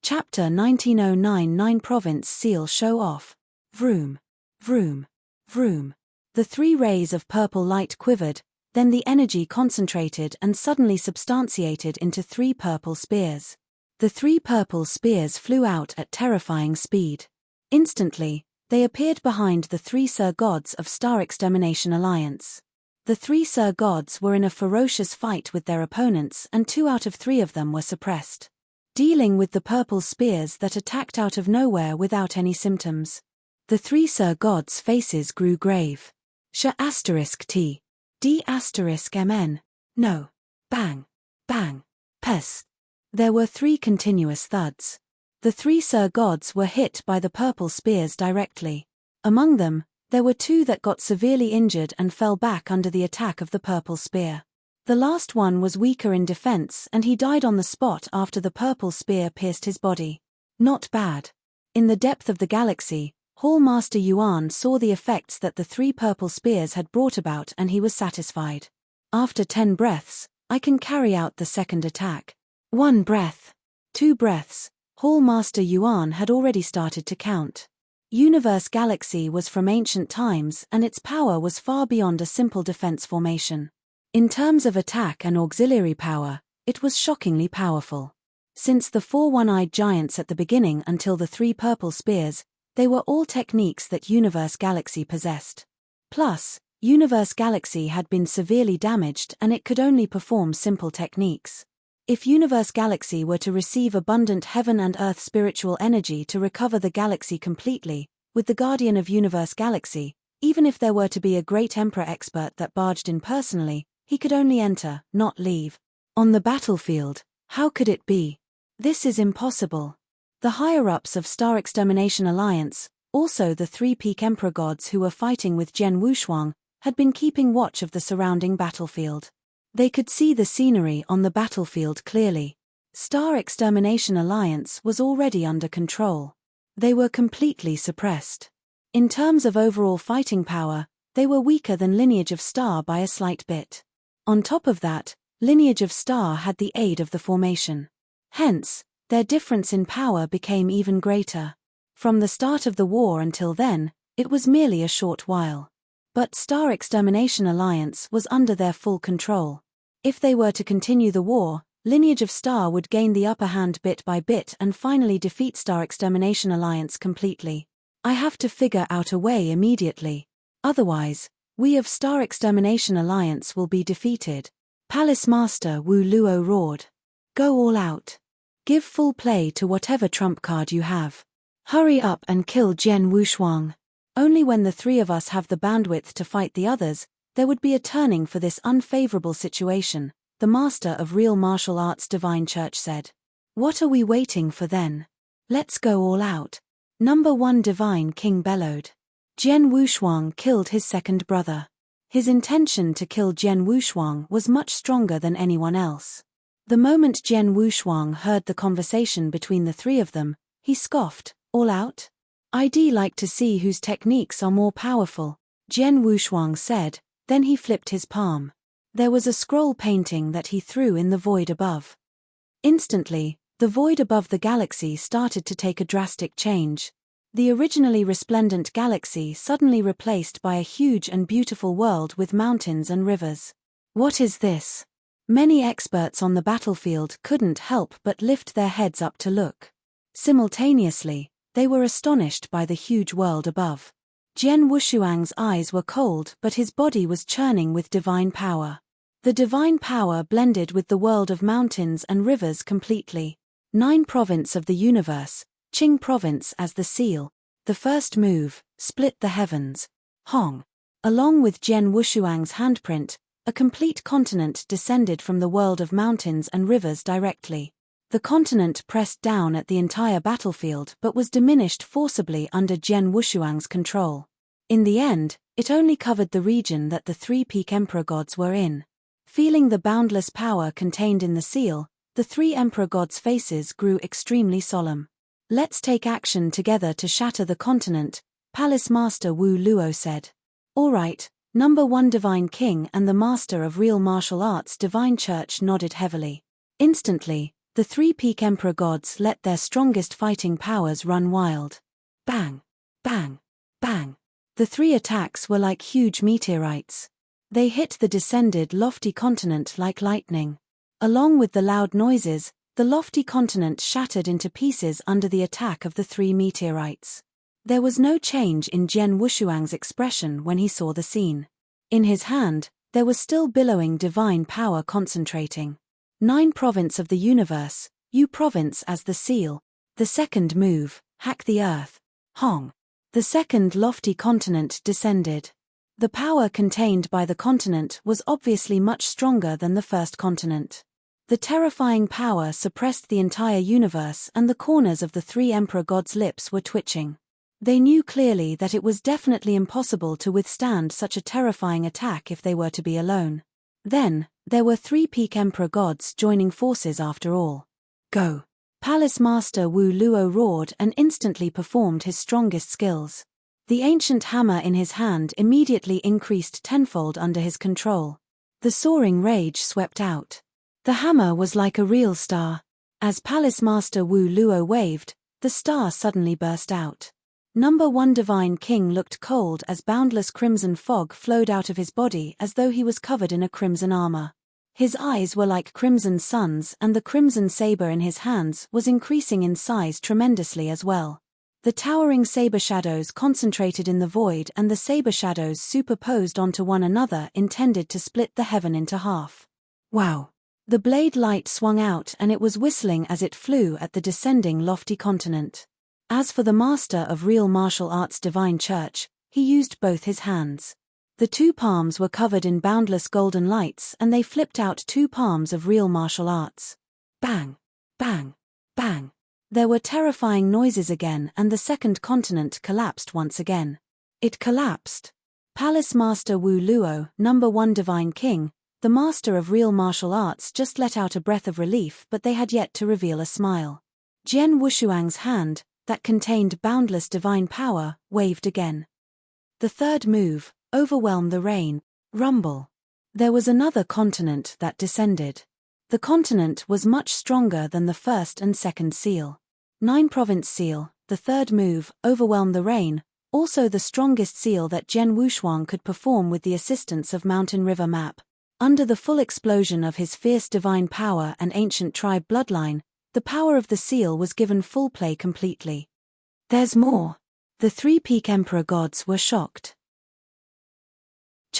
Chapter 1909 9 Province Seal Show Off. Vroom. Vroom. Vroom. The 3 rays of purple light quivered, then the energy concentrated and suddenly substantiated into 3 purple spears. The 3 purple spears flew out at terrifying speed. Instantly, they appeared behind the 3 Sir Gods of Star Extermination Alliance. The 3 Sir Gods were in a ferocious fight with their opponents and 2 out of 3 of them were suppressed. Dealing with the purple spears that attacked out of nowhere without any symptoms. The 3 Sir Gods' faces grew grave. Sh*T. D*MN. No. Bang. Bang. Pes. There were 3 continuous thuds. The 3 Sir Gods were hit by the purple spears directly. Among them, there were 2 that got severely injured and fell back under the attack of the purple spear. The last one was weaker in defense and he died on the spot after the purple spear pierced his body. Not bad. In the depth of the galaxy, Hall Master Yuan saw the effects that the 3 purple spears had brought about and he was satisfied. After 10 breaths, I can carry out the second attack. 1 breath. 2 breaths. Hall Master Yuan had already started to count. Universe Galaxy was from ancient times and its power was far beyond a simple defense formation. In terms of attack and auxiliary power, it was shockingly powerful. Since the 4 one-eyed giants at the beginning until the 3 purple spears, they were all techniques that Universe Galaxy possessed. Plus, Universe Galaxy had been severely damaged and it could only perform simple techniques. If Universe Galaxy were to receive abundant heaven and earth spiritual energy to recover the galaxy completely, with the Guardian of Universe Galaxy, even if there were to be a great Emperor expert that barged in personally, he could only enter, not leave. On the battlefield, how could it be? This is impossible. The higher-ups of Star Extermination Alliance, also the 3 peak Emperor gods who were fighting with Jian Wushuang, had been keeping watch of the surrounding battlefield. They could see the scenery on the battlefield clearly. Star Extermination Alliance was already under control. They were completely suppressed. In terms of overall fighting power, they were weaker than Lineage of Star by a slight bit. On top of that, Lineage of Star had the aid of the formation. Hence, their difference in power became even greater. From the start of the war until then, it was merely a short while. But Star Extermination Alliance was under their full control. If they were to continue the war, Lineage of Star would gain the upper hand bit by bit and finally defeat Star Extermination Alliance completely. I have to figure out a way immediately. Otherwise, we of Star Extermination Alliance will be defeated. Palace Master Wu Luo roared. Go all out. Give full play to whatever trump card you have. Hurry up and kill Jian Wushuang. Only when the 3 of us have the bandwidth to fight the others, there would be a turning for this unfavorable situation, the Master of Real Martial Arts Divine Church said. What are we waiting for then? Let's go all out. Number 1 Divine King bellowed. Jian Wushuang killed his second brother. His intention to kill Jian Wushuang was much stronger than anyone else. The moment Jian Wushuang heard the conversation between the 3 of them, he scoffed, all out? I'd like to see whose techniques are more powerful, Jian Wushuang said, then he flipped his palm. There was a scroll painting that he threw in the void above. Instantly, the void above the galaxy started to take a drastic change. The originally resplendent galaxy suddenly replaced by a huge and beautiful world with mountains and rivers. What is this? Many experts on the battlefield couldn't help but lift their heads up to look. Simultaneously, they were astonished by the huge world above. Jian Wushuang's eyes were cold but his body was churning with divine power. The divine power blended with the world of mountains and rivers completely. 9 Province of the Universe, Qing Province as the seal. The first move, split the heavens. Hong. Along with Jian Wushuang's handprint, a complete continent descended from the world of mountains and rivers directly. The continent pressed down at the entire battlefield but was diminished forcibly under Jian Wushuang's control. In the end, it only covered the region that the 3 peak Emperor gods were in. Feeling the boundless power contained in the seal, the 3 Emperor gods' faces grew extremely solemn. Let's take action together to shatter the continent, Palace Master Wu Luo said. All right, Number 1 Divine King and the Master of Real Martial Arts Divine Church nodded heavily. Instantly, The three peak emperor gods let their strongest fighting powers run wild. Bang! Bang! Bang! The three attacks were like huge meteorites. They hit the descended lofty continent like lightning. Along with the loud noises, the lofty continent shattered into pieces under the attack of the three meteorites. There was no change in Jian Wushuang's expression when he saw the scene. In his hand, there was still billowing divine power concentrating. 9 Province of the universe, U province as the seal. The second move, hack the earth. Hong. The second lofty continent descended. The power contained by the continent was obviously much stronger than the first continent. The terrifying power suppressed the entire universe, and the corners of the three emperor gods' lips were twitching. They knew clearly that it was definitely impossible to withstand such a terrifying attack if they were to be alone. Then, there were three peak emperor gods joining forces after all. Go! Palace Master Wu Luo roared and instantly performed his strongest skills. The ancient hammer in his hand immediately increased tenfold under his control. The soaring rage swept out. The hammer was like a real star. As Palace Master Wu Luo waved, the star suddenly burst out. Number 1 Divine King looked cold as boundless crimson fog flowed out of his body as though he was covered in a crimson armor. His eyes were like crimson suns, and the crimson saber in his hands was increasing in size tremendously as well. The towering saber shadows concentrated in the void, and the saber shadows superposed onto one another intended to split the heaven into half. Wow! The blade light swung out and it was whistling as it flew at the descending lofty continent. As for the master of real martial arts Divine Church, he used both his hands. The two palms were covered in boundless golden lights, and they flipped out two palms of real martial arts. Bang! Bang! Bang! There were terrifying noises again, and the second continent collapsed once again. It collapsed. Palace Master Wu Luo, number 1 Divine King, the master of real martial arts, just let out a breath of relief, but they had yet to reveal a smile. Jian Wushuang's hand, that contained boundless divine power, waved again. The third move, overwhelm the rain. Rumble. There was another continent that descended. The continent was much stronger than the first and second seal. 9 Province seal, the third move, overwhelm the rain, also the strongest seal that Jian Wushuang could perform with the assistance of Mountain River Map. Under the full explosion of his fierce divine power and ancient tribe bloodline, the power of the seal was given full play completely. There's more. The three peak emperor gods were shocked.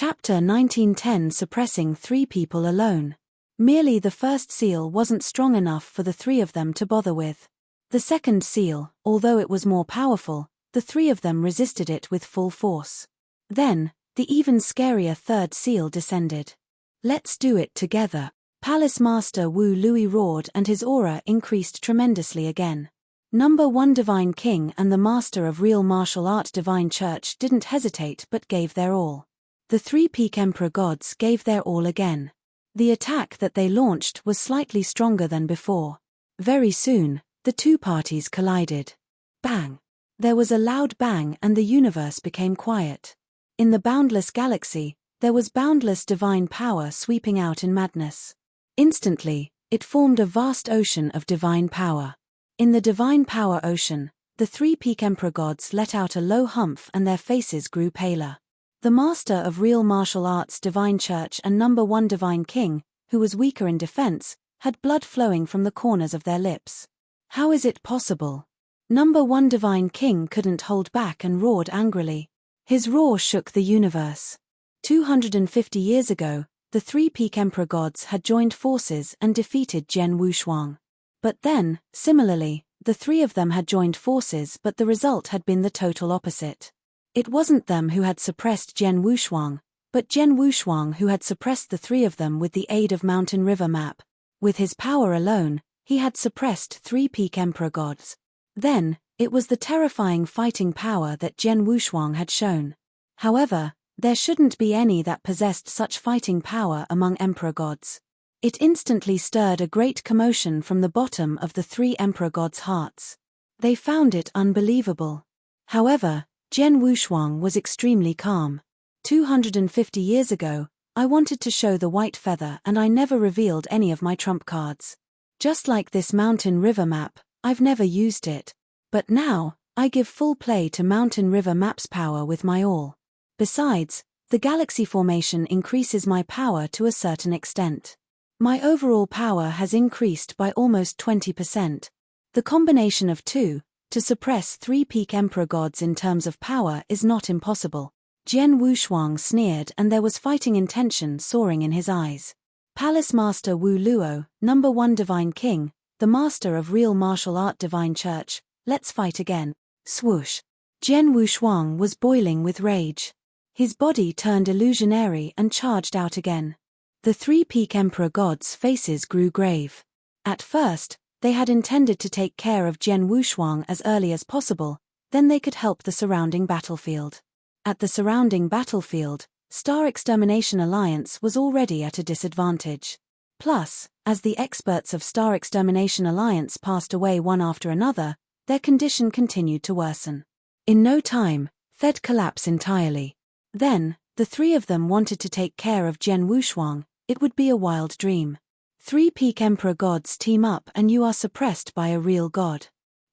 Chapter 1910 Suppressing three people alone. Merely the first seal wasn't strong enough for the three of them to bother with. The second seal, although it was more powerful, the three of them resisted it with full force. Then, the even scarier third seal descended. Let's do it together. Palace Master Wu Lui roared, and his aura increased tremendously again. Number 1 Divine King and the Master of Real Martial Art Divine Church didn't hesitate but gave their all. The three peak emperor gods gave their all again. The attack that they launched was slightly stronger than before. Very soon, the two parties collided. Bang! There was a loud bang and the universe became quiet. In the boundless galaxy, there was boundless divine power sweeping out in madness. Instantly, it formed a vast ocean of divine power. In the divine power ocean, the three peak emperor gods let out a low humph and their faces grew paler. The Master of Real Martial Arts Divine Church and number 1 Divine King, who was weaker in defense, had blood flowing from the corners of their lips. How is it possible? Number 1 Divine King couldn't hold back and roared angrily. His roar shook the universe. 250 years ago, the three peak emperor gods had joined forces and defeated Jian Wushuang. But then, similarly, the three of them had joined forces, but the result had been the total opposite. It wasn't them who had suppressed Jian Wushuang, but Jian Wushuang who had suppressed the three of them with the aid of Mountain River Map. With his power alone, he had suppressed three peak emperor gods. Then, it was the terrifying fighting power that Jian Wushuang had shown. However, there shouldn't be any that possessed such fighting power among emperor gods. It instantly stirred a great commotion from the bottom of the three emperor gods' hearts. They found it unbelievable. However, Jian Wushuang was extremely calm. 250 years ago, I wanted to show the white feather and I never revealed any of my trump cards. Just like this mountain river map, I've never used it. But now, I give full play to mountain river map's power with my all. Besides, the galaxy formation increases my power to a certain extent. My overall power has increased by almost 20%. The combination of two, to suppress 3 peak emperor gods in terms of power, is not impossible. Jian Wushuang sneered, and there was fighting intention soaring in his eyes. Palace Master Wu Luo, number 1 Divine King, the master of real martial art Divine Church, let's fight again. Swoosh. Jian Wushuang was boiling with rage. His body turned illusionary and charged out again. The 3 peak emperor gods' faces grew grave. At first, they had intended to take care of Jian Wushuang as early as possible, then they could help the surrounding battlefield. At the surrounding battlefield, Star Extermination Alliance was already at a disadvantage. Plus, as the experts of Star Extermination Alliance passed away one after another, their condition continued to worsen. In no time, Fed collapse entirely. Then, the 3 of them wanted to take care of Jian Wushuang. It would be a wild dream. 3 peak emperor gods team up and you are suppressed by a real god.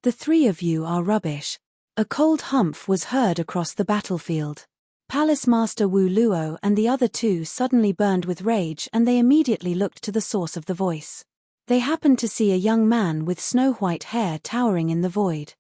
The 3 of you are rubbish. A cold humph was heard across the battlefield. Palace Master Wu Luo and the other 2 suddenly burned with rage, and they immediately looked to the source of the voice. They happened to see a young man with snow-white hair towering in the void.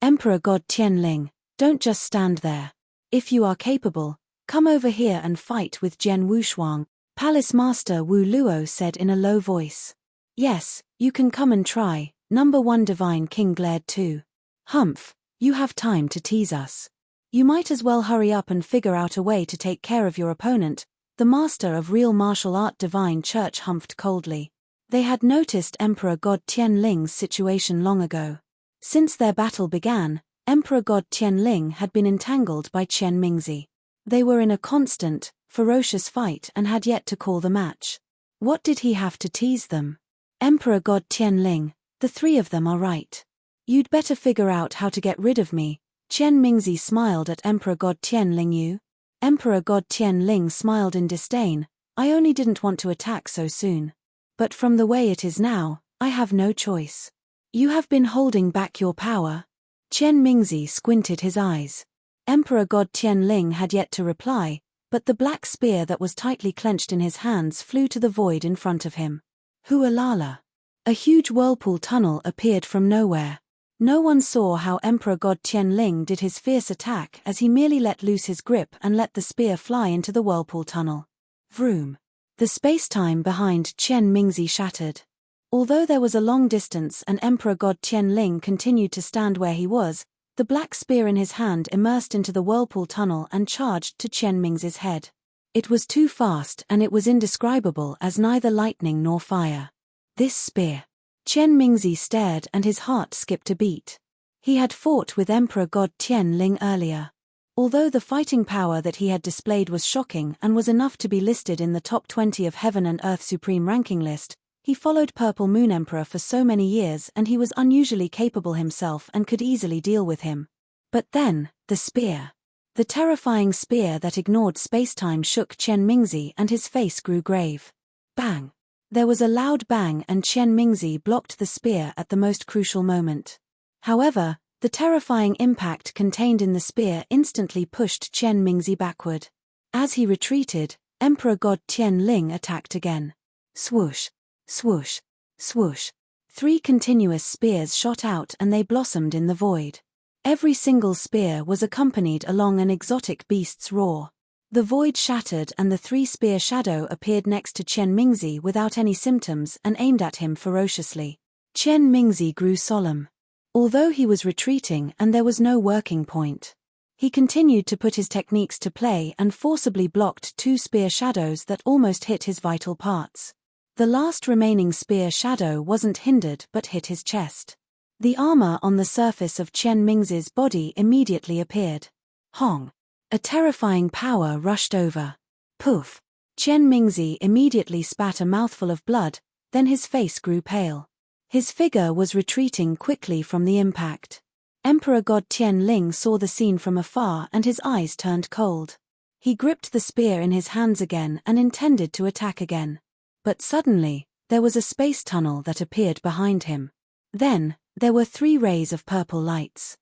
Emperor God Tianling, don't just stand there. If you are capable, come over here and fight with Jian Wushuang, Palace Master Wu Luo said in a low voice. Yes, you can come and try, number 1 Divine King glared too. Humph, you have time to tease us. You might as well hurry up and figure out a way to take care of your opponent, the master of real martial art Divine Church humphed coldly. They had noticed Emperor God Tianling's situation long ago. Since their battle began, Emperor God Tianling had been entangled by Chen Mingzi. They were in a constant, ferocious fight and had yet to call the match. What did he have to tease them? Emperor God Tianling, the 3 of them are right. You'd better figure out how to get rid of me. Chen Mingzi smiled at Emperor God Tianling. You? Emperor God Tianling smiled in disdain. I only didn't want to attack so soon. But from the way it is now, I have no choice. You have been holding back your power. Chen Mingzi squinted his eyes. Emperor God Tianling had yet to reply, but the black spear that was tightly clenched in his hands flew to the void in front of him. Hualala. A huge whirlpool tunnel appeared from nowhere. No one saw how Emperor God Tianling did his fierce attack, as he merely let loose his grip and let the spear fly into the whirlpool tunnel. Vroom. The space-time behind Chen Mingzi shattered. Although there was a long distance and Emperor God Tianling continued to stand where he was, the black spear in his hand immersed into the whirlpool tunnel and charged to Chen Mingzi's head. It was too fast and it was indescribable as neither lightning nor fire. This spear. Chen Mingzi stared and his heart skipped a beat. He had fought with Emperor God Tianling earlier. Although the fighting power that he had displayed was shocking and was enough to be listed in the top 20 of Heaven and Earth Supreme ranking list, he followed Purple Moon Emperor for so many years and he was unusually capable himself and could easily deal with him. But then, the spear. The terrifying spear that ignored space-time shook Chen Mingzi and his face grew grave. Bang! There was a loud bang and Chen Mingzi blocked the spear at the most crucial moment. However, the terrifying impact contained in the spear instantly pushed Chen Mingzi backward. As he retreated, Emperor God Tianling attacked again. Swoosh! Swoosh! Swoosh! 3 continuous spears shot out and they blossomed in the void. Every single spear was accompanied along an exotic beast's roar. The void shattered and the 3-spear shadow appeared next to Chen Mingzi without any symptoms and aimed at him ferociously. Chen Mingzi grew solemn. Although he was retreating and there was no working point, he continued to put his techniques to play and forcibly blocked 2 spear shadows that almost hit his vital parts. The last remaining spear shadow wasn't hindered but hit his chest. The armor on the surface of Chen Mingzi's body immediately appeared. Hong! A terrifying power rushed over. Poof! Chen Mingzi immediately spat a mouthful of blood, then his face grew pale. His figure was retreating quickly from the impact. Emperor God Tianling saw the scene from afar and his eyes turned cold. He gripped the spear in his hands again and intended to attack again. But suddenly, there was a space tunnel that appeared behind him. Then, there were 3 rays of purple lights.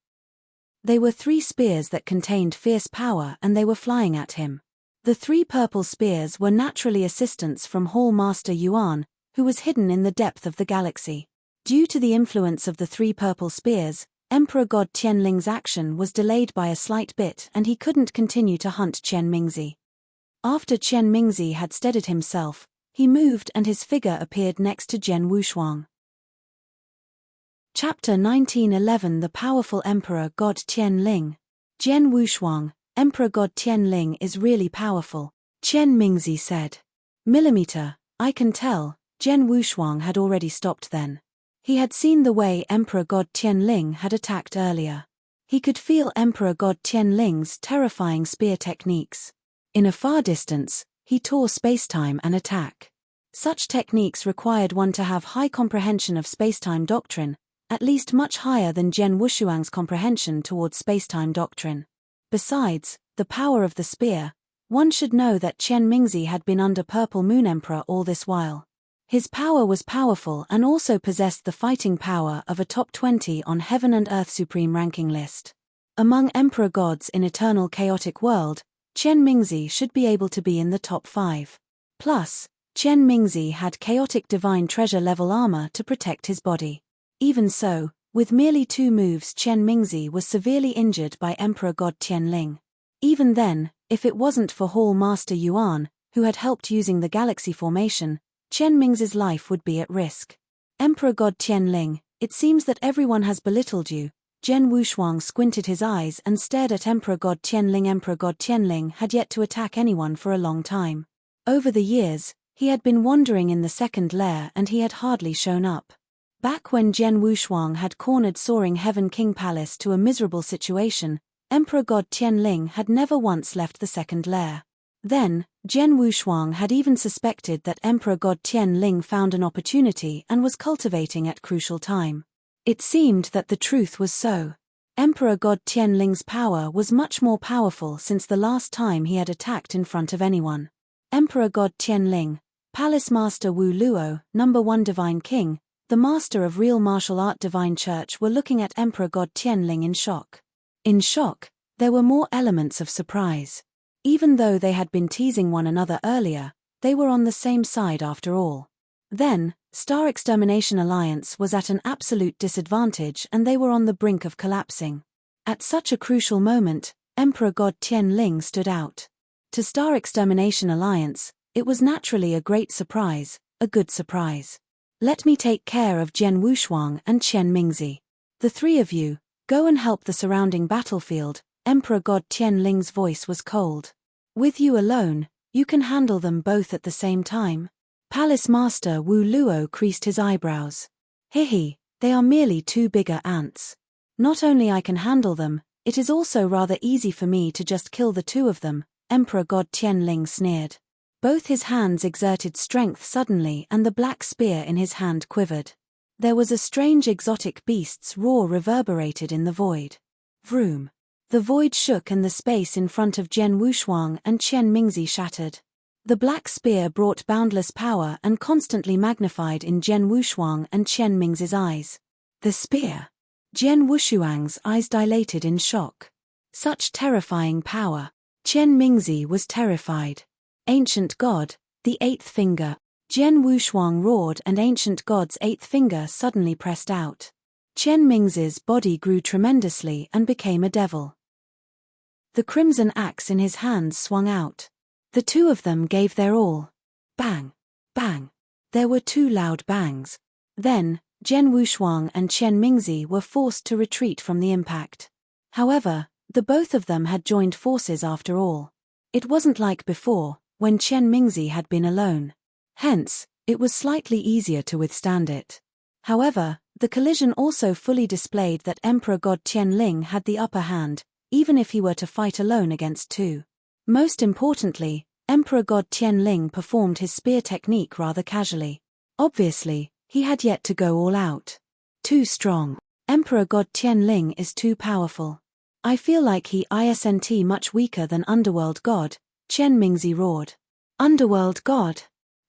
They were 3 spears that contained fierce power, and they were flying at him. The 3 purple spears were naturally assistants from Hall Master Yuan, who was hidden in the depth of the galaxy. Due to the influence of the 3 purple spears, Emperor God Tianling's action was delayed by a slight bit, and he couldn't continue to hunt Chen Mingzi. After Chen Mingzi had steadied himself, he moved and his figure appeared next to Zhen Wushuang. Chapter 1911 The Powerful Emperor God Tianling. Zhen Wushuang, Emperor God Tianling is really powerful, Chen Mingzi said. Millimeter, I can tell. Zhen Wushuang had already stopped then. He had seen the way Emperor God Tianling had attacked earlier. He could feel Emperor God Tianling's terrifying spear techniques. In a far distance, he tore spacetime and attack. Such techniques required one to have high comprehension of spacetime doctrine, at least much higher than Zhen Wushuang's comprehension towards spacetime doctrine. Besides, the power of the spear, one should know that Chen Mingzi had been under Purple Moon Emperor all this while. His power was powerful and also possessed the fighting power of a top 20 on Heaven and Earth Supreme ranking list. Among Emperor gods in Eternal Chaotic World, Chen Mingzi should be able to be in the top 5. Plus, Chen Mingzi had chaotic divine treasure level armor to protect his body. Even so, with merely 2 moves Chen Mingzi was severely injured by Emperor God Tianling. Even then, if it wasn't for Hall Master Yuan, who had helped using the galaxy formation, Chen Mingzi's life would be at risk. Emperor God Tianling, it seems that everyone has belittled you. Zhen Wushuang squinted his eyes and stared at Emperor God Tianling. Emperor God Tianling had yet to attack anyone for a long time. Over the years, he had been wandering in the second lair and he had hardly shown up. Back when Zhen Wushuang had cornered Soaring Heaven King Palace to a miserable situation, Emperor God Tianling had never once left the second lair. Then, Zhen Wushuang had even suspected that Emperor God Tianling found an opportunity and was cultivating at crucial time. It seemed that the truth was so. Emperor God Tianling's power was much more powerful since the last time he had attacked in front of anyone. Emperor God Tianling, Palace Master Wu Luo, number 1 Divine King, the master of real martial art Divine Church were looking at Emperor God Tianling in shock. In shock, there were more elements of surprise. Even though they had been teasing one another earlier, they were on the same side after all. Then, Star Extermination Alliance was at an absolute disadvantage and they were on the brink of collapsing. At such a crucial moment, Emperor God Tianling stood out. To Star Extermination Alliance, it was naturally a great surprise, a good surprise. Let me take care of Zhen Wushuang and Chen Mingzi. The 3 of you, go and help the surrounding battlefield. Emperor God Tianling's voice was cold. With you alone, you can handle them both at the same time. Palace Master Wu Luo creased his eyebrows. Hihi, they are merely 2 bigger ants. Not only I can handle them, it is also rather easy for me to just kill the 2 of them, Emperor God Tianling sneered. Both his hands exerted strength suddenly and the black spear in his hand quivered. There was a strange exotic beast's roar reverberated in the void. Vroom. The void shook and the space in front of Zhen Wushuang and Chen Mingzi shattered. The black spear brought boundless power and constantly magnified in Zhen Wushuang and Chen Mingzi's eyes. The spear. Zhen Wushuang's eyes dilated in shock. Such terrifying power. Chen Mingzi was terrified. Ancient God, the 8th finger. Zhen Wushuang roared and Ancient God's 8th finger suddenly pressed out. Chen Mingzi's body grew tremendously and became a devil. The crimson axe in his hands swung out. The 2 of them gave their all. Bang! Bang! There were 2 loud bangs. Then, Zhen Wushuang and Chen Mingzi were forced to retreat from the impact. However, the both of them had joined forces after all. It wasn't like before, when Chen Mingzi had been alone. Hence, it was slightly easier to withstand it. However, the collision also fully displayed that Emperor God Tianling had the upper hand, even if he were to fight alone against 2. Most importantly, Emperor God Tianling performed his spear technique rather casually. Obviously, he had yet to go all out. Too strong. Emperor God Tianling is too powerful. I feel like he isn't much weaker than Underworld God, Chen Mingzi roared. Underworld God?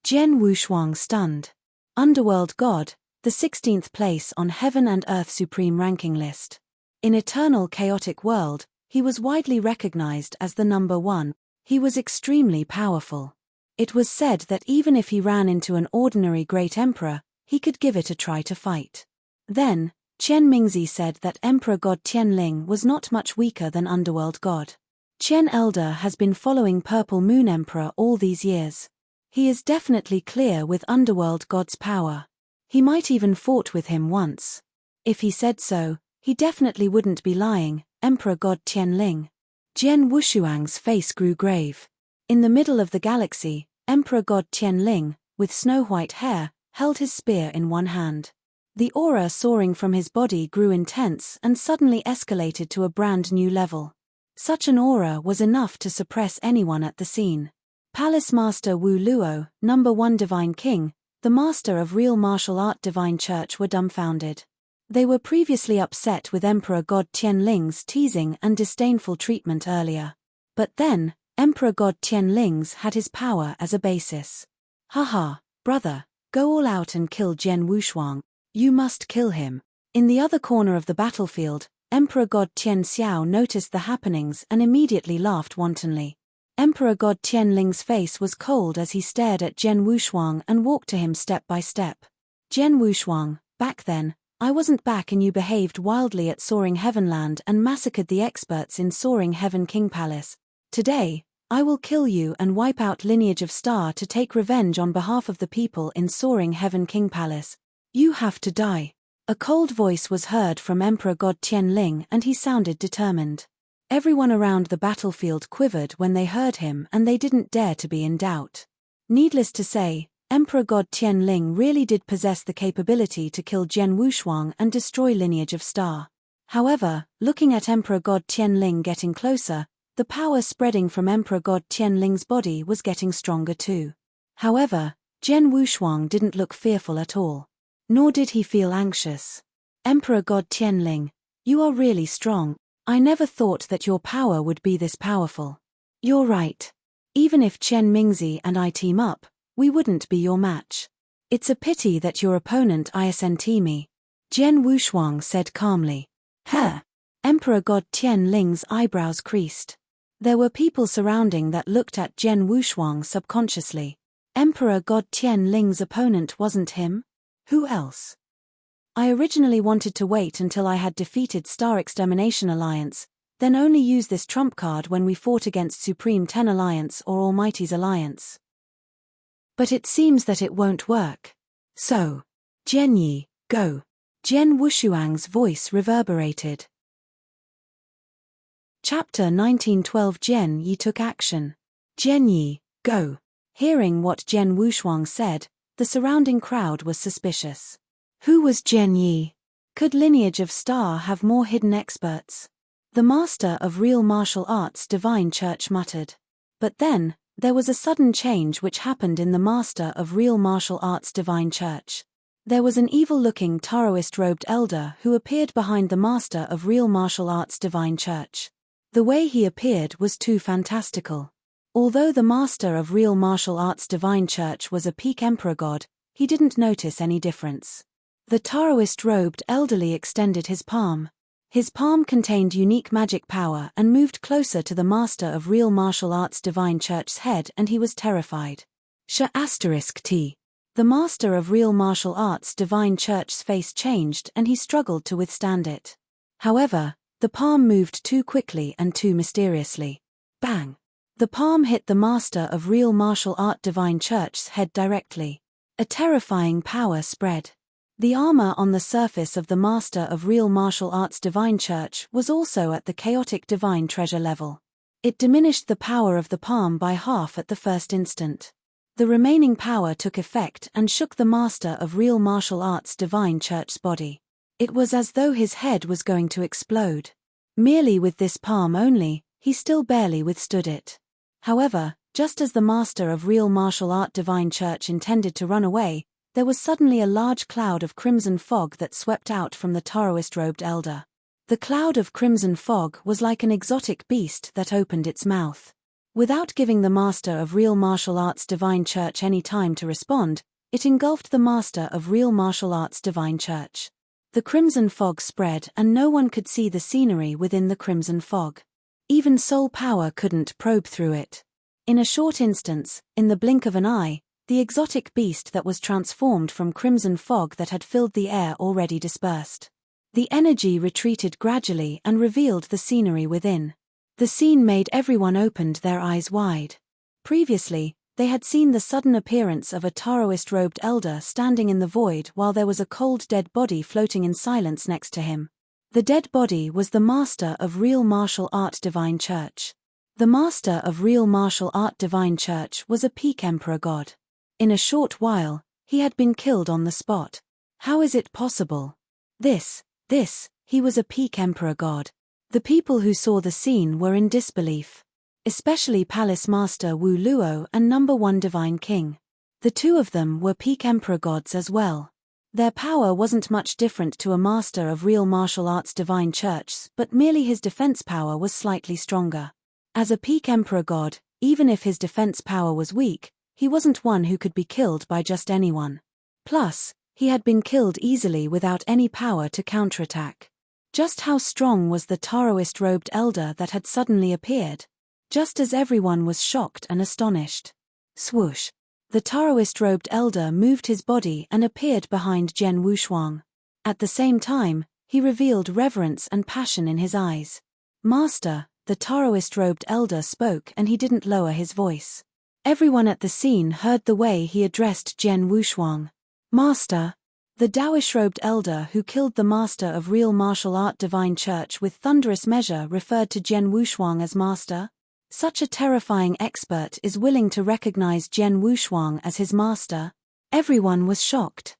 Zhen Wushuang stunned. Underworld God, the 16th place on Heaven and Earth Supreme ranking list. In eternal chaotic world, he was widely recognized as the number one. He was extremely powerful. It was said that even if he ran into an ordinary great emperor, he could give it a try to fight. Then, Qian Mingzi said that Emperor God Tianling was not much weaker than Underworld God. Qian Elder has been following Purple Moon Emperor all these years. He is definitely clear with Underworld God's power. He might even fought with him once. If he said so, he definitely wouldn't be lying. Emperor God Tianling. Jian Wushuang's face grew grave. In the middle of the galaxy, Emperor God Tianling, with snow-white hair, held his spear in one hand. The aura soaring from his body grew intense and suddenly escalated to a brand new level. Such an aura was enough to suppress anyone at the scene. Palace Master Wu Luo, number 1 Divine King, the master of real martial art Divine Church were dumbfounded. They were previously upset with Emperor God Tianling's teasing and disdainful treatment earlier. But then, Emperor God Tianling's had his power as a basis. Haha, brother, go all out and kill Jian Wushuang. You must kill him. In the other corner of the battlefield, Emperor God Tian Xiao noticed the happenings and immediately laughed wantonly. Emperor God Tianling's face was cold as he stared at Jian Wushuang and walked to him step by step. Jian Wushuang, back then, I wasn't back and you behaved wildly at Soaring Heavenland and massacred the experts in Soaring Heaven King Palace. Today, I will kill you and wipe out Lineage of Star to take revenge on behalf of the people in Soaring Heaven King Palace. You have to die. A cold voice was heard from Emperor God Tianling and he sounded determined. Everyone around the battlefield quivered when they heard him and they didn't dare to be in doubt. Needless to say, Emperor God Tianling really did possess the capability to kill Jian Wushuang and destroy Lineage of Star. However, looking at Emperor God Tianling getting closer, the power spreading from Emperor God Tianling's body was getting stronger too. However, Jian Wushuang didn't look fearful at all. Nor did he feel anxious. Emperor God Tianling, you are really strong. I never thought that your power would be this powerful. You're right. Even if Qian Mingzi and I team up, we wouldn't be your match. It's a pity that your opponent isn't me. Jian Wushuang said calmly. Huh. Emperor God Tianling's eyebrows creased. There were people surrounding that looked at Jian Wushuang subconsciously. Emperor God Tianling's opponent wasn't him? Who else? I originally wanted to wait until I had defeated Star Extermination Alliance, then only use this trump card when we fought against Supreme 10 Alliance or Almighty's Alliance. But it seems that it won't work. So, Jian Yi, go. Jian Wushuang's voice reverberated. Chapter 1912 Jian Yi took action. Jian Yi, go. Hearing what Jian Wushuang said, the surrounding crowd was suspicious. Who was Jian Yi? Could Lineage of Star have more hidden experts? The master of real martial arts Divine Church muttered. But then, there was a sudden change which happened in the master of real martial arts Divine Church. There was an evil-looking Taoist-robed elder who appeared behind the master of real martial arts Divine Church. The way he appeared was too fantastical. Although the master of real martial arts Divine Church was a peak emperor god, he didn't notice any difference. The Taoist-robed elderly extended his palm. His palm contained unique magic power and moved closer to the master of real martial arts Divine Church's head and he was terrified. *T. The master of real martial arts Divine Church's face changed and he struggled to withstand it. However, the palm moved too quickly and too mysteriously. Bang! The palm hit the master of real martial art Divine Church's head directly. A terrifying power spread. The armor on the surface of the master of real martial arts Divine Church was also at the chaotic divine treasure level. It diminished the power of the palm by half at the first instant. The remaining power took effect and shook the master of real martial arts Divine Church's body. It was as though his head was going to explode. Merely with this palm only, he still barely withstood it. However, just as the master of real martial art Divine Church intended to run away, there was suddenly a large cloud of crimson fog that swept out from the Taoist-robed elder. The cloud of crimson fog was like an exotic beast that opened its mouth. Without giving the master of real martial arts Divine Church any time to respond, It engulfed the master of real martial arts divine church. The crimson fog spread and no one could see the scenery within the crimson fog. Even soul power couldn't probe through it. In a short instance, in the blink of an eye, the exotic beast that was transformed from crimson fog that had filled the air already dispersed. The energy retreated gradually and revealed the scenery within. The scene made everyone opened their eyes wide. Previously, they had seen the sudden appearance of a Taoist-robed elder standing in the void while there was a cold dead body floating in silence next to him. The dead body was the master of real martial art divine church. The master of real martial art divine church was a peak emperor god. In a short while, he had been killed on the spot. How is it possible? He was a peak emperor god. The people who saw the scene were in disbelief. Especially Palace Master Wu Luo and Number 1 Divine King. The two of them were peak emperor gods as well. Their power wasn't much different to a master of real martial arts divine church, but merely his defense power was slightly stronger. As a peak emperor god, even if his defense power was weak, he wasn't one who could be killed by just anyone. Plus, he had been killed easily without any power to counterattack. Just how strong was the Taoist-robed elder that had suddenly appeared? Just as everyone was shocked and astonished. Swoosh! The Taoist-robed elder moved his body and appeared behind Zhen Wushuang. At the same time, he revealed reverence and passion in his eyes. Master, the Taoist-robed elder spoke and he didn't lower his voice. Everyone at the scene heard the way he addressed Zhen Wushuang. Master! The Taoist-robed elder who killed the master of real martial art divine church with thunderous measure referred to Zhen Wushuang as master. Such a terrifying expert is willing to recognize Zhen Wushuang as his master. Everyone was shocked.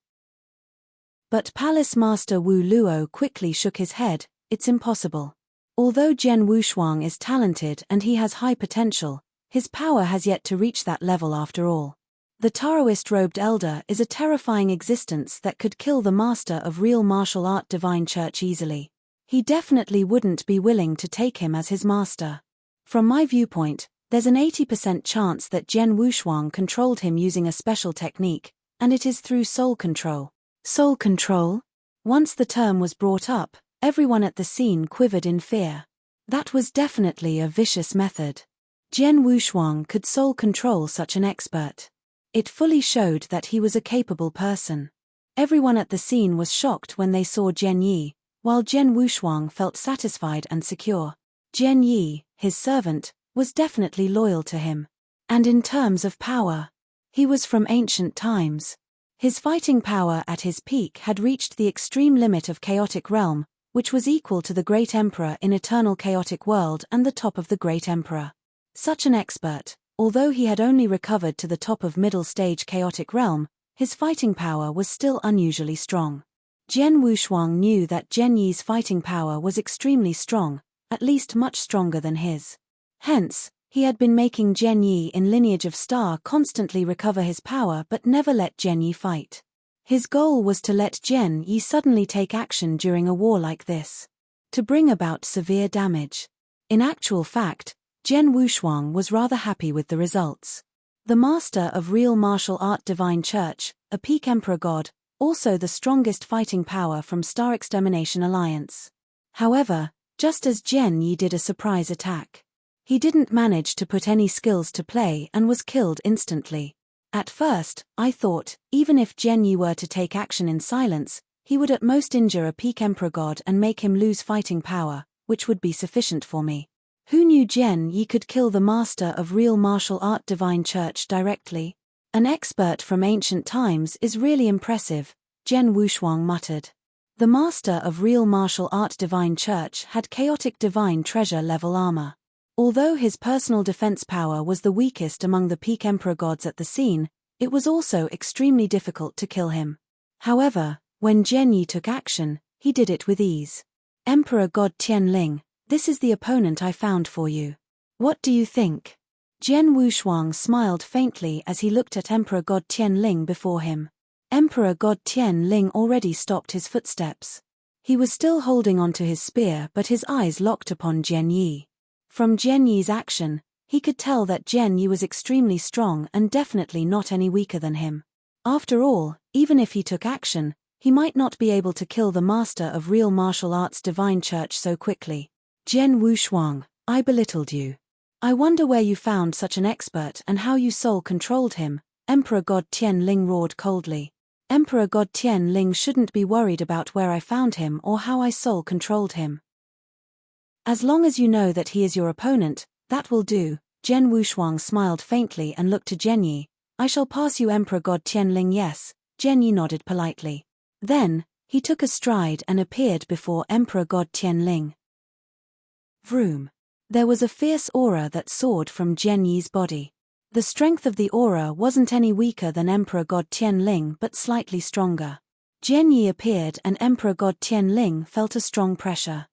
But Palace Master Wu Luo quickly shook his head. It's impossible. Although Zhen Wushuang is talented and he has high potential, his power has yet to reach that level after all. The Taoist-robed elder is a terrifying existence that could kill the master of real martial art divine church easily. He definitely wouldn't be willing to take him as his master. From my viewpoint, there's an 80% chance that Zhen Wushuang controlled him using a special technique, and it is through soul control. Soul control? Once the term was brought up, everyone at the scene quivered in fear. That was definitely a vicious method. Zhen Wushuang could soul control such an expert. It fully showed that he was a capable person. Everyone at the scene was shocked when they saw Zhen Yi, while Zhen Wushuang felt satisfied and secure. Zhen Yi, his servant, was definitely loyal to him. And in terms of power, he was from ancient times. His fighting power at his peak had reached the extreme limit of chaotic realm, which was equal to the Great Emperor in Eternal Chaotic World and the top of the Great Emperor. Such an expert, although he had only recovered to the top of middle stage chaotic realm, his fighting power was still unusually strong. Zhen Wushuang knew that Zhen Yi's fighting power was extremely strong, at least much stronger than his. Hence, he had been making Zhen Yi in Lineage of Star constantly recover his power but never let Zhen Yi fight. His goal was to let Zhen Yi suddenly take action during a war like this, to bring about severe damage. In actual fact, Zhen Wushuang was rather happy with the results. The master of real martial art divine church, a peak emperor god, also the strongest fighting power from Star Extermination Alliance. However, just as Zhen Yi did a surprise attack, he didn't manage to put any skills to play and was killed instantly. At first, I thought, even if Zhen Yi were to take action in silence, he would at most injure a peak emperor god and make him lose fighting power, which would be sufficient for me. Who knew Zhen Yi could kill the master of real martial art divine church directly? An expert from ancient times is really impressive, Zhen Wushuang muttered. The master of real martial art divine church had chaotic divine treasure level armor. Although his personal defense power was the weakest among the peak emperor gods at the scene, it was also extremely difficult to kill him. However, when Zhen Yi took action, he did it with ease. Emperor God Tianling, this is the opponent I found for you. What do you think? Zhen Wushuang smiled faintly as he looked at Emperor God Tianling before him. Emperor God Tianling already stopped his footsteps. He was still holding onto his spear but his eyes locked upon Zhen Yi. From Zhen Yi's action, he could tell that Zhen Yi was extremely strong and definitely not any weaker than him. After all, even if he took action, he might not be able to kill the master of real martial arts divine church so quickly. Jian Wushuang, I belittled you. I wonder where you found such an expert and how you soul-controlled him, Emperor God Tian Ling roared coldly. Emperor God Tian Ling shouldn't be worried about where I found him or how I soul-controlled him. As long as you know that he is your opponent, that will do. Jian Wushuang smiled faintly and looked to Zhenyi. I shall pass you Emperor God Tian Ling. Yes, Zhenyi nodded politely. Then, he took a stride and appeared before Emperor God Tian Ling. Vroom. There was a fierce aura that soared from Zhenyi's body. The strength of the aura wasn't any weaker than Emperor God Tian Ling but slightly stronger. Zhenyi appeared and Emperor God Tian Ling felt a strong pressure.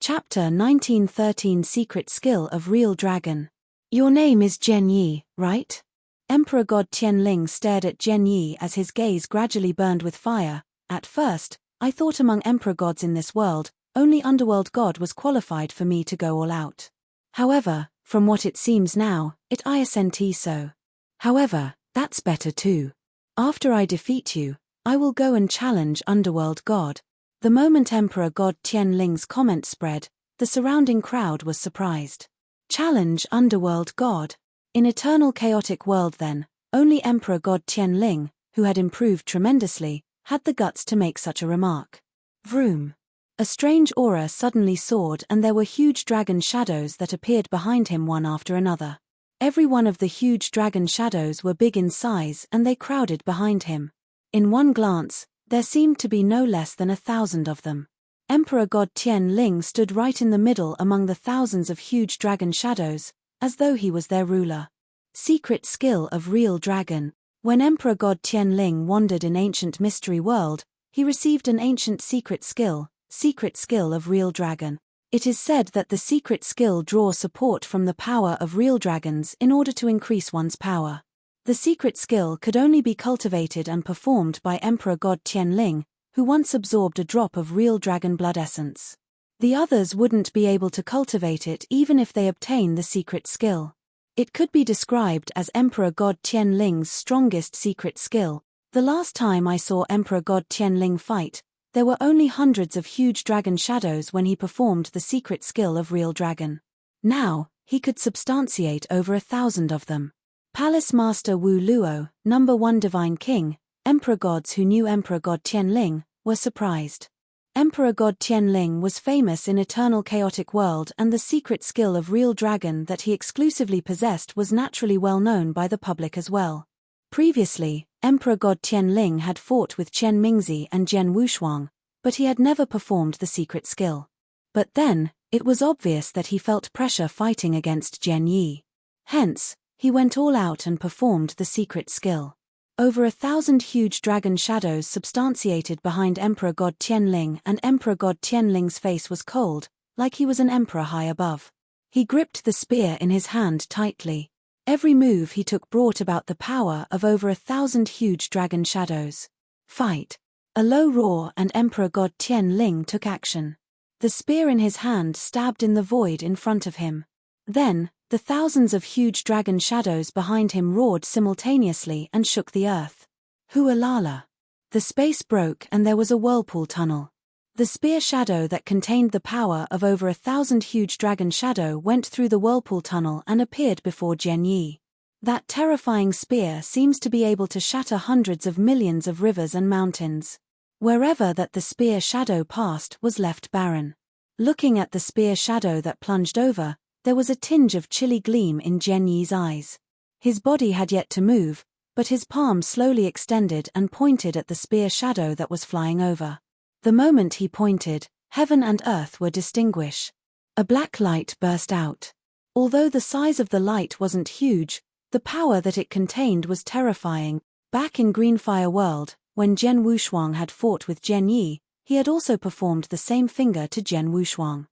Chapter 1913 Secret Skill of Real Dragon. Your name is Zhenyi, right? Emperor God Tian Ling stared at Zhenyi as his gaze gradually burned with fire. At first, I thought among emperor gods in this world, only Underworld God was qualified for me to go all out. However, from what it seems now, it isn't so. However, that's better too. After I defeat you, I will go and challenge Underworld God. The moment Emperor God Tian Ling's comment spread, the surrounding crowd was surprised. Challenge Underworld God? In eternal chaotic world then, only Emperor God Tian Ling, who had improved tremendously, had the guts to make such a remark. Vroom. A strange aura suddenly soared and there were huge dragon shadows that appeared behind him one after another. Every one of the huge dragon shadows were big in size and they crowded behind him. In one glance, there seemed to be no less than 1,000 of them. Emperor God Tian Ling stood right in the middle among the thousands of huge dragon shadows, as though he was their ruler. Secret skill of real dragon. When Emperor God Tian Ling wandered in ancient mystery world, he received an ancient secret skill of real dragon. It is said that the secret skill draws support from the power of real dragons in order to increase one's power. The secret skill could only be cultivated and performed by Emperor God Tian Ling, who once absorbed a drop of real dragon blood essence. The others wouldn't be able to cultivate it even if they obtain the secret skill. It could be described as Emperor God Tian Ling's strongest secret skill. The last time I saw Emperor God Tian Ling fight, there were only hundreds of huge dragon shadows when he performed the secret skill of real dragon. Now, he could substantiate over 1,000 of them. Palace Master Wu Luo, number 1 Divine King, Emperor gods who knew Emperor God Tian Ling, were surprised. Emperor God Tian Ling was famous in eternal chaotic world and the secret skill of real dragon that he exclusively possessed was naturally well known by the public as well. Previously, Emperor God Tian Ling had fought with Chen Mingzi and Jian Wushuang, but he had never performed the secret skill. But then, it was obvious that he felt pressure fighting against Zhenyi. Hence, he went all out and performed the secret skill. Over 1,000 huge dragon shadows substantiated behind Emperor God Tian Ling and Emperor God Tian Ling's face was cold, like he was an emperor high above. He gripped the spear in his hand tightly. Every move he took brought about the power of over 1,000 huge dragon shadows. Fight! A low roar and Emperor God Tian Ling took action. The spear in his hand stabbed in the void in front of him. Then, the thousands of huge dragon shadows behind him roared simultaneously and shook the earth. Hualala! The space broke and there was a whirlpool tunnel. The spear shadow that contained the power of over 1,000 huge dragon shadow went through the whirlpool tunnel and appeared before Zhenyi. That terrifying spear seems to be able to shatter hundreds of millions of rivers and mountains. Wherever that the spear shadow passed was left barren. Looking at the spear shadow that plunged over, there was a tinge of chilly gleam in Zhenyi's eyes. His body had yet to move, but his palm slowly extended and pointed at the spear shadow that was flying over. The moment he pointed, heaven and earth were distinguished. A black light burst out. Although the size of the light wasn't huge, the power that it contained was terrifying. Back in Greenfire World, when Jian Wushuang had fought with Zhenyi, he had also performed the same finger to Jian Wushuang.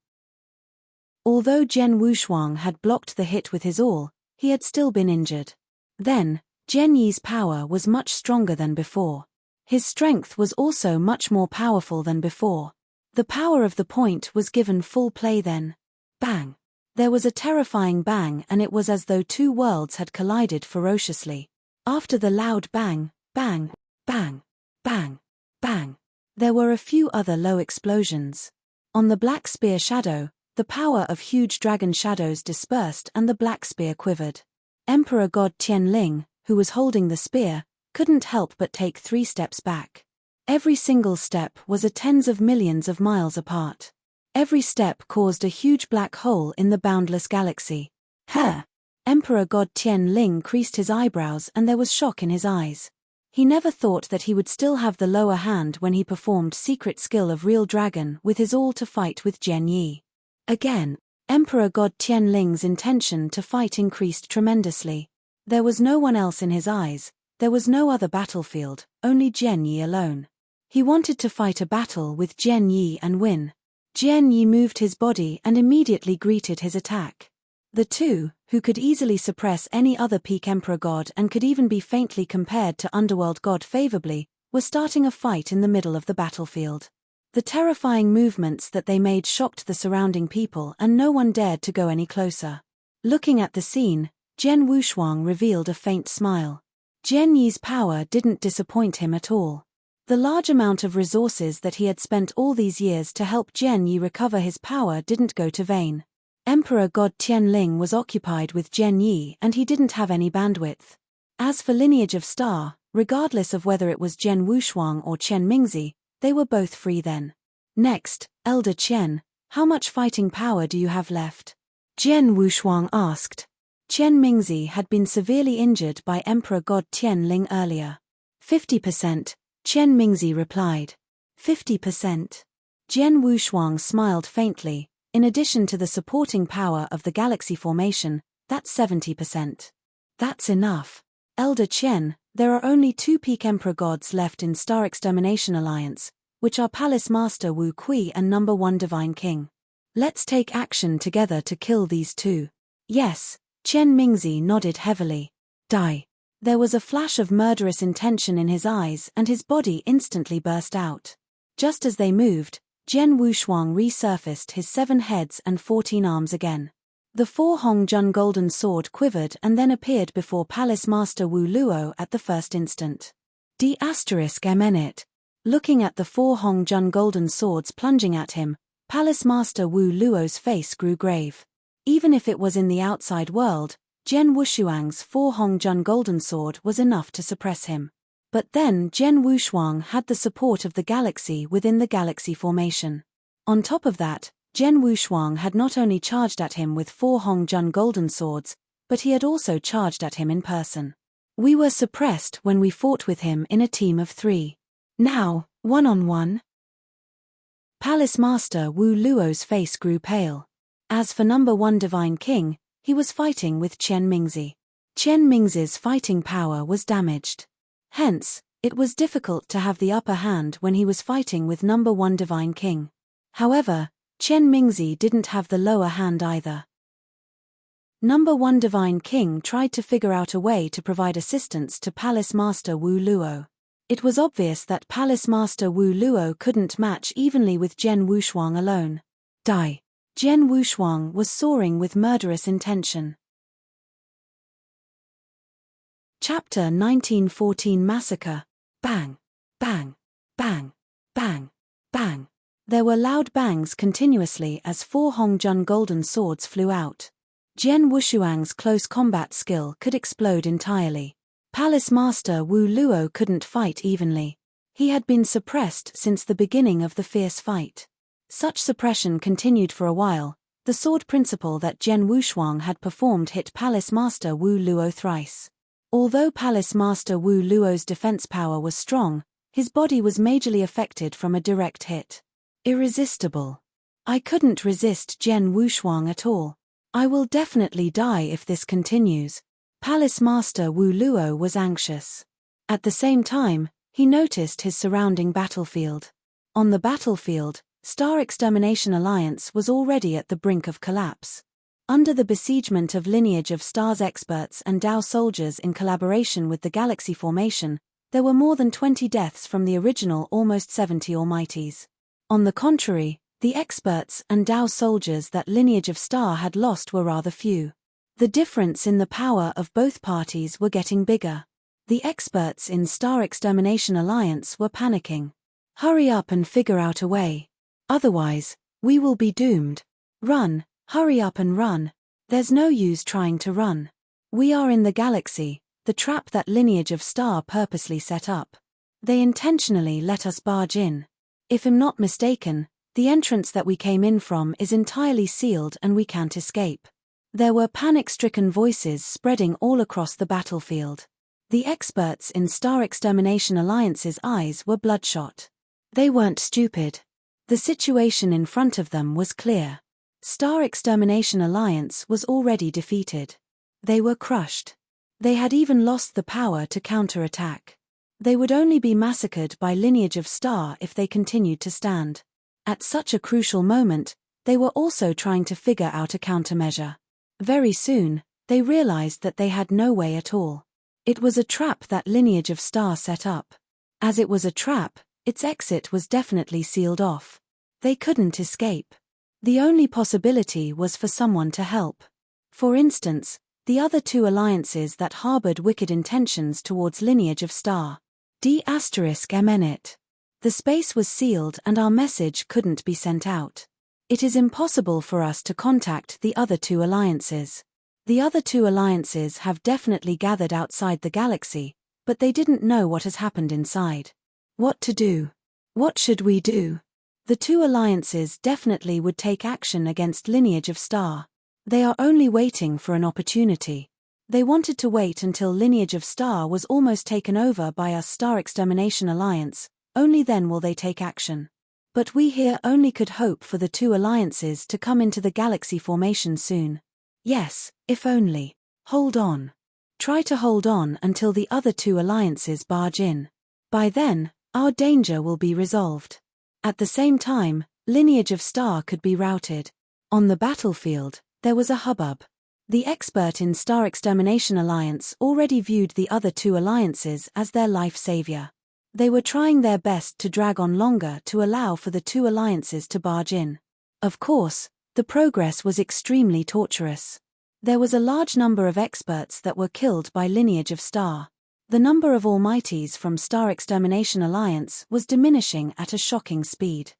Although Jian Wushuang had blocked the hit with his awl, he had still been injured. Then, Zhenyi's power was much stronger than before. His strength was also much more powerful than before. The power of the point was given full play then. Bang! There was a terrifying bang and it was as though two worlds had collided ferociously. After the loud bang, bang, bang, bang, bang, there were a few other low explosions. On the black spear shadow, the power of huge dragon shadows dispersed and the black spear quivered. Emperor God Tianling, who was holding the spear, couldn't help but take 3 steps back. Every single step was a tens of millions of miles apart. Every step caused a huge black hole in the boundless galaxy. Huh! Emperor God Tianling creased his eyebrows and there was shock in his eyes. He never thought that he would still have the lower hand when he performed secret skill of real dragon with his all to fight with Jian Yi. Again, Emperor God Tianling's intention to fight increased tremendously. There was no one else in his eyes, there was no other battlefield, only Jian Yi alone. He wanted to fight a battle with Jian Yi and win. Jian Yi moved his body and immediately greeted his attack. The two, who could easily suppress any other peak emperor god and could even be faintly compared to underworld god favorably, were starting a fight in the middle of the battlefield. The terrifying movements that they made shocked the surrounding people and no one dared to go any closer. Looking at the scene, Jian Wushuang revealed a faint smile. Jian Yi's power didn't disappoint him at all. The large amount of resources that he had spent all these years to help Jian Yi recover his power didn't go to vain. Emperor God Tianling was occupied with Jian Yi and he didn't have any bandwidth. As for Lineage of Star, regardless of whether it was Jian Wushuang or Chen Mingzi, they were both free then. Next, Elder Chen, how much fighting power do you have left? Jian Wushuang asked. Chen Mingzi had been severely injured by Emperor God Tianling earlier. 50%, Chen Mingzi replied. 50%. Jian Wushuang smiled faintly. In addition to the supporting power of the galaxy formation, that's 70%. That's enough. Elder Chen, there are only 2 peak emperor gods left in Star Extermination Alliance, which are Palace Master Wu Kui and number 1 Divine King. Let's take action together to kill these 2. Yes, Chen Mingzi nodded heavily. Die. There was a flash of murderous intention in his eyes and his body instantly burst out. Just as they moved, Jian Wushuang resurfaced his 7 heads and 14 arms again. The 4 Hongjun golden sword quivered and then appeared before Palace Master Wu Luo at the first instant. D***MN. Looking at the 4 Hongjun golden swords plunging at him, Palace Master Wu Luo's face grew grave. Even if it was in the outside world, Jian Wushuang's 4 Hongjun golden sword was enough to suppress him. But then Jian Wushuang had the support of the galaxy within the galaxy formation. On top of that, Jian Wushuang had not only charged at him with 4 Hongjun golden swords, but he had also charged at him in person. We were suppressed when we fought with him in a team of 3. Now, one-on-one? Palace Master Wu Luo's face grew pale. As for number 1 Divine King, he was fighting with Chen Mingzi. Chen Mingzi's fighting power was damaged. Hence, it was difficult to have the upper hand when he was fighting with number 1 Divine King. However, Chen Mingzi didn't have the lower hand either. Number 1 Divine King tried to figure out a way to provide assistance to Palace Master Wu Luo. It was obvious that Palace Master Wu Luo couldn't match evenly with Jian Wushuang alone. Die. Jian Wushuang was soaring with murderous intention. Chapter 1914 Massacre. Bang, bang, bang, bang, bang. There were loud bangs continuously as 4 Hongjun golden swords flew out. Jian Wushuang's close combat skill could explode entirely. Palace Master Wu Luo couldn't fight evenly. He had been suppressed since the beginning of the fierce fight. Such suppression continued for a while. The sword principle that Jian Wushuang had performed hit Palace Master Wu Luo thrice. Although Palace Master Wu Luo's defense power was strong, his body was majorly affected from a direct hit. Irresistible. I couldn't resist Jian Wushuang at all. I will definitely die if this continues. Palace Master Wu Luo was anxious. At the same time, he noticed his surrounding battlefield. On the battlefield, Star Extermination Alliance was already at the brink of collapse. Under the besiegement of Lineage of Stars experts and Dao soldiers in collaboration with the Galaxy Formation, there were more than 20 deaths from the original almost 70 Almighties. On the contrary, the experts and Dao soldiers that Lineage of Star had lost were rather few. The difference in the power of both parties were getting bigger. The experts in Star Extermination Alliance were panicking. Hurry up and figure out a way. Otherwise, we will be doomed. Run, hurry up and run. There's no use trying to run. We are in the galaxy, the trap that lineage of star purposely set up. They intentionally let us barge in. If I'm not mistaken, the entrance that we came in from is entirely sealed and we can't escape. There were panic-stricken voices spreading all across the battlefield. The experts in Star Extermination Alliance's eyes were bloodshot. They weren't stupid. The situation in front of them was clear. Star Extermination Alliance was already defeated. They were crushed. They had even lost the power to counterattack. They would only be massacred by Lineage of Star if they continued to stand. At such a crucial moment, they were also trying to figure out a countermeasure. Very soon, they realized that they had no way at all. It was a trap that Lineage of Star set up. As it was a trap, its exit was definitely sealed off. They couldn't escape. The only possibility was for someone to help. For instance, the other two alliances that harbored wicked intentions towards Lineage of Star. D***MNit. The space was sealed and our message couldn't be sent out. It is impossible for us to contact the other two alliances. The other two alliances have definitely gathered outside the galaxy, but they didn't know what has happened inside. What to do? What should we do? The two alliances definitely would take action against Lineage of Star. They are only waiting for an opportunity. They wanted to wait until Lineage of Star was almost taken over by us Star Extermination Alliance, only then will they take action. But we here only could hope for the two alliances to come into the galaxy formation soon. Yes, if only. Hold on. Try to hold on until the other two alliances barge in. By then, our danger will be resolved. At the same time, Lineage of Star could be routed. On the battlefield, there was a hubbub. The expert in Star Extermination Alliance already viewed the other two alliances as their life savior. They were trying their best to drag on longer to allow for the two alliances to barge in. Of course, the progress was extremely torturous. There was a large number of experts that were killed by Lineage of Star. The number of Almighties from Star Extermination Alliance was diminishing at a shocking speed.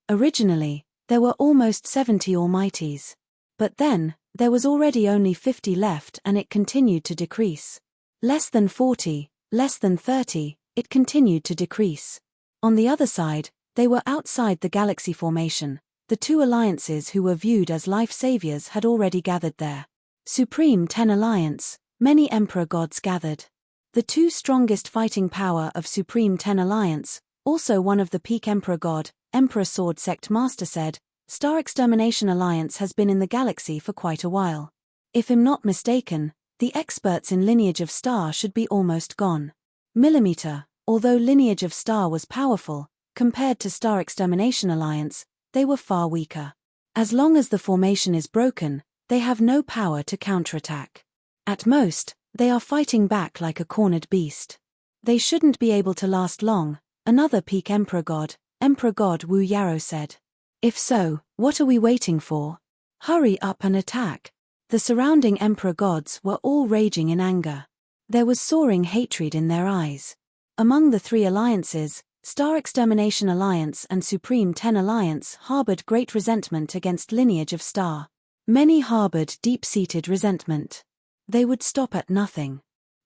Originally, there were almost 70 Almighties. But then, there was already only 50 left and it continued to decrease. Less than 40, less than 30, it continued to decrease. On the other side, they were outside the galaxy formation. The two alliances who were viewed as life saviors had already gathered there. Supreme 10 Alliance, many Emperor gods gathered. The two strongest fighting power of Supreme 10 Alliance, also one of the peak Emperor god, Emperor Sword Sect Master said, Star Extermination Alliance has been in the galaxy for quite a while. If I'm not mistaken, the experts in Lineage of Star should be almost gone. Millimeter, although Lineage of Star was powerful, compared to Star Extermination Alliance, they were far weaker. As long as the formation is broken, they have no power to counterattack. At most, they are fighting back like a cornered beast. They shouldn't be able to last long, another peak Emperor God Wu Yarrow said. If so, what are we waiting for? Hurry up and attack. The surrounding Emperor gods were all raging in anger. There was soaring hatred in their eyes. Among the three alliances, Star Extermination Alliance and Supreme 10 Alliance harbored great resentment against Lineage of Star. Many harbored deep-seated resentment. They would stop at nothing.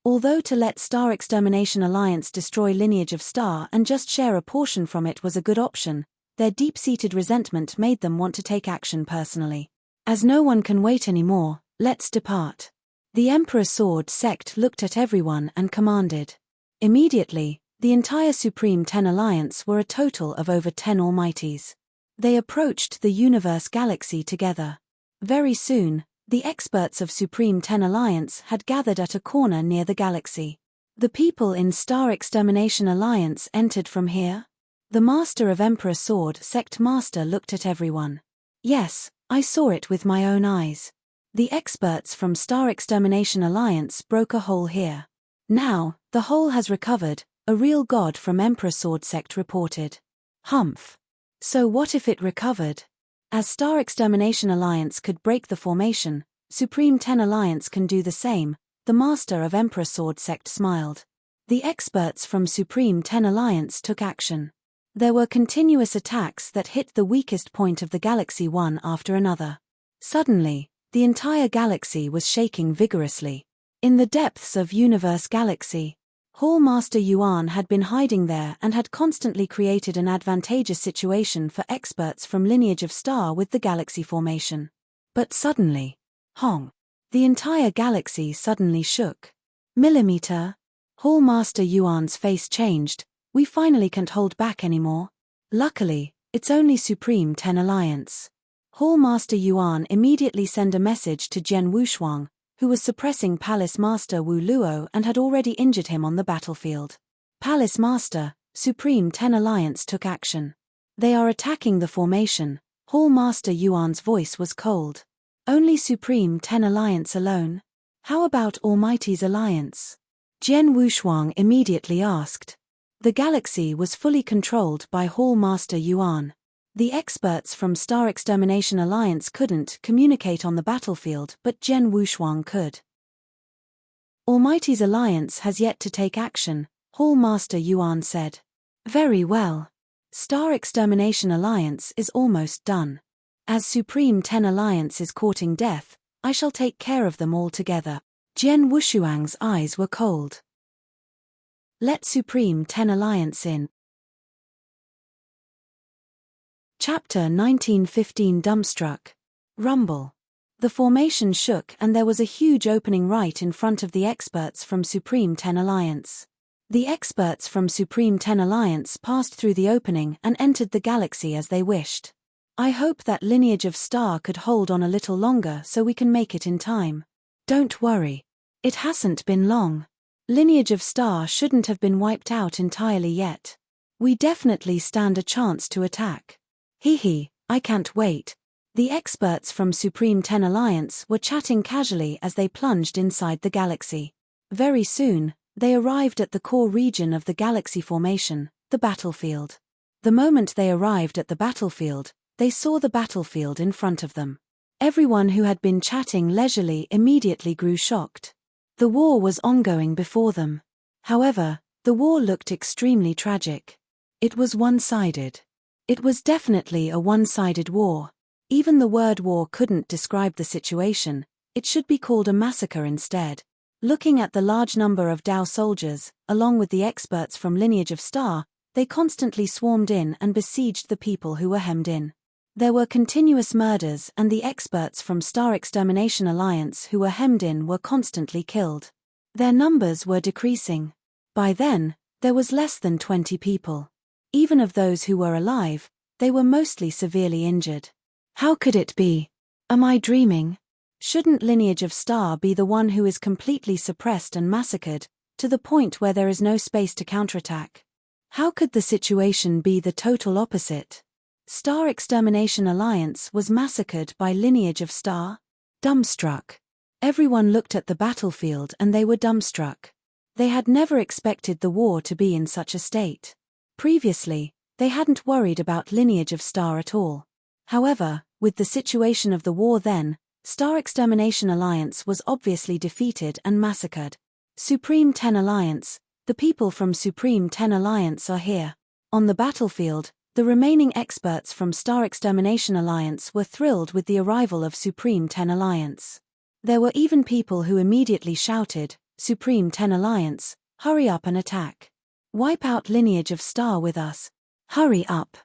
Although to let Star Extermination Alliance destroy Lineage of Star and just share a portion from it was a good option, their deep-seated resentment made them want to take action personally. As no one can wait anymore, let's depart. The Emperor Sword Sect looked at everyone and commanded. Immediately, the entire Supreme 10 Alliance were a total of over 10 Almighties. They approached the universe galaxy together. Very soon, the experts of Supreme 10 Alliance had gathered at a corner near the galaxy. The people in Star Extermination Alliance entered from here? The Master of Emperor Sword Sect Master looked at everyone. Yes, I saw it with my own eyes. The experts from Star Extermination Alliance broke a hole here. Now, the hole has recovered, a real god from Emperor Sword Sect reported. Humph. So what if it recovered? As Star Extermination Alliance could break the formation, Supreme 10 Alliance can do the same, the master of Emperor Sword Sect smiled. The experts from Supreme 10 Alliance took action. There were continuous attacks that hit the weakest point of the galaxy one after another. Suddenly, the entire galaxy was shaking vigorously. In the depths of Universe Galaxy, Hall Master Yuan had been hiding there and had constantly created an advantageous situation for experts from Lineage of Star with the galaxy formation. But suddenly, Hong! The entire galaxy suddenly shook. Millimeter? Hall Master Yuan's face changed. We finally can't hold back anymore. Luckily, it's only Supreme 10 Alliance. Hall Master Yuan immediately sent a message to Jian Wushuang, who was suppressing Palace Master Wu Luo and had already injured him on the battlefield. Palace Master, Supreme 10 Alliance took action. They are attacking the formation. Hall Master Yuan's voice was cold. Only Supreme 10 Alliance alone? How about Almighty's Alliance? Jian Wushuang immediately asked. The galaxy was fully controlled by Hall Master Yuan. The experts from Star Extermination Alliance couldn't communicate on the battlefield, but Jian Wushuang could. Almighty's Alliance has yet to take action, Hall Master Yuan said. Very well. Star Extermination Alliance is almost done. As Supreme 10 Alliance is courting death, I shall take care of them all together. Jian Wushuang's eyes were cold. Let Supreme 10 Alliance in. Chapter 1915 Dumbstruck. Rumble. The formation shook and there was a huge opening right in front of the experts from Supreme 10 Alliance. The experts from Supreme 10 Alliance passed through the opening and entered the galaxy as they wished. I hope that Lineage of Star could hold on a little longer so we can make it in time. Don't worry. It hasn't been long. Lineage of Star shouldn't have been wiped out entirely yet. We definitely stand a chance to attack. Hee, I can't wait. The experts from Supreme 10 Alliance were chatting casually as they plunged inside the galaxy. Very soon, they arrived at the core region of the galaxy formation, the battlefield. The moment they arrived at the battlefield, they saw the battlefield in front of them. Everyone who had been chatting leisurely immediately grew shocked. The war was ongoing before them. However, the war looked extremely tragic. It was one-sided. It was definitely a one-sided war. Even the word war couldn't describe the situation, it should be called a massacre instead. Looking at the large number of Dao soldiers, along with the experts from Lineage of Star, they constantly swarmed in and besieged the people who were hemmed in. There were continuous murders and the experts from Star Extermination Alliance who were hemmed in were constantly killed. Their numbers were decreasing. By then, there was less than 20 people. Even of those who were alive, they were mostly severely injured. How could it be? Am I dreaming? Shouldn't Lineage of Star be the one who is completely suppressed and massacred, to the point where there is no space to counterattack? How could the situation be the total opposite? Star Extermination Alliance was massacred by Lineage of Star? Dumbstruck. Everyone looked at the battlefield and they were dumbstruck. They had never expected the war to be in such a state. Previously, they hadn't worried about Lineage of Star at all. However, with the situation of the war then, Star Extermination Alliance was obviously defeated and massacred. Supreme 10 Alliance, the people from Supreme 10 Alliance are here. On the battlefield, the remaining experts from Star Extermination Alliance were thrilled with the arrival of Supreme 10 Alliance. There were even people who immediately shouted, Supreme 10 Alliance, hurry up and attack. Wipe out Lineage of Star with us. Hurry up.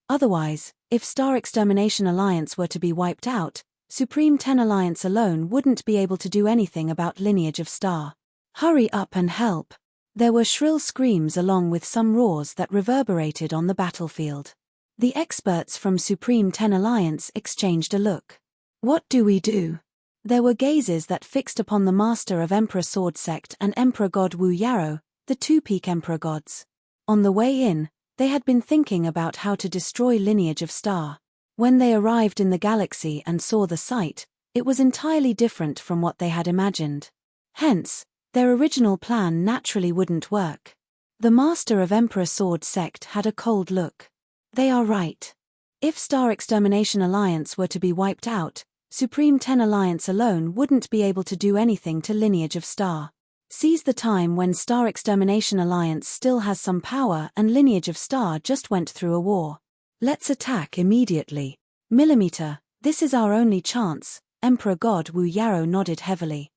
Otherwise, if Star Extermination Alliance were to be wiped out, Supreme 10 Alliance alone wouldn't be able to do anything about Lineage of Star. Hurry up and help. There were shrill screams along with some roars that reverberated on the battlefield. The experts from Supreme 10 Alliance exchanged a look. What do we do? There were gazes that fixed upon the master of Emperor Sword Sect and Emperor God Wu Yarrow, the two-peak Emperor Gods. On the way in, they had been thinking about how to destroy Lineage of Star. When they arrived in the galaxy and saw the sight, it was entirely different from what they had imagined. Hence, their original plan naturally wouldn't work. The master of Emperor Sword Sect had a cold look. They are right. If Star Extermination Alliance were to be wiped out, Supreme 10 Alliance alone wouldn't be able to do anything to Lineage of Star. Seize the time when Star Extermination Alliance still has some power and Lineage of Star just went through a war. Let's attack immediately. Millimeter, this is our only chance, Emperor God Wu Yarrow nodded heavily.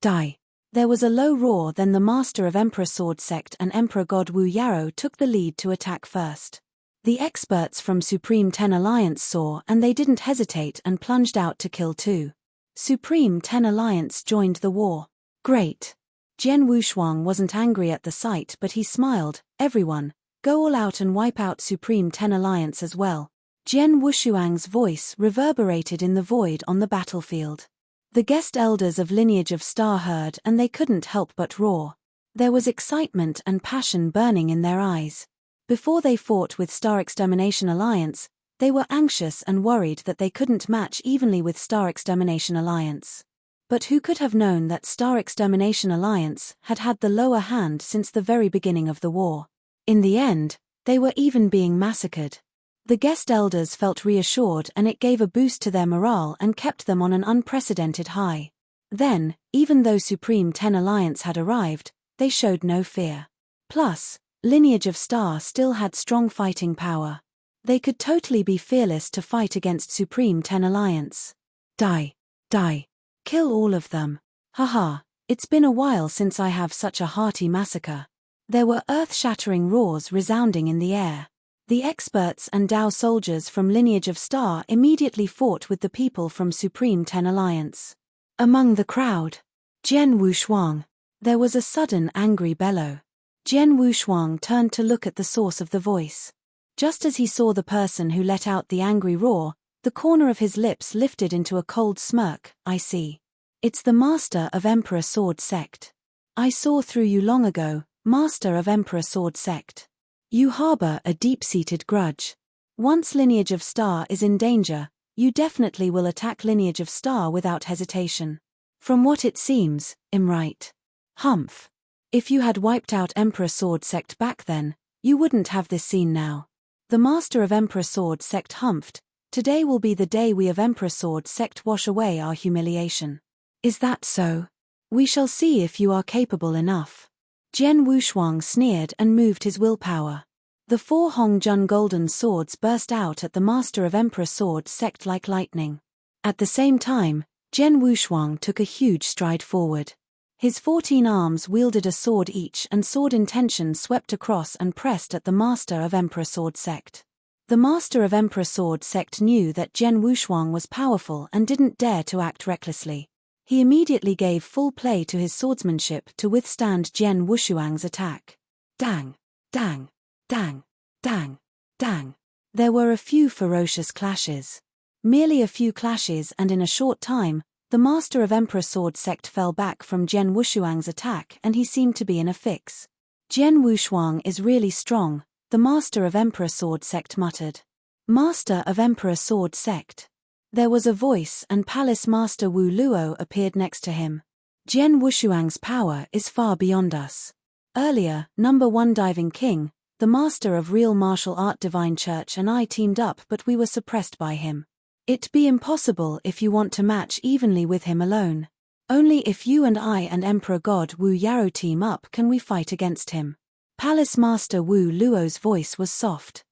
Die. There was a low roar, then the Master of Emperor Sword Sect and Emperor God Wu Yarrow took the lead to attack first. The experts from Supreme 10 Alliance saw and they didn't hesitate and plunged out to kill too. Supreme 10 Alliance joined the war. Great. Jian Wushuang wasn't angry at the sight, but he smiled. Everyone, go all out and wipe out Supreme 10 Alliance as well. Jian Wushuang's voice reverberated in the void on the battlefield. The guest elders of Lineage of Star heard and they couldn't help but roar. There was excitement and passion burning in their eyes. Before they fought with Star Extermination Alliance, they were anxious and worried that they couldn't match evenly with Star Extermination Alliance. But who could have known that Star Extermination Alliance had had the lower hand since the very beginning of the war? In the end, they were even being massacred. The guest elders felt reassured and it gave a boost to their morale and kept them on an unprecedented high. Then, even though Supreme 10 Alliance had arrived, they showed no fear. Plus, Lineage of Star still had strong fighting power. They could totally be fearless to fight against Supreme 10 Alliance. Die. Die. Kill all of them. Haha, it's been a while since I have such a hearty massacre. There were earth-shattering roars resounding in the air. The experts and Dao soldiers from Lineage of Star immediately fought with the people from Supreme 10 Alliance. Among the crowd, Jian Wushuang. There was a sudden angry bellow. Jian Wushuang turned to look at the source of the voice. Just as he saw the person who let out the angry roar, the corner of his lips lifted into a cold smirk. I see. It's the Master of Emperor Sword Sect. I saw through you long ago, Master of Emperor Sword Sect. You harbor a deep-seated grudge. Once Lineage of Star is in danger, you definitely will attack Lineage of Star without hesitation. From what it seems, I'm right. Humph. If you had wiped out Emperor Sword Sect back then, you wouldn't have this scene now. The Master of Emperor Sword Sect humphed. Today will be the day we of Emperor Sword Sect wash away our humiliation. Is that so? We shall see if you are capable enough. Jian Wushuang sneered and moved his willpower. The 4 Hongjun golden swords burst out at the Master of Emperor Sword Sect like lightning. At the same time, Jian Wushuang took a huge stride forward. His 14 arms wielded a sword each and sword intention swept across and pressed at the Master of Emperor Sword Sect. The Master of Emperor Sword Sect knew that Jian Wushuang was powerful and didn't dare to act recklessly. He immediately gave full play to his swordsmanship to withstand Jian Wushuang's attack. Dang! Dang! Dang! Dang! Dang! There were a few ferocious clashes. Merely a few clashes and in a short time, the Master of Emperor Sword Sect fell back from Jian Wushuang's attack and he seemed to be in a fix. Jian Wushuang is really strong, the Master of Emperor Sword Sect muttered. Master of Emperor Sword Sect. There was a voice and Palace Master Wu Luo appeared next to him. Jian Wushuang's power is far beyond us. Earlier, number 1 Diving King, the Master of Real Martial Art Divine Church and I teamed up but we were suppressed by him. It'd be impossible if you want to match evenly with him alone. Only if you and I and Emperor God Wu Yarrow team up can we fight against him. Palace Master Wu Luo's voice was soft.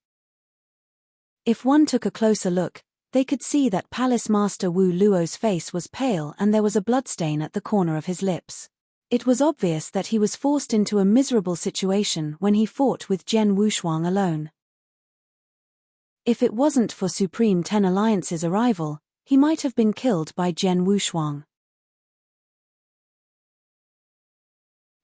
If one took a closer look, they could see that Palace Master Wu Luo's face was pale and there was a bloodstain at the corner of his lips. It was obvious that he was forced into a miserable situation when he fought with Jian Wushuang alone. If it wasn't for Supreme 10 Alliance's arrival, he might have been killed by Jian Wushuang.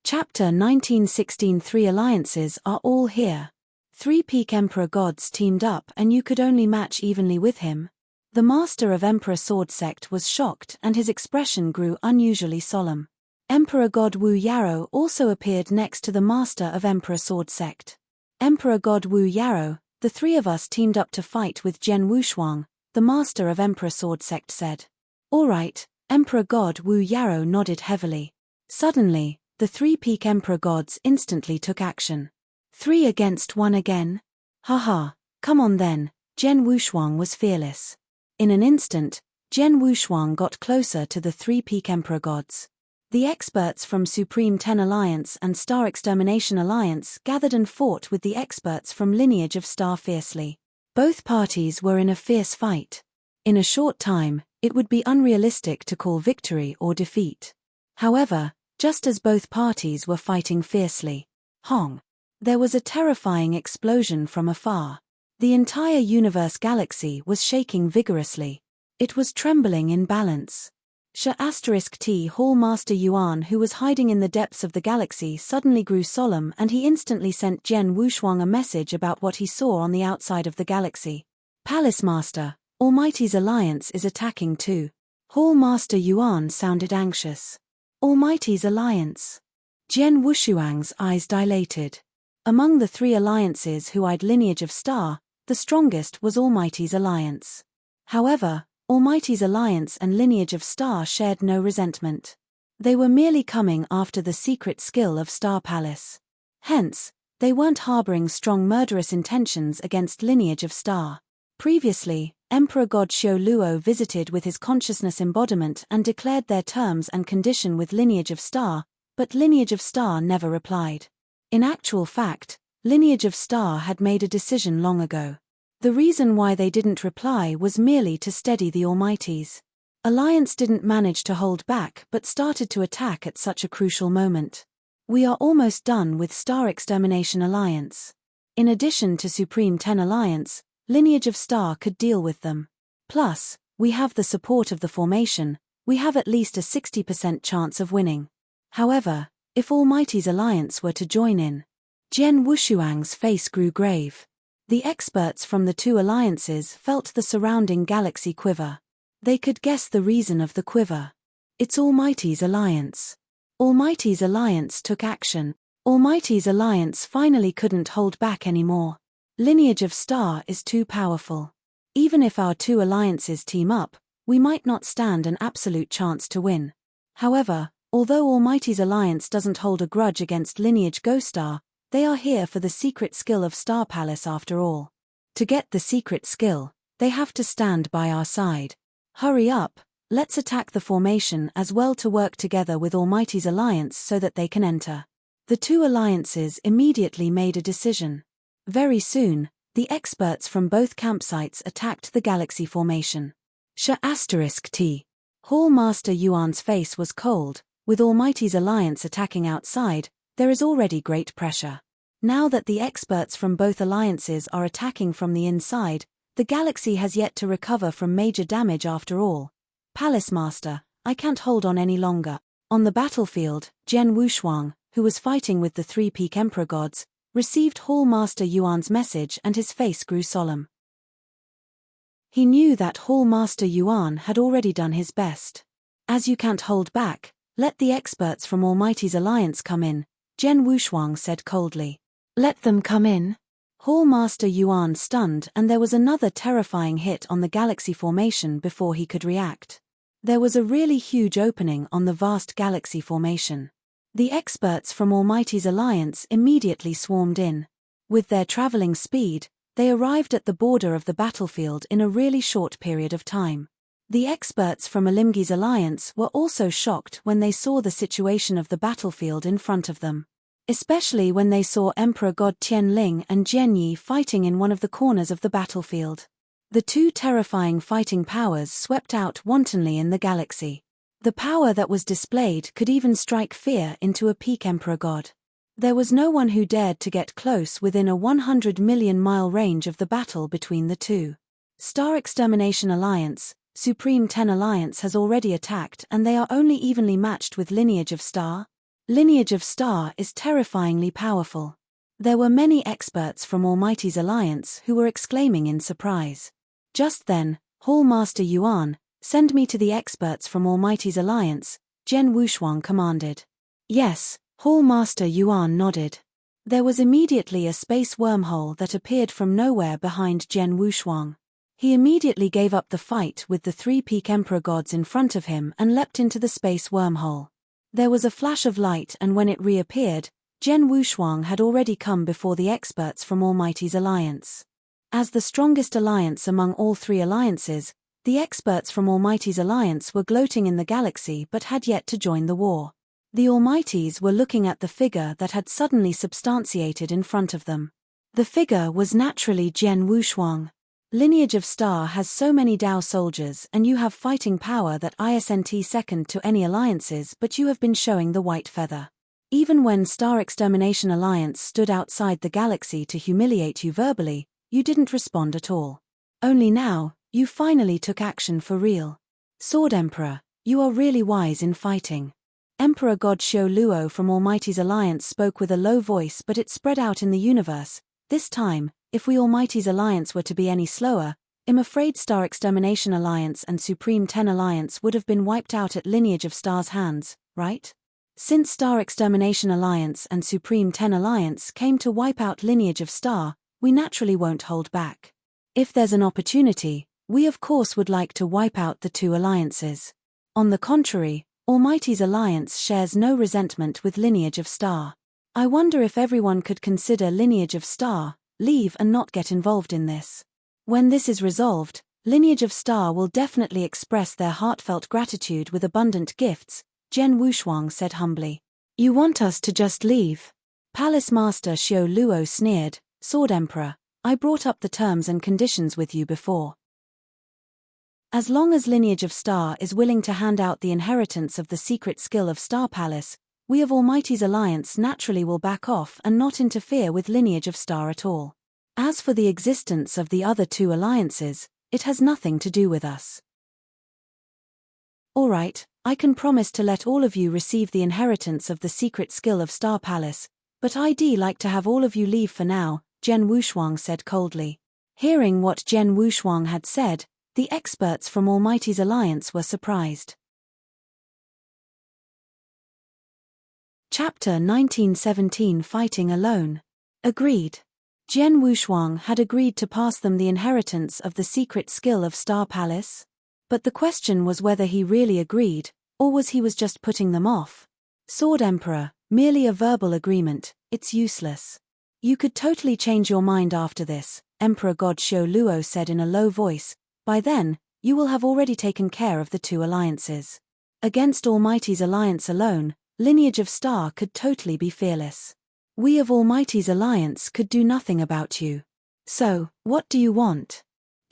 Chapter 1916 3 alliances are all here. 3 peak Emperor gods teamed up and you could only match evenly with him. The Master of Emperor Sword Sect was shocked and his expression grew unusually solemn. Emperor God Wu Yarrow also appeared next to the Master of Emperor Sword Sect. Emperor God Wu Yarrow, the 3 of us teamed up to fight with Jian Wushuang, the Master of Emperor Sword Sect said. All right, Emperor God Wu Yarrow nodded heavily. Suddenly, the 3 peak Emperor gods instantly took action. 3 against 1 again? Haha, come on then, Jian Wushuang was fearless. In an instant, Jian Wushuang got closer to the three peak emperor gods. The experts from Supreme Ten Alliance and Star Extermination Alliance gathered and fought with the experts from Lineage of Star fiercely. Both parties were in a fierce fight. In a short time, it would be unrealistic to call victory or defeat. However, just as both parties were fighting fiercely, Hong! There was a terrifying explosion from afar. The entire universe galaxy was shaking vigorously. It was trembling in balance. *T Hall Master Yuan, who was hiding in the depths of the galaxy, suddenly grew solemn, and he instantly sent Jian Wushuang a message about what he saw on the outside of the galaxy. Palace Master, Almighty's alliance is attacking too. Hall Master Yuan sounded anxious. Almighty's alliance. Jian Wushuang's eyes dilated. Among the three alliances who eyed Lineage of Star, the strongest was Almighty's alliance. However, Almighty's alliance and Lineage of Star shared no resentment. They were merely coming after the secret skill of Star Palace. Hence, they weren't harboring strong murderous intentions against Lineage of Star. Previously, Emperor God Xiao Luo visited with his consciousness embodiment and declared their terms and condition with Lineage of Star, but Lineage of Star never replied. In actual fact, Lineage of Star had made a decision long ago. The reason why they didn't reply was merely to steady the Almighty's. Alliance didn't manage to hold back but started to attack at such a crucial moment. We are almost done with Star Extermination Alliance. In addition to Supreme Ten Alliance, Lineage of Star could deal with them. Plus, we have the support of the formation, we have at least a 60% chance of winning. However, if Almighty's alliance were to join in, Jian Wushuang's face grew grave. The experts from the two alliances felt the surrounding galaxy quiver. They could guess the reason of the quiver. It's Almighty's alliance. Almighty's alliance took action. Almighty's alliance finally couldn't hold back anymore. Lineage of Star is too powerful. Even if our two alliances team up, we might not stand an absolute chance to win. However, although Almighty's alliance doesn't hold a grudge against Lineage Star, they are here for the secret skill of Star Palace after all. To get the secret skill, they have to stand by our side. Hurry up, let's attack the formation as well to work together with Almighty's alliance so that they can enter. The two alliances immediately made a decision. Very soon, the experts from both campsites attacked the galaxy formation. *T Hall Master Yuan's face was cold. With Almighty's alliance attacking outside, there is already great pressure. Now that the experts from both alliances are attacking from the inside, the galaxy has yet to recover from major damage after all. Palace Master, I can't hold on any longer. On the battlefield, Jian Wushuang, who was fighting with the three peak emperor gods, received Hall Master Yuan's message and his face grew solemn. He knew that Hall Master Yuan had already done his best. As you can't hold back, let the experts from Almighty's alliance come in, Jian Wushuang said coldly. Let them come in. Hall Master Yuan stunned, and there was another terrifying hit on the galaxy formation before he could react. There was a really huge opening on the vast galaxy formation. The experts from Almighty's alliance immediately swarmed in. With their traveling speed, they arrived at the border of the battlefield in a really short period of time. The experts from Alimgi's alliance were also shocked when they saw the situation of the battlefield in front of them. Especially when they saw Emperor God Tianling and Jian Yi fighting in one of the corners of the battlefield. The two terrifying fighting powers swept out wantonly in the galaxy. The power that was displayed could even strike fear into a peak emperor god. There was no one who dared to get close within a 100 million mile range of the battle between the two. Star Extermination Alliance, Supreme Ten Alliance has already attacked, and they are only evenly matched with Lineage of Star. Lineage of Star is terrifyingly powerful. There were many experts from Almighty's alliance who were exclaiming in surprise. Just then, Hall Master Yuan, send me to the experts from Almighty's alliance, Jian Wushuang commanded. Yes, Hall Master Yuan nodded. There was immediately a space wormhole that appeared from nowhere behind Jian Wushuang. He immediately gave up the fight with the three peak emperor gods in front of him and leapt into the space wormhole. There was a flash of light, and when it reappeared, Jian Wushuang had already come before the experts from Almighty's alliance. As the strongest alliance among all three alliances, The experts from Almighty's alliance were gloating in the galaxy but had yet to join the war. The Almighties were looking at the figure that had suddenly substantiated in front of them. The figure was naturally Jian Wushuang. Lineage of Star has so many Dao soldiers and you have fighting power that isn't second to any alliances, but you have been showing the white feather. Even when Star Extermination Alliance stood outside the galaxy to humiliate you verbally, you didn't respond at all. Only now, you finally took action for real. Sword Emperor, you are really wise in fighting. Emperor God Xiao Luo from Almighty's alliance spoke with a low voice, but it spread out in the universe. This time, if we Almighty's alliance were to be any slower, I'm afraid Star Extermination Alliance and Supreme 10 Alliance would have been wiped out at Lineage of Star's hands, right? Since Star Extermination Alliance and Supreme 10 Alliance came to wipe out Lineage of Star, we naturally won't hold back. If there's an opportunity, we of course would like to wipe out the two alliances. On the contrary, Almighty's alliance shares no resentment with Lineage of Star. I wonder if everyone could consider Lineage of Star, leave and not get involved in this. When this is resolved, Lineage of Star will definitely express their heartfelt gratitude with abundant gifts, Jian Wushuang said humbly. You want us to just leave? Palace Master Xiao Luo sneered. Sword Emperor, I brought up the terms and conditions with you before. As long as Lineage of Star is willing to hand out the inheritance of the secret skill of Star Palace, we of Almighty's alliance naturally will back off and not interfere with Lineage of Star at all. As for the existence of the other two alliances, it has nothing to do with us. Alright, I can promise to let all of you receive the inheritance of the secret skill of Star Palace, but I'd like to have all of you leave for now, Jian Wushuang said coldly. Hearing what Jian Wushuang had said, the experts from Almighty's alliance were surprised. Chapter 1917 Fighting Alone. Agreed. Jian Wushuang had agreed to pass them the inheritance of the secret skill of Star Palace. But the question was whether he really agreed, or was he just putting them off. Sword Emperor, merely a verbal agreement, it's useless. You could totally change your mind after this, Emperor God Xiao Luo said in a low voice. By then, you will have already taken care of the two alliances. Against Almighty's alliance alone, Lineage of Star could totally be fearless. We of Almighty's alliance could do nothing about you. So, what do you want?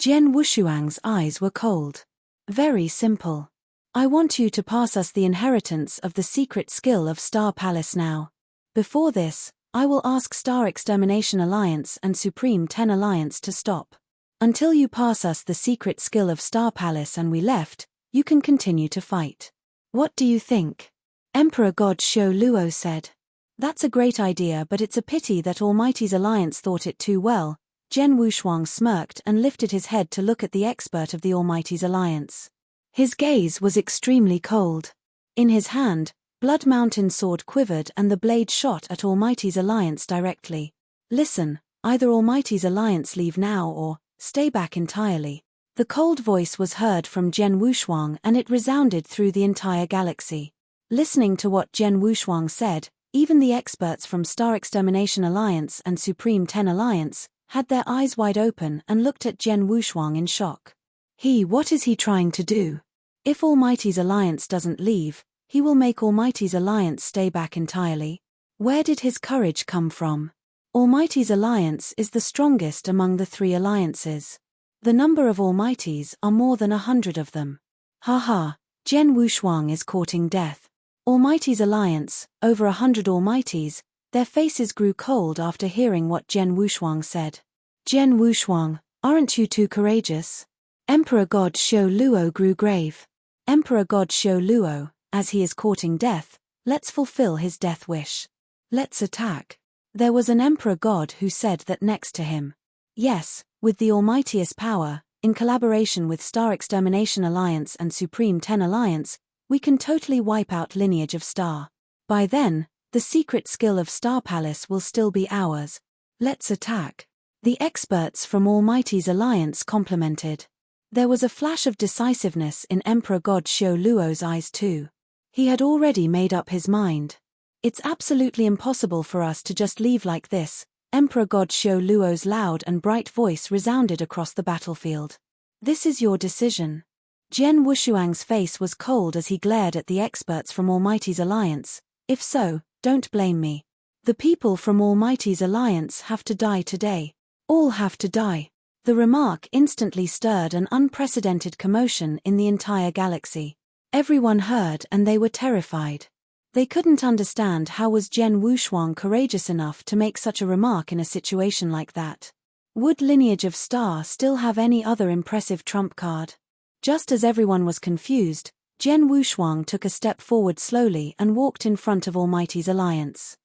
Jian Wushuang's eyes were cold. Very simple. I want you to pass us the inheritance of the secret skill of Star Palace now. Before this, I will ask Star Extermination Alliance and Supreme 10 Alliance to stop. Until you pass us the secret skill of Star Palace and we left, you can continue to fight. What do you think? Emperor God Xiao Luo said. That's a great idea, but it's a pity that Almighty's alliance thought it too well. Jian Wushuang smirked and lifted his head to look at the expert of the Almighty's alliance. His gaze was extremely cold. In his hand, Blood Mountain sword quivered and the blade shot at Almighty's alliance directly. Listen, either Almighty's alliance leave now or stay back entirely. The cold voice was heard from Jian Wushuang and it resounded through the entire galaxy. Listening to what Jian Wushuang said, even the experts from Star Extermination Alliance and Supreme 10 Alliance had their eyes wide open and looked at Jian Wushuang in shock. What is he trying to do? If Almighty's alliance doesn't leave, he will make Almighty's alliance stay back entirely. Where did his courage come from? Almighty's alliance is the strongest among the three alliances. The number of Almighties are more than 100 of them. Haha, Jian Wushuang is courting death. Almighty's alliance, over 100 Almighties, their faces grew cold after hearing what Jian Wushuang said. Jian Wushuang, aren't you too courageous? Emperor God Xiao Luo grew grave. Emperor God Xiao Luo, as he is courting death, let's fulfill his death wish. Let's attack. There was an Emperor God who said that next to him. Yes, with the almightiest power, in collaboration with Star Extermination Alliance and Supreme 10 Alliance, we can totally wipe out Lineage of Star. By then, the secret skill of Star Palace will still be ours. Let's attack. The experts from Almighty's alliance complimented. There was a flash of decisiveness in Emperor God Xiao Luo's eyes too. He had already made up his mind. It's absolutely impossible for us to just leave like this. Emperor God Xiao Luo's loud and bright voice resounded across the battlefield. This is your decision. Jian Wushuang's face was cold as he glared at the experts from Almighty's alliance. If so, don't blame me. The people from Almighty's alliance have to die today. All have to die. The remark instantly stirred an unprecedented commotion in the entire galaxy. Everyone heard and they were terrified. They couldn't understand how was Jian Wushuang courageous enough to make such a remark in a situation like that. Would Lineage of Star still have any other impressive trump card? Just as everyone was confused, Jian Wushuang took a step forward slowly and walked in front of Almighty's alliance.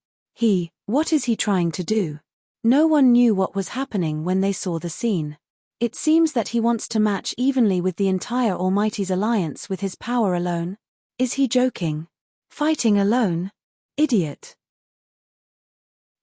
What is he trying to do? No one knew what was happening when they saw the scene. It seems that he wants to match evenly with the entire Almighty's alliance with his power alone. Is he joking? Fighting alone? Idiot.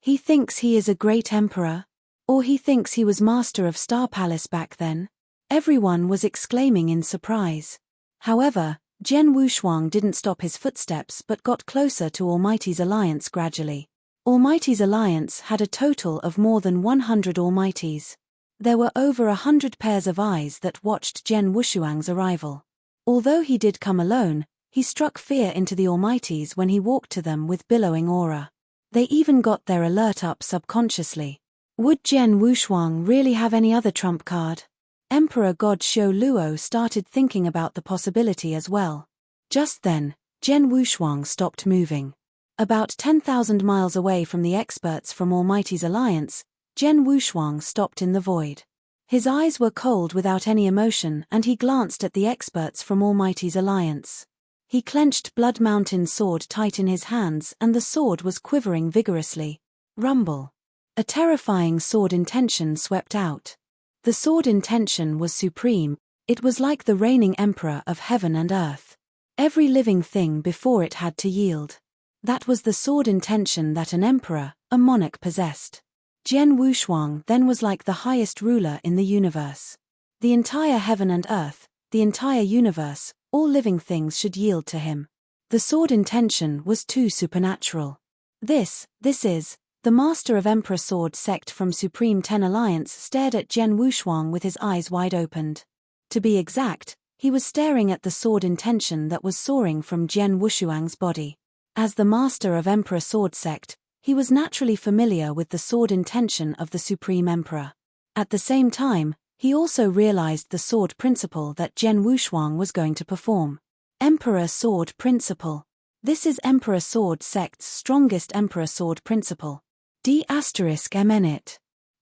He thinks he is a great emperor? Or he thinks he was master of Star Palace back then? Everyone was exclaiming in surprise. However, Jian Wushuang didn't stop his footsteps but got closer to Almighty's alliance gradually. Almighty's alliance had a total of more than 100 Almighties. There were over 100 pairs of eyes that watched Jian Wushuang's arrival. Although he did come alone, he struck fear into the Almighties when he walked to them with billowing aura. They even got their alert up subconsciously. Would Jian Wushuang really have any other trump card? Emperor God Xiu Luo started thinking about the possibility as well. Just then, Jian Wushuang stopped moving. About 10,000 miles away from the experts from Almighty's alliance, Jian Wushuang stopped in the void. His eyes were cold without any emotion and he glanced at the experts from Almighty's alliance. He clenched Blood Mountain's sword tight in his hands and the sword was quivering vigorously. Rumble. A terrifying sword intention swept out. The sword intention was supreme, it was like the reigning emperor of heaven and earth. Every living thing before it had to yield. That was the sword intention that an emperor, a monarch possessed. Jian Wushuang then was like the highest ruler in the universe. The entire heaven and earth, the entire universe, all living things should yield to him. The sword intention was too supernatural. This is, the master of Emperor Sword sect from Supreme Ten Alliance stared at Jian Wushuang with his eyes wide opened. To be exact, he was staring at the sword intention that was soaring from Jian Wushuang's body. As the master of Emperor Sword sect, he was naturally familiar with the sword intention of the Supreme Emperor. At the same time, he also realized the sword principle that Jian Wushuang was going to perform. Emperor Sword Principle. This is Emperor Sword sect's strongest Emperor Sword principle. D**MN.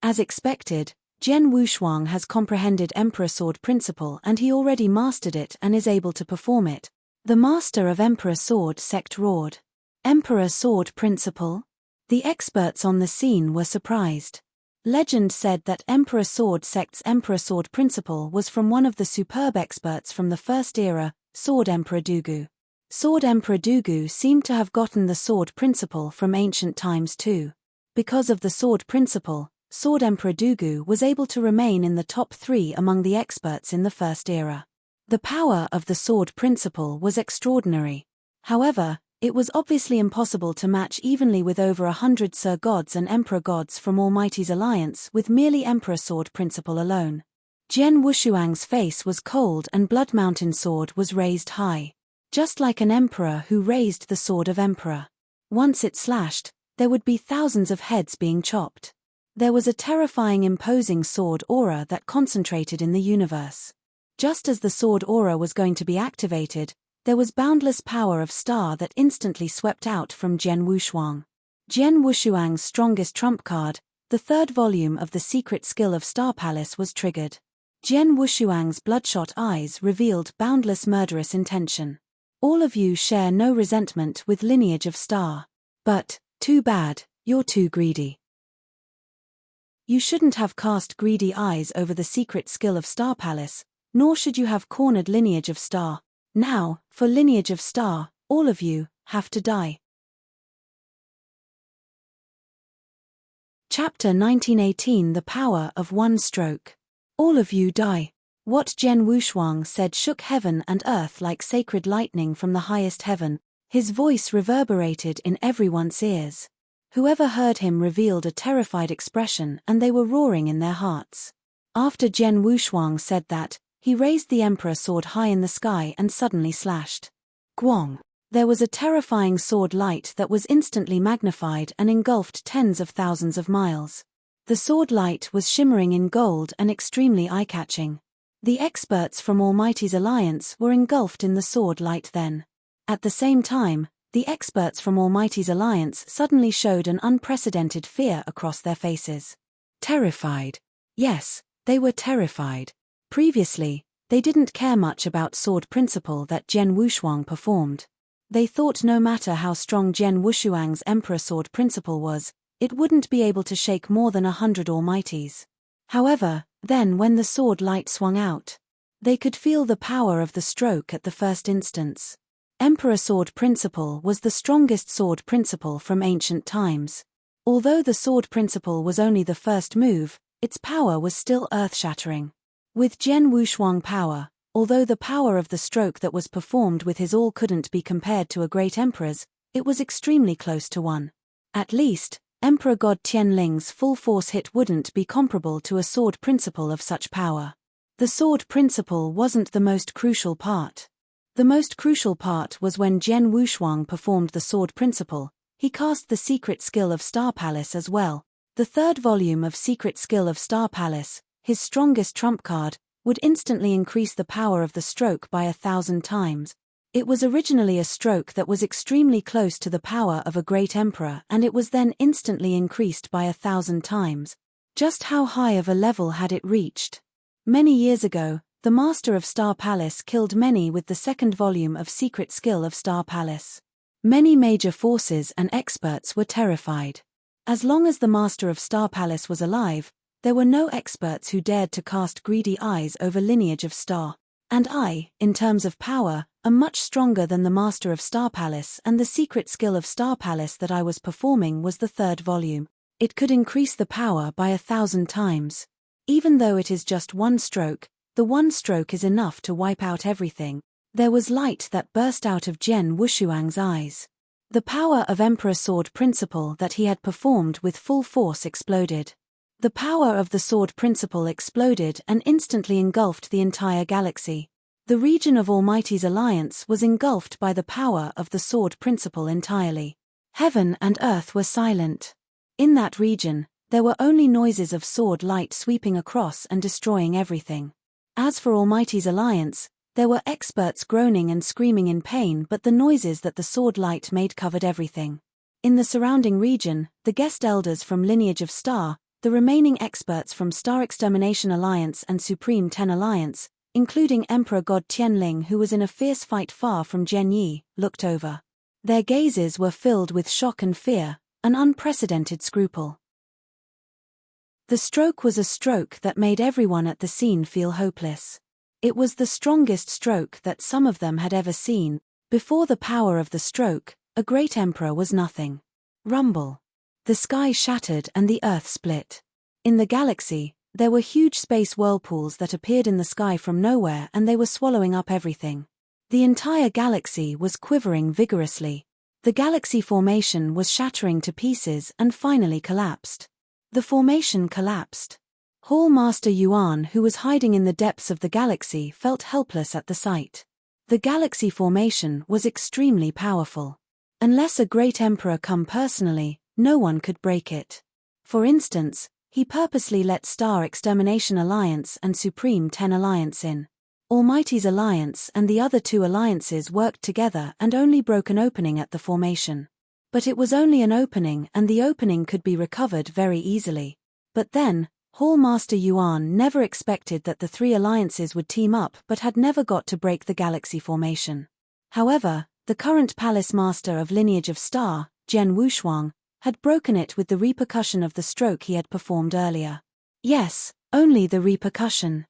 As expected, Jian Wushuang has comprehended Emperor Sword principle and he already mastered it and is able to perform it. The master of Emperor Sword sect roared. Emperor Sword principle? The experts on the scene were surprised. Legend said that Emperor Sword sect's Emperor Sword principle was from one of the superb experts from the first era, Sword Emperor Dugu. Sword Emperor Dugu seemed to have gotten the sword principle from ancient times too. Because of the sword principle, Sword Emperor Dugu was able to remain in the top 3 among the experts in the first era. The power of the sword principle was extraordinary. However, it was obviously impossible to match evenly with over 100 Sir Gods and Emperor Gods from Almighty's alliance with merely Emperor Sword principle alone. Jian Wushuang's face was cold and Blood Mountain's sword was raised high. Just like an emperor who raised the sword of emperor. Once it slashed, there would be thousands of heads being chopped. There was a terrifying imposing sword aura that concentrated in the universe. Just as the sword aura was going to be activated, there was boundless power of star that instantly swept out from Jian Wushuang. Jian Wushuang's strongest trump card, the 3rd volume of the secret skill of Star Palace was triggered. Jian Wushuang's bloodshot eyes revealed boundless murderous intention. All of you share no resentment with Lineage of Star. But, too bad, you're too greedy. You shouldn't have cast greedy eyes over the secret skill of Star Palace, nor should you have cornered Lineage of Star. Now, for Lineage of Star, all of you have to die. Chapter 1918 The Power of One Stroke. All of you die. What Jian Wushuang said shook heaven and earth like sacred lightning from the highest heaven. His voice reverberated in everyone's ears. Whoever heard him revealed a terrified expression and they were roaring in their hearts. After Jian Wushuang said that, he raised the Emperor sword high in the sky and suddenly slashed. Gwong! There was a terrifying sword light that was instantly magnified and engulfed tens of thousands of miles. The sword light was shimmering in gold and extremely eye-catching. The experts from Almighty's alliance were engulfed in the sword light then. At the same time, the experts from Almighty's alliance suddenly showed an unprecedented fear across their faces. Terrified. Yes, they were terrified. Previously, they didn't care much about sword principle that Jian Wushuang performed. They thought no matter how strong Jian Wushuang's Emperor sword principle was, it wouldn't be able to shake more than 100 Almighties. However, then when the sword light swung out, they could feel the power of the stroke at the first instance. Emperor sword principle was the strongest sword principle from ancient times. Although the sword principle was only the first move, its power was still earth-shattering. With Jian Wushuang power, although the power of the stroke that was performed with his all couldn't be compared to a great emperor's, it was extremely close to one. At least, Emperor God Tianling's full force hit wouldn't be comparable to a sword principle of such power. The sword principle wasn't the most crucial part. The most crucial part was when Jian Wushuang performed the sword principle. He cast the secret skill of Star Palace as well. The third volume of Secret Skill of Star Palace, his strongest trump card, would instantly increase the power of the stroke by 1,000 times. It was originally a stroke that was extremely close to the power of a great emperor, and it was then instantly increased by 1,000 times. Just how high of a level had it reached? Many years ago, the Master of Star Palace killed many with the second volume of Secret Skill of Star Palace. Many major forces and experts were terrified. As long as the Master of Star Palace was alive, there were no experts who dared to cast greedy eyes over Lineage of Star. And I, in terms of power, am much stronger than the Master of Star Palace, and the secret skill of Star Palace that I was performing was the third volume. It could increase the power by 1,000 times. Even though it is just one stroke, the one stroke is enough to wipe out everything. There was light that burst out of Jian Wushuang's eyes. The power of Emperor Sword Principle that he had performed with full force exploded. The power of the Sword Principle exploded and instantly engulfed the entire galaxy. The region of Almighty's alliance was engulfed by the power of the Sword Principle entirely. Heaven and earth were silent. In that region, there were only noises of sword light sweeping across and destroying everything. As for Almighty's alliance, there were experts groaning and screaming in pain, but the noises that the sword light made covered everything. In the surrounding region, the guest elders from Lineage of Star, the remaining experts from Star Extermination Alliance and Supreme 10 Alliance, including Emperor God Tianling who was in a fierce fight far from Zhen Yi, looked over. Their gazes were filled with shock and fear, an unprecedented scruple. The stroke was a stroke that made everyone at the scene feel hopeless. It was the strongest stroke that some of them had ever seen. Before the power of the stroke, a great emperor was nothing. Rumble. The sky shattered and the earth split. In the galaxy, there were huge space whirlpools that appeared in the sky from nowhere, and they were swallowing up everything. The entire galaxy was quivering vigorously. The galaxy formation was shattering to pieces and finally collapsed. The formation collapsed. Hall Master Yuan, who was hiding in the depths of the galaxy, felt helpless at the sight. The galaxy formation was extremely powerful. Unless a great emperor come personally, no one could break it. For instance, he purposely let Star Extermination Alliance and Supreme 10 Alliance in. Almighty's alliance and the other two alliances worked together and only broke an opening at the formation. But it was only an opening, and the opening could be recovered very easily. But then, Hall Master Yuan never expected that the three alliances would team up, but had never got to break the galaxy formation. However, the current Palace Master of Lineage of Star, Jian Wushuang, had broken it with the repercussion of the stroke he had performed earlier. Yes, only the repercussion.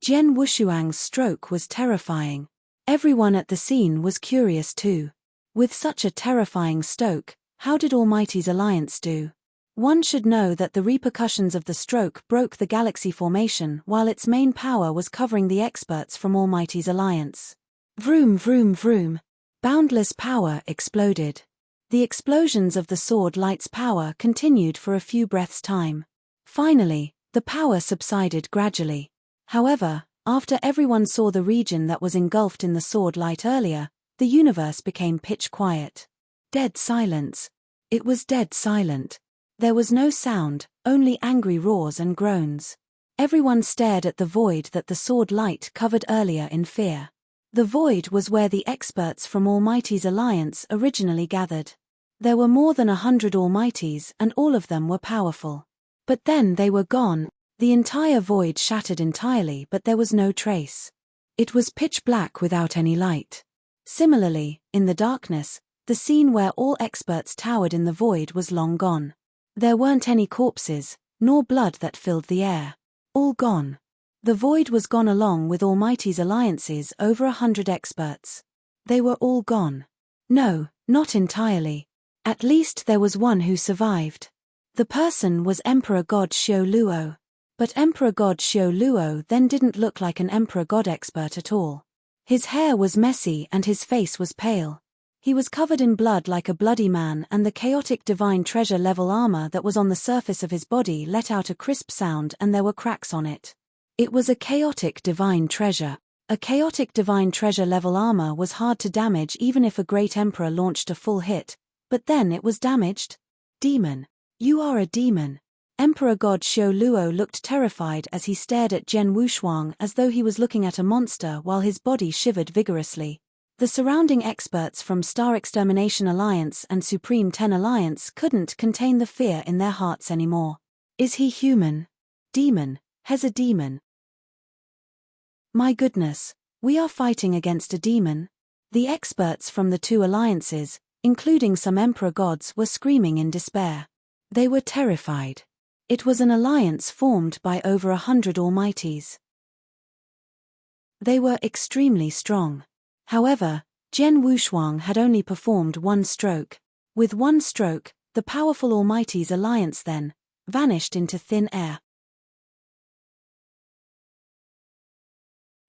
Jian Wushuang's stroke was terrifying. Everyone at the scene was curious too. With such a terrifying stroke, how did Almighty's alliance do? One should know that the repercussions of the stroke broke the galaxy formation while its main power was covering the experts from Almighty's alliance. Vroom vroom vroom. Boundless power exploded. The explosions of the sword light's power continued for a few breaths' time. Finally, the power subsided gradually. However, After everyone saw the region that was engulfed in the sword light earlier, the universe became pitch quiet. Dead silence. It was dead silent. There was no sound, only angry roars and groans. Everyone stared at the void that the sword light covered earlier in fear. The void was where the experts from Almighty's alliance originally gathered. There were more than 100 Almighties and all of them were powerful. But then they were gone. The entire void shattered entirely, but there was no trace. It was pitch black without any light. Similarly, in the darkness, the scene where all experts towered in the void was long gone. There weren't any corpses, nor blood that filled the air. All gone. The void was gone along with Almighty's alliances over 100 experts. They were all gone. No, not entirely. At least there was one who survived. The person was Emperor God Xiao Luo. But Emperor God Xiao Luo then didn't look like an Emperor God expert at all. His hair was messy and his face was pale. He was covered in blood like a bloody man, and the chaotic divine treasure level armor that was on the surface of his body let out a crisp sound and there were cracks on it. It was a chaotic divine treasure. A chaotic divine treasure level armor was hard to damage even if a great emperor launched a full hit, but then it was damaged. Demon. You are a demon. Emperor God Xiao Luo looked terrified as he stared at Zhen Wushuang as though he was looking at a monster while his body shivered vigorously. The surrounding experts from Star Extermination Alliance and Supreme 10 Alliance couldn't contain the fear in their hearts anymore. Is he human? Demon. Has a demon. My goodness, we are fighting against a demon. The experts from the two alliances, including some emperor gods, were screaming in despair. They were terrified. It was an alliance formed by over 100 Almighties. They were extremely strong. However, Zhen Wushuang had only performed one stroke. With one stroke, the powerful Almighty's alliance then vanished into thin air.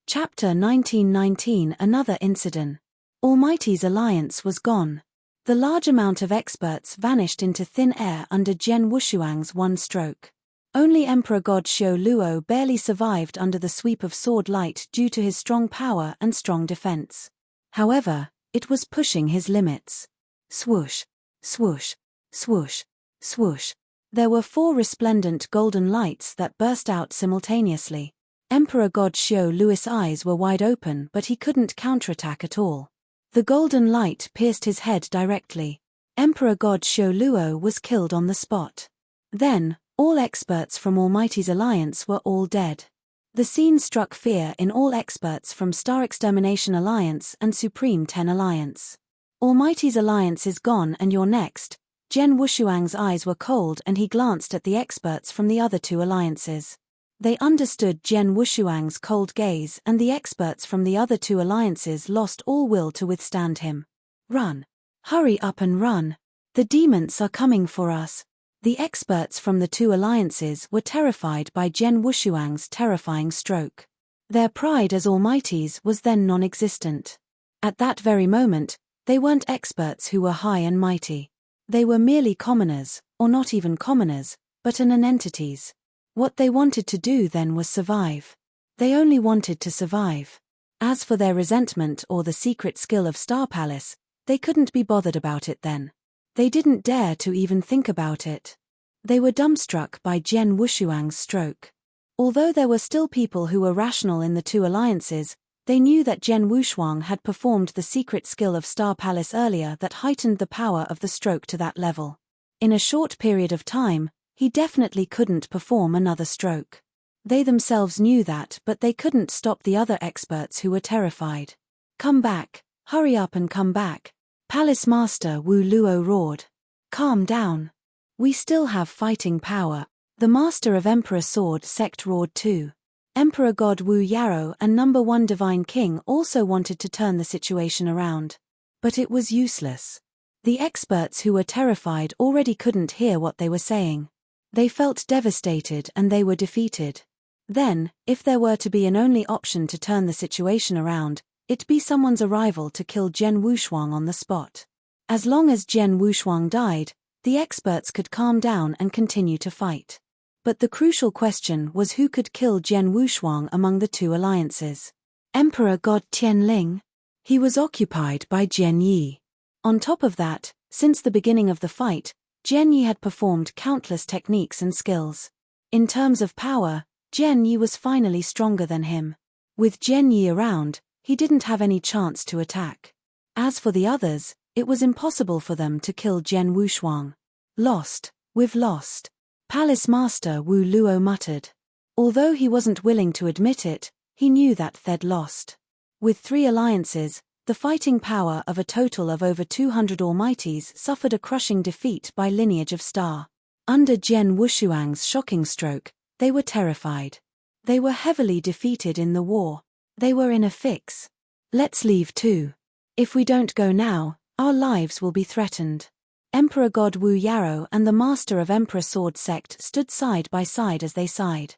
Chapter 1919. Another incident. Almighty's alliance was gone. The large amount of experts vanished into thin air under Zhen Wushuang's one stroke. Only Emperor God Xiao Luo barely survived under the sweep of sword light due to his strong power and strong defense. However, it was pushing his limits. Swoosh, swoosh, swoosh, swoosh. There were 4 resplendent golden lights that burst out simultaneously. Emperor God Xiao Luo's eyes were wide open, but he couldn't counterattack at all. The golden light pierced his head directly. Emperor God Xiao Luo was killed on the spot. Then, all experts from Almighty's alliance were all dead. The scene struck fear in all experts from Star Extermination Alliance and Supreme 10 Alliance. Almighty's alliance is gone and you're next. Zhen Wushuang's eyes were cold and he glanced at the experts from the other 2 alliances. They understood Zhen Wushuang's cold gaze and the experts from the other 2 alliances lost all will to withstand him. Run. Hurry up and run. The demons are coming for us. The experts from the 2 alliances were terrified by Zhen Wushuang's terrifying stroke. Their pride as Almighties was then non-existent. At that very moment, they weren't experts who were high and mighty. They were merely commoners, or not even commoners, but nonentities. What they wanted to do then was survive. They only wanted to survive. As for their resentment or the secret skill of Star Palace, they couldn't be bothered about it then. They didn't dare to even think about it. They were dumbstruck by Zhen Wushuang's stroke. Although there were still people who were rational in the 2 alliances, they knew that Zhen Wushuang had performed the secret skill of Star Palace earlier that heightened the power of the stroke to that level. In a short period of time, he definitely couldn't perform another stroke. They themselves knew that, but they couldn't stop the other experts who were terrified. Come back, hurry up and come back. Palace Master Wu Luo roared. Calm down. We still have fighting power. The Master of Emperor Sword Sect roared too. Emperor God Wu Yarrow and number 1 Divine King also wanted to turn the situation around. But it was useless. The experts who were terrified already couldn't hear what they were saying. They felt devastated and they were defeated. Then, if there were to be an only option to turn the situation around, it'd be someone's arrival to kill Zhen Wushuang on the spot. As long as Zhen Wushuang died, the experts could calm down and continue to fight. But the crucial question was who could kill Jian Wushuang among the two alliances. Emperor God Tianling? He was occupied by Jian Yi. On top of that, since the beginning of the fight, Jian Yi had performed countless techniques and skills. In terms of power, Jian Yi was finally stronger than him. With Jian Yi around, he didn't have any chance to attack. As for the others, it was impossible for them to kill Jian Wushuang. Lost, we've lost. Palace Master Wu Luo muttered. Although he wasn't willing to admit it, he knew that they'd lost. With 3 alliances, the fighting power of a total of over 200 Almighties suffered a crushing defeat by Lineage of Star. Under Jian Wushuang's shocking stroke, they were terrified. They were heavily defeated in the war. They were in a fix. Let's leave too. If we don't go now, our lives will be threatened. Emperor God Wu Yarrow and the Master of Emperor Sword Sect stood side by side as they sighed.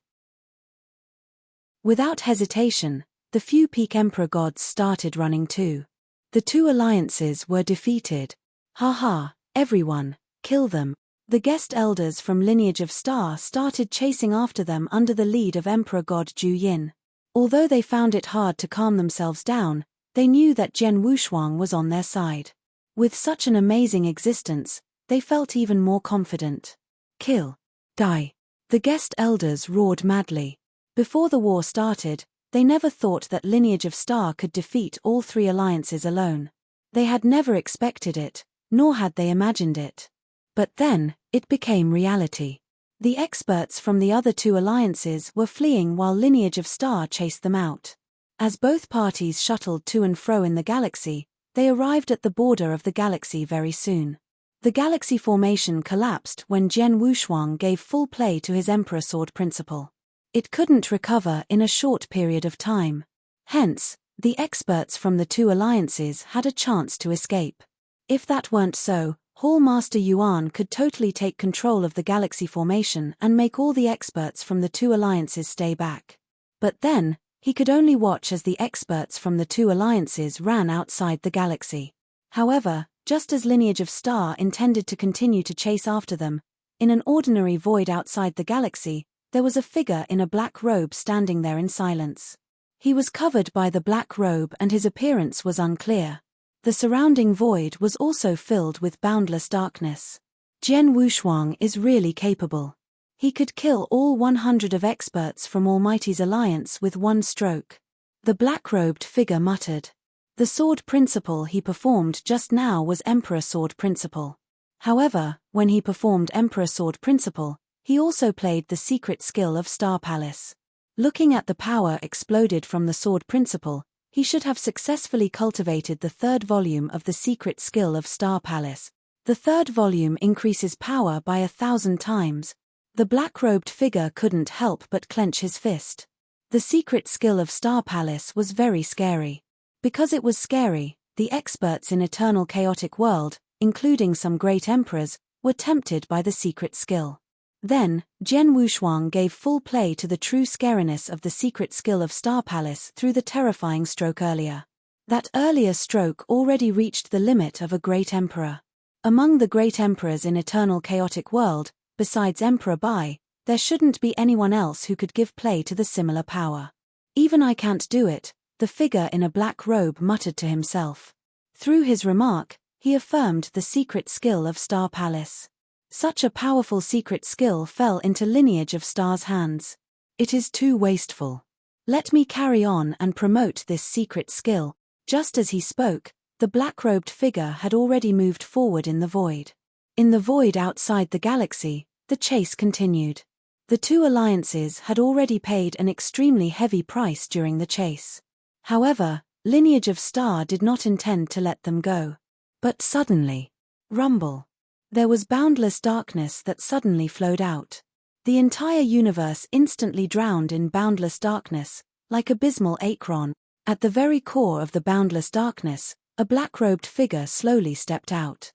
Without hesitation, the few peak Emperor gods started running too. The 2 alliances were defeated. Ha ha, everyone, kill them. The guest elders from Lineage of Star started chasing after them under the lead of Emperor God Ju Yin. Although they found it hard to calm themselves down, they knew that Jian Wushuang was on their side. With such an amazing existence, they felt even more confident. Kill. Die. The guest elders roared madly. Before the war started, they never thought that Lineage of Star could defeat all 3 alliances alone. They had never expected it, nor had they imagined it. But then, it became reality. The experts from the other 2 alliances were fleeing while Lineage of Star chased them out. As both parties shuttled to and fro in the galaxy, they arrived at the border of the galaxy very soon. The galaxy formation collapsed when Jian Wushuang gave full play to his Emperor Sword principle. It couldn't recover in a short period of time. Hence, the experts from the 2 alliances had a chance to escape. If that weren't so, Hall Master Yuan could totally take control of the galaxy formation and make all the experts from the 2 alliances stay back. But then, he could only watch as the experts from the 2 alliances ran outside the galaxy. However, just as Lineage of Star intended to continue to chase after them, in an ordinary void outside the galaxy, there was a figure in a black robe standing there in silence. He was covered by the black robe and his appearance was unclear. The surrounding void was also filled with boundless darkness. Jian Wushuang is really capable. He could kill all 100 of experts from Almighty's alliance with one stroke. The black-robed figure muttered. The sword principle he performed just now was Emperor Sword principle. However, when he performed Emperor Sword principle, he also played the secret skill of Star Palace. Looking at the power exploded from the sword principle, he should have successfully cultivated the 3rd volume of the secret skill of Star Palace. The 3rd volume increases power by 1,000 times. The black-robed figure couldn't help but clench his fist. The secret skill of Star Palace was very scary. Because it was scary, the experts in Eternal Chaotic World, including some great emperors, were tempted by the secret skill. Then, Jian Wushuang gave full play to the true scariness of the secret skill of Star Palace through the terrifying stroke earlier. That earlier stroke already reached the limit of a great emperor. Among the great emperors in Eternal Chaotic World, besides Emperor Bai, there shouldn't be anyone else who could give play to the similar power. Even I can't do it, the figure in a black robe muttered to himself. Through his remark, he affirmed the secret skill of Star Palace. Such a powerful secret skill fell into Lineage of Star's hands. It is too wasteful. Let me carry on and promote this secret skill. Just as he spoke, the black-robed figure had already moved forward in the void. In the void outside the galaxy, the chase continued. The 2 alliances had already paid an extremely heavy price during the chase. However, Lineage of Star did not intend to let them go. But suddenly, rumble. There was boundless darkness that suddenly flowed out. The entire universe instantly drowned in boundless darkness, like abysmal Akron. At the very core of the boundless darkness, a black-robed figure slowly stepped out.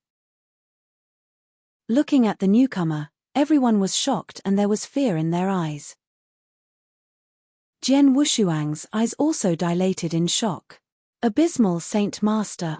Looking at the newcomer, everyone was shocked and there was fear in their eyes. Jian Wushuang's eyes also dilated in shock. Abysmal Saint Master.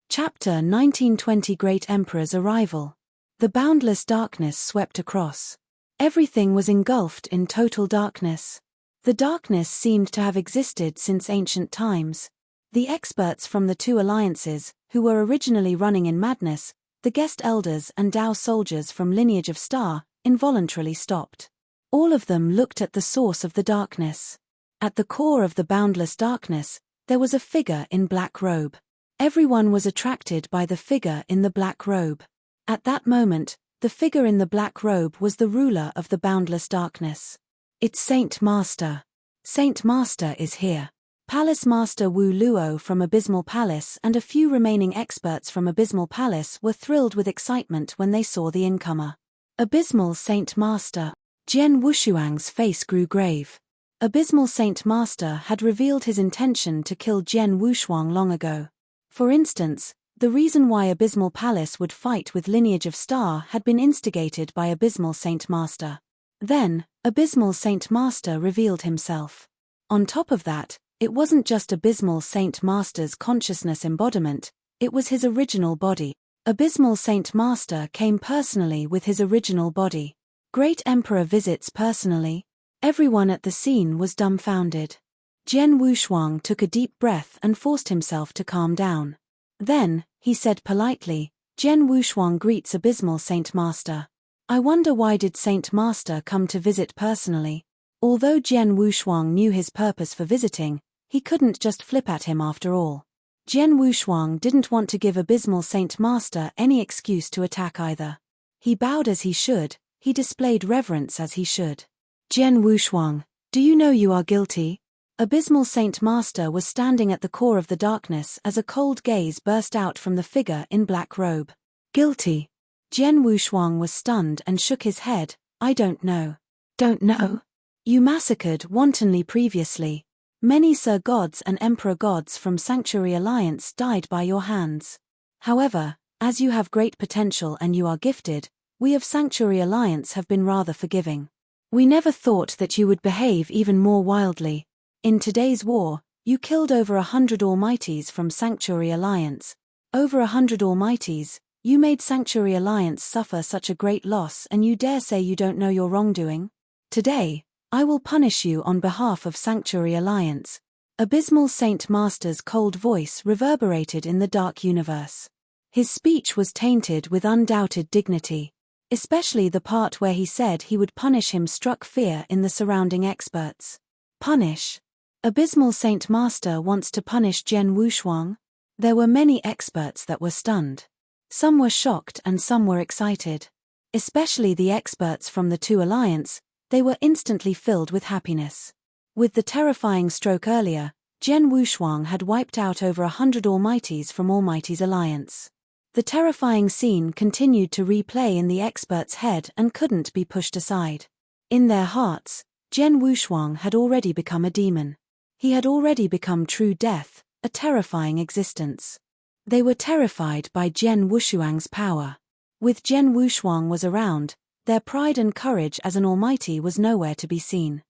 Chapter 1920 Great Emperor's Arrival. The The boundless darkness swept across. Everything was engulfed in total darkness. The darkness seemed to have existed since ancient times. The experts from the two alliances, who were originally running in madness, the guest elders and Tao soldiers from lineage of Star, involuntarily stopped. All of them looked at the source of the darkness. At the core of the boundless darkness, there was a figure in black robe. Everyone was attracted by the figure in the black robe. At that moment, the figure in the black robe was the ruler of the boundless darkness. It's Saint Master. Saint Master is here. Palace Master Wu Luo from Abysmal Palace and a few remaining experts from Abysmal Palace were thrilled with excitement when they saw the incomer. Abysmal Saint Master. Jian Wushuang's face grew grave. Abysmal Saint Master had revealed his intention to kill Jian Wushuang long ago. For instance, the reason why Abysmal Palace would fight with Lineage of Star had been instigated by Abysmal Saint Master. Then, Abysmal Saint Master revealed himself. On top of that, it wasn't just Abysmal Saint Master's consciousness embodiment, it was his original body. Abysmal Saint Master came personally with his original body. Great Emperor visits personally. Everyone at the scene was dumbfounded. Jian Wushuang took a deep breath and forced himself to calm down. Then, he said politely, Jian Wushuang greets Abysmal Saint Master. I wonder why did Saint Master come to visit personally? Although Jian Wushuang knew his purpose for visiting, he couldn't just flip at him after all. Jian Wushuang didn't want to give Abysmal Saint Master any excuse to attack either. He bowed as he should, he displayed reverence as he should. Jian Wushuang, do you know you are guilty? Abysmal Saint Master was standing at the core of the darkness as a cold gaze burst out from the figure in black robe. Guilty? Jian Wushuang was stunned and shook his head. I don't know. Don't know? You massacred wantonly previously. Many Sir Gods and Emperor Gods from Sanctuary Alliance died by your hands. However, as you have great potential and you are gifted, we of Sanctuary Alliance have been rather forgiving. We never thought that you would behave even more wildly. In today's war, you killed over 100 Almighties from Sanctuary Alliance. Over 100 Almighties, you made Sanctuary Alliance suffer such a great loss and you dare say you don't know your wrongdoing? Today, I will punish you on behalf of Sanctuary Alliance. Abysmal Saint Master's cold voice reverberated in the dark universe. His speech was tainted with undoubted dignity. Especially the part where he said he would punish him struck fear in the surrounding experts. Punish? Abysmal Saint Master wants to punish Jian Wushuang? There were many experts that were stunned. Some were shocked and some were excited. Especially the experts from the two alliance, they were instantly filled with happiness. With the terrifying stroke earlier, Jian Wushuang had wiped out over 100 Almighties from Almighty's alliance. The terrifying scene continued to replay in the expert's head and couldn't be pushed aside. In their hearts, Jian Wushuang had already become a demon. He had already become true death, a terrifying existence. They were terrified by Jian Wushuang's power. With Jian Wushuang was around, their pride and courage as an almighty was nowhere to be seen.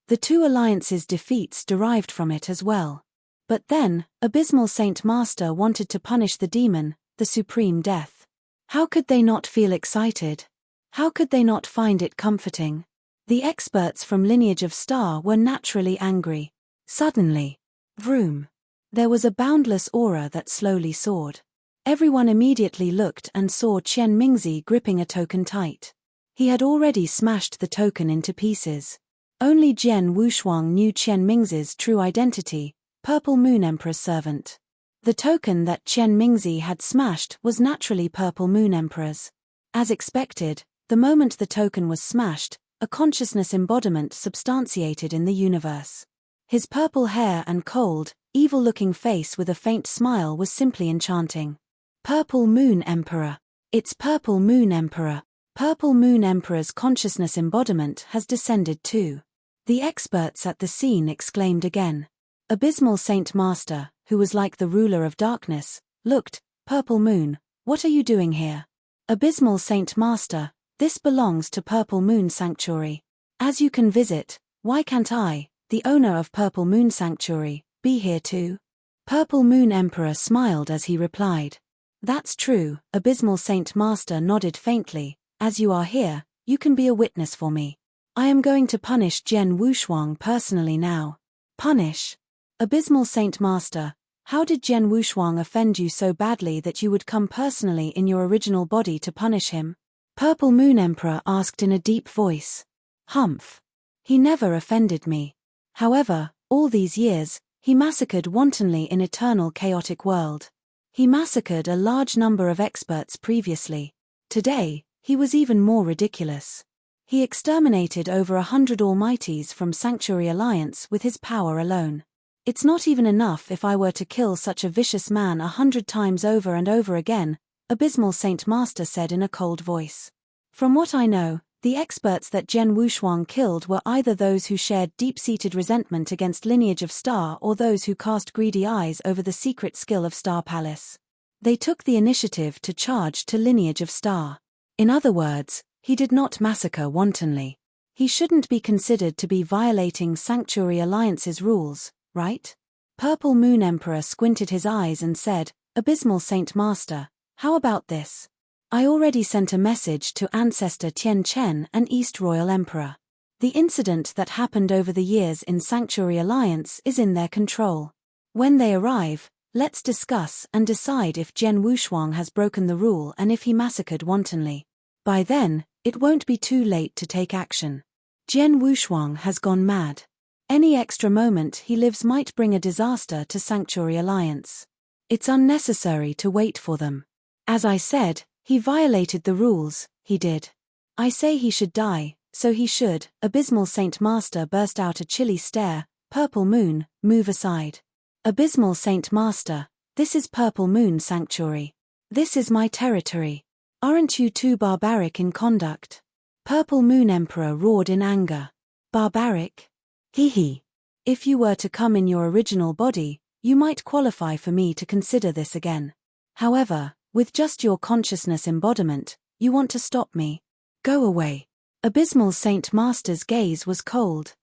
The two alliances' defeats derived from it as well. But then, Abysmal Saint Master wanted to punish the demon, the supreme death. How could they not feel excited? How could they not find it comforting? The experts from Lineage of Star were naturally angry. Suddenly, vroom. There was a boundless aura that slowly soared. Everyone immediately looked and saw Qian Mingzi gripping a token tight. He had already smashed the token into pieces. Only Jian Wushuang knew Qian Mingzi's true identity, Purple Moon Emperor's servant. The token that Qian Mingzi had smashed was naturally Purple Moon Emperor's. As expected, the moment the token was smashed, a consciousness embodiment substantiated in the universe. His purple hair and cold, evil-looking face with a faint smile was simply enchanting. Purple Moon Emperor. It's Purple Moon Emperor. Purple Moon Emperor's consciousness embodiment has descended too. The experts at the scene exclaimed again. Abysmal Saint Master, who was like the ruler of darkness, looked, Purple Moon, what are you doing here? Abysmal Saint Master, this belongs to Purple Moon Sanctuary. As you can visit, why can't I, the owner of Purple Moon Sanctuary, be here too? Purple Moon Emperor smiled as he replied. That's true, Abysmal Saint Master nodded faintly. As you are here, you can be a witness for me. I am going to punish Jian Wushuang personally now. Punish? Abysmal Saint Master, how did Jian Wushuang offend you so badly that you would come personally in your original body to punish him? Purple Moon Emperor asked in a deep voice. Humph. He never offended me. However, all these years, he massacred wantonly in eternal chaotic world. He massacred a large number of experts previously. Today, he was even more ridiculous. He exterminated over 100 Almighties from Sanctuary Alliance with his power alone. It's not even enough if I were to kill such a vicious man 100 times over and over again, Abysmal Saint Master said in a cold voice. From what I know, the experts that Jian Wushuang killed were either those who shared deep-seated resentment against Lineage of Star or those who cast greedy eyes over the secret skill of Star Palace. They took the initiative to charge to Lineage of Star. In other words, he did not massacre wantonly. He shouldn't be considered to be violating Sanctuary Alliance's rules, right? Purple Moon Emperor squinted his eyes and said, Abysmal Saint Master, how about this? I already sent a message to Ancestor Tian Chen and East Royal Emperor. The incident that happened over the years in Sanctuary Alliance is in their control. When they arrive, let's discuss and decide if Jian Wushuang has broken the rule and if he massacred wantonly. By then, it won't be too late to take action. Jian Wushuang has gone mad. Any extra moment he lives might bring a disaster to Sanctuary Alliance. It's unnecessary to wait for them. As I said, he violated the rules, he did. I say he should die, so he should. Abysmal Saint Master burst out a chilly stare. Purple Moon, move aside. Abysmal Saint Master, this is Purple Moon Sanctuary. This is my territory. Aren't you too barbaric in conduct? Purple Moon Emperor roared in anger. Barbaric? Hee hee. If you were to come in your original body, you might qualify for me to consider this again. However, with just your consciousness embodiment, you want to stop me. Go away. Abysmal Saint Master's gaze was cold.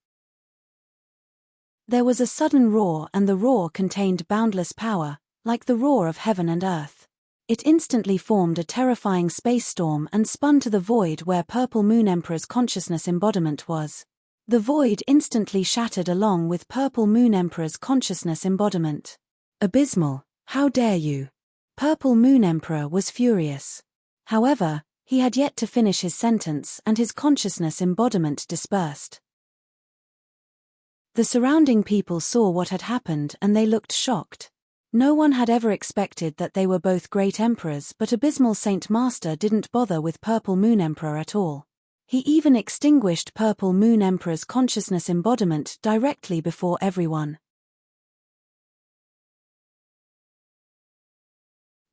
There was a sudden roar and the roar contained boundless power, like the roar of heaven and earth. It instantly formed a terrifying space storm and spun to the void where Purple Moon Emperor's consciousness embodiment was. The void instantly shattered along with Purple Moon Emperor's consciousness embodiment. Abysmal, how dare you? Purple Moon Emperor was furious. However, he had yet to finish his sentence and his consciousness embodiment dispersed. The surrounding people saw what had happened and they looked shocked. No one had ever expected that they were both great emperors, but Abysmal Saint Master didn't bother with Purple Moon Emperor at all. He even extinguished Purple Moon Emperor's consciousness embodiment directly before everyone.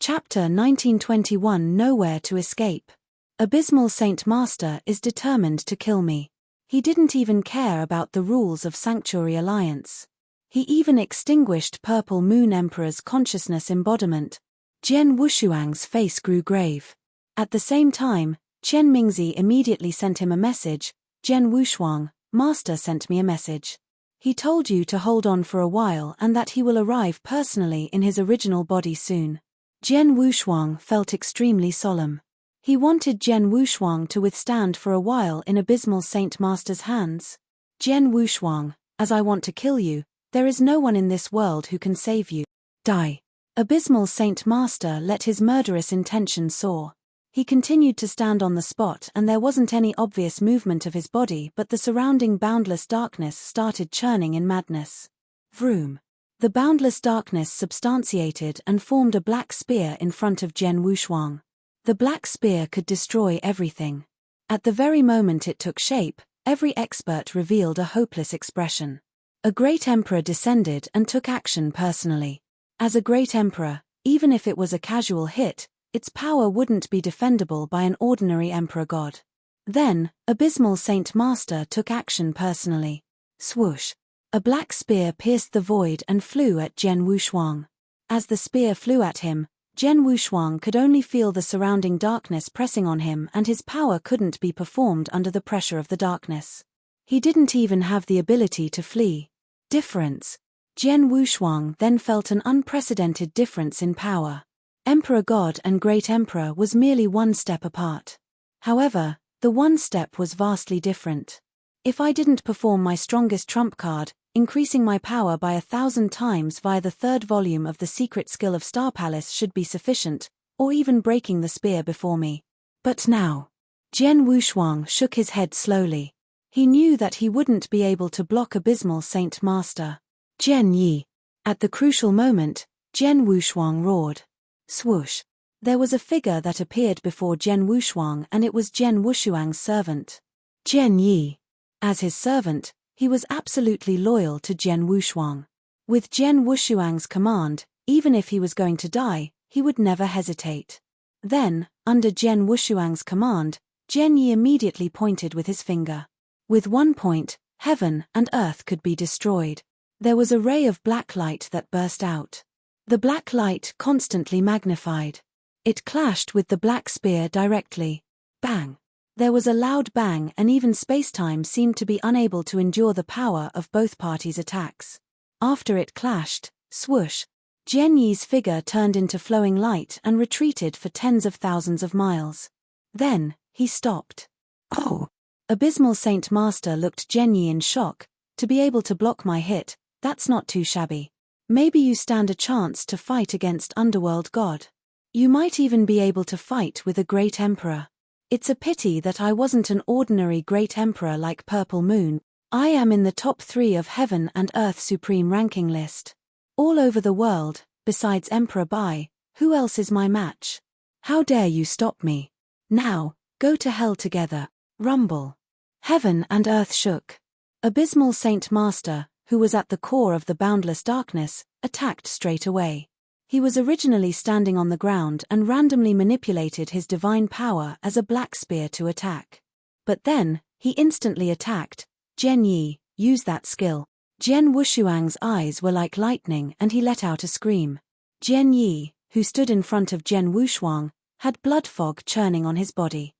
Chapter 1921 Nowhere to Escape. Abysmal Saint Master is determined to kill me. He didn't even care about the rules of Sanctuary Alliance. He even extinguished Purple Moon Emperor's consciousness embodiment. Jian Wushuang's face grew grave. At the same time, Chen Mingzi immediately sent him a message. Jian Wushuang, Master sent me a message. He told you to hold on for a while and that he will arrive personally in his original body soon. Jian Wushuang felt extremely solemn. He wanted Jian Wushuang to withstand for a while in Abysmal Saint Master's hands. Jian Wushuang, as I want to kill you, there is no one in this world who can save you. Die. Abysmal Saint Master let his murderous intention soar. He continued to stand on the spot and there wasn't any obvious movement of his body, but the surrounding boundless darkness started churning in madness. Vroom. The boundless darkness substantiated and formed a black spear in front of Jian Wushuang. The black spear could destroy everything. At the very moment it took shape, every expert revealed a hopeless expression. A great emperor descended and took action personally. As a great emperor, even if it was a casual hit, its power wouldn't be defendable by an ordinary emperor god. Then, Abysmal Saint Master took action personally. Swoosh. A black spear pierced the void and flew at Jian Wushuang. As the spear flew at him, Jian Wushuang could only feel the surrounding darkness pressing on him and his power couldn't be performed under the pressure of the darkness. He didn't even have the ability to flee. Difference. Jian Wushuang then felt an unprecedented difference in power. Emperor God and Great Emperor was merely one step apart. However, the one step was vastly different. If I didn't perform my strongest trump card, increasing my power by 1,000 times via the third volume of the secret skill of Star Palace should be sufficient, or even breaking the spear before me. But now. Jian Wushuang shook his head slowly. He knew that he wouldn't be able to block Abysmal Saint Master Jian Yi. At the crucial moment, Jian Wushuang roared. Swoosh. There was a figure that appeared before Jian Wushuang, and it was Jian Wushuang's servant, Jian Yi. As his servant, he was absolutely loyal to Jian Wushuang. With Jian Wushuang's command, even if he was going to die, he would never hesitate. Then, under Jian Wushuang's command, Jian Yi immediately pointed with his finger. With one point, heaven and earth could be destroyed. There was a ray of black light that burst out. The black light constantly magnified. It clashed with the black spear directly. Bang! There was a loud bang, and even space-time seemed to be unable to endure the power of both parties' attacks. After it clashed, swoosh, Jian Yi's figure turned into flowing light and retreated for tens of thousands of miles. Then, he stopped. Oh! Abysmal Saint Master looked Jian Yi in shock. To be able to block my hit, that's not too shabby. Maybe you stand a chance to fight against Underworld God. You might even be able to fight with a Great Emperor. It's a pity that I wasn't an ordinary Great Emperor like Purple Moon. I am in the top 3 of Heaven and Earth Supreme ranking list. All over the world, besides Emperor Bai, who else is my match? How dare you stop me? Now, go to hell together. Rumble. Heaven and earth shook. Abysmal Saint Master, who was at the core of the boundless darkness, attacked straight away. He was originally standing on the ground and randomly manipulated his divine power as a black spear to attack. But then, he instantly attacked. Jian Yi, use that skill. Jian Wushuang's eyes were like lightning and he let out a scream. Jian Yi, who stood in front of Jian Wushuang, had blood fog churning on his body.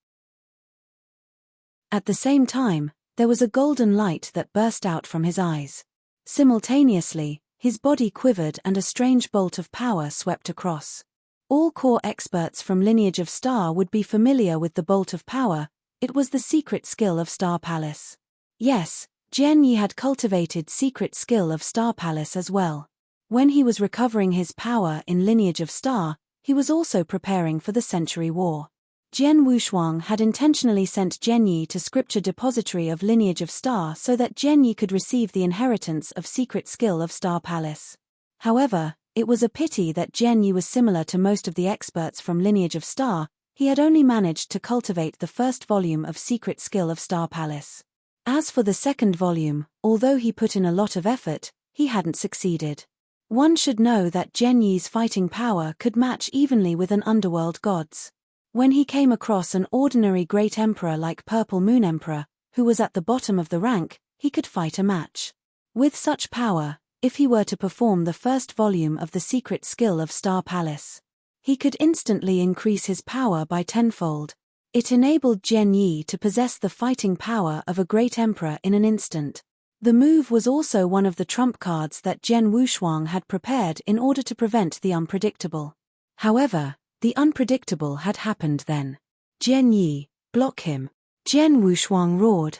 At the same time, there was a golden light that burst out from his eyes. Simultaneously, his body quivered and a strange bolt of power swept across. All core experts from Lineage of Star would be familiar with the bolt of power. It was the secret skill of Star Palace. Yes, Jian Yi had cultivated secret skill of Star Palace as well. When he was recovering his power in Lineage of Star, he was also preparing for the Century War. Jian Wushuang had intentionally sent Jian Yi to Scripture Depository of Lineage of Star so that Jian Yi could receive the inheritance of secret skill of Star Palace. However, it was a pity that Jian Yi was similar to most of the experts from Lineage of Star. He had only managed to cultivate the first volume of secret skill of Star Palace. As for the second volume, although he put in a lot of effort, he hadn't succeeded. One should know that Jian Yi's fighting power could match evenly with an underworld god's. When he came across an ordinary Great Emperor like Purple Moon Emperor, who was at the bottom of the rank, he could fight a match. With such power, if he were to perform the first volume of the secret skill of Star Palace, he could instantly increase his power by tenfold. It enabled Jian Yi to possess the fighting power of a Great Emperor in an instant. The move was also one of the trump cards that Jian Wushuang had prepared in order to prevent the unpredictable. However, the unpredictable had happened then. Jian Yi, block him. Jian Wushuang roared.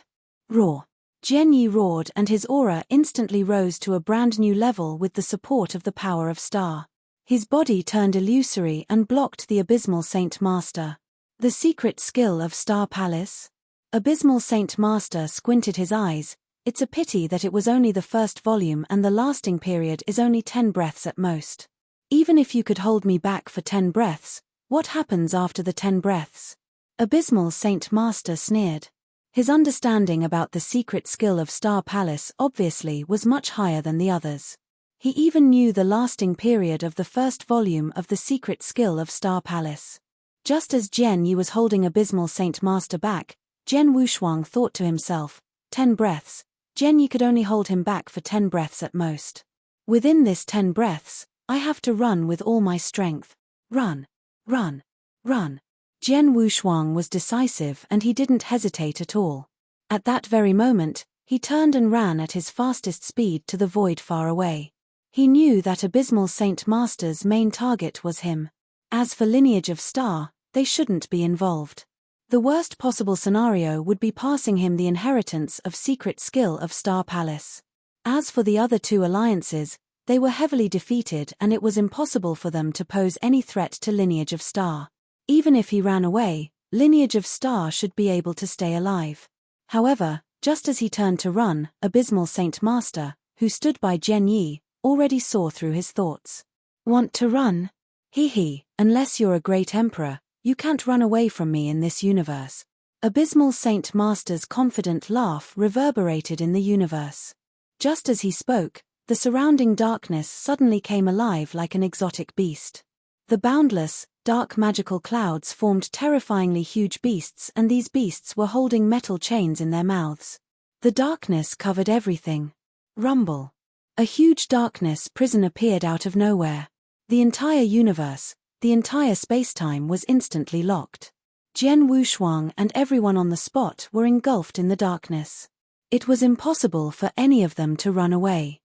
Roar. Jian Yi roared and his aura instantly rose to a brand new level with the support of the power of Star. His body turned illusory and blocked the Abysmal Saint Master. The secret skill of Star Palace? Abysmal Saint Master squinted his eyes. It's a pity that it was only the first volume and the lasting period is only 10 breaths at most. Even if you could hold me back for 10 breaths, what happens after the 10 breaths? Abysmal Saint Master sneered. His understanding about the secret skill of Star Palace obviously was much higher than the others. He even knew the lasting period of the first volume of the secret skill of Star Palace. Just as Jian Yi was holding Abysmal Saint Master back, Jian Wushuang thought to himself, 10 breaths, Jian Yi could only hold him back for 10 breaths at most. Within this 10 breaths, I have to run with all my strength. Run. Run. Run. Jian Wushuang was decisive and he didn't hesitate at all. At that very moment, he turned and ran at his fastest speed to the void far away. He knew that Abysmal Saint Master's main target was him. As for lineage of star, they shouldn't be involved. The worst possible scenario would be passing him the inheritance of secret skill of Star Palace. As for the other two alliances, they were heavily defeated and it was impossible for them to pose any threat to lineage of star. Even if he ran away, lineage of star should be able to stay alive. However, just as he turned to run, Abysmal Saint Master, who stood by Jian Yi, already saw through his thoughts. Want to run? He, unless you're a great emperor, you can't run away from me in this universe. Abysmal Saint Master's confident laugh reverberated in the universe. Just as he spoke, the surrounding darkness suddenly came alive like an exotic beast. The boundless, dark magical clouds formed terrifyingly huge beasts, and these beasts were holding metal chains in their mouths. The darkness covered everything. Rumble. A huge darkness prison appeared out of nowhere. The entire universe, the entire spacetime was instantly locked. Jian Wushuang and everyone on the spot were engulfed in the darkness. It was impossible for any of them to run away.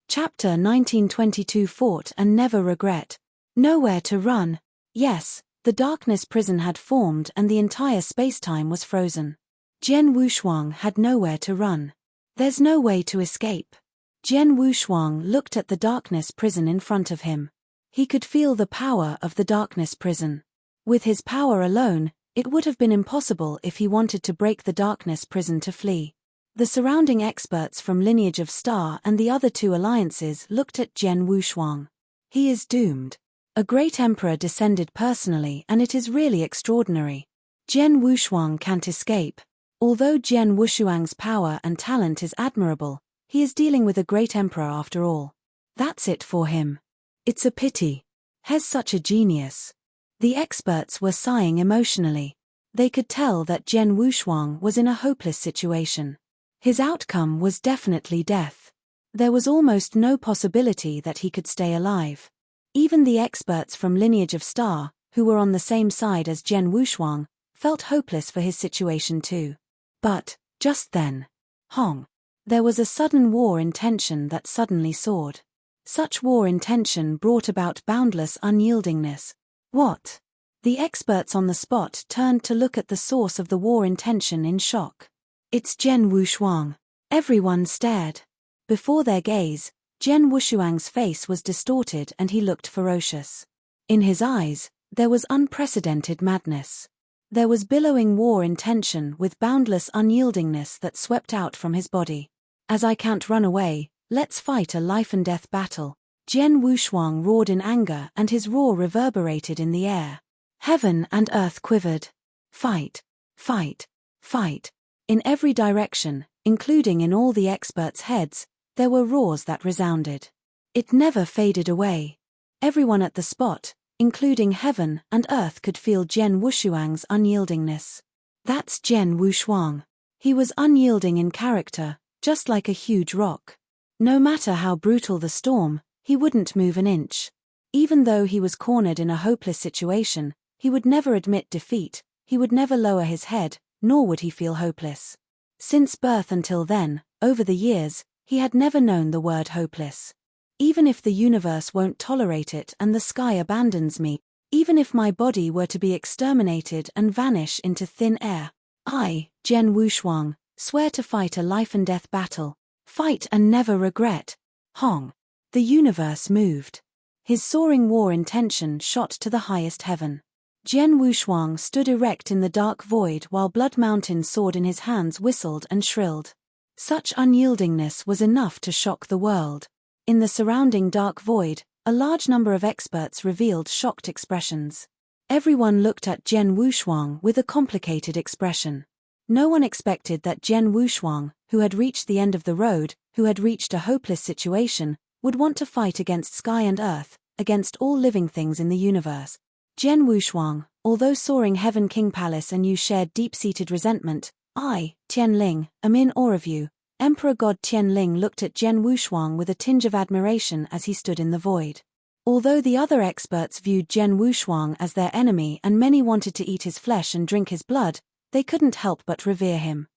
Chapter 1922 Fought and Never Regret. Nowhere to run. Yes, the darkness prison had formed and the entire spacetime was frozen. Jian Wushuang had nowhere to run. There's no way to escape. Jian Wushuang looked at the darkness prison in front of him. He could feel the power of the darkness prison. With his power alone, it would have been impossible if he wanted to break the darkness prison to flee. The surrounding experts from Lineage of Star and the other two alliances looked at Jian Wushuang. He is doomed. A great emperor descended personally, and it is really extraordinary. Jian Wushuang can't escape. Although Jian Wushuang's power and talent is admirable, he is dealing with a great emperor after all. That's it for him. It's a pity. He's such a genius. The experts were sighing emotionally. They could tell that Jian Wushuang was in a hopeless situation. His outcome was definitely death. There was almost no possibility that he could stay alive. Even the experts from Lineage of Star, who were on the same side as Jian Wushuang, felt hopeless for his situation too. But, just then, Hong. There was a sudden war intention that suddenly soared. Such war intention brought about boundless unyieldingness. What? The experts on the spot turned to look at the source of the war intention in shock. It's Jian Wushuang. Everyone stared. Before their gaze, Jian Wushuang's face was distorted and he looked ferocious. In his eyes, there was unprecedented madness. There was billowing war intention with boundless unyieldingness that swept out from his body. As I can't run away, let's fight a life-and-death battle. Jian Wushuang roared in anger and his roar reverberated in the air. Heaven and earth quivered. Fight, fight, fight. In every direction, including in all the experts' heads, there were roars that resounded. It never faded away. Everyone at the spot, including heaven and earth, could feel Jian Wushuang's unyieldingness. That's Jian Wushuang. He was unyielding in character, just like a huge rock. No matter how brutal the storm, he wouldn't move an inch. Even though he was cornered in a hopeless situation, he would never admit defeat, he would never lower his head, nor would he feel hopeless. Since birth until then, over the years, he had never known the word hopeless. Even if the universe won't tolerate it and the sky abandons me, even if my body were to be exterminated and vanish into thin air, I, Jian Wushuang, swear to fight a life-and-death battle. Fight and never regret. Hong. The universe moved. His soaring war intention shot to the highest heaven. Jian Wushuang stood erect in the dark void while Blood Mountain sword in his hands whistled and shrilled. Such unyieldingness was enough to shock the world. In the surrounding dark void, a large number of experts revealed shocked expressions. Everyone looked at Jian Wushuang with a complicated expression. No one expected that Jian Wushuang, who had reached the end of the road, who had reached a hopeless situation, would want to fight against sky and earth, against all living things in the universe. Jian Wushuang, although soaring Heaven King Palace and you shared deep-seated resentment, I, Tianling, am in awe of you. Emperor God Tianling looked at Jian Wushuang with a tinge of admiration as he stood in the void. Although the other experts viewed Jian Wushuang as their enemy and many wanted to eat his flesh and drink his blood, they couldn't help but revere him.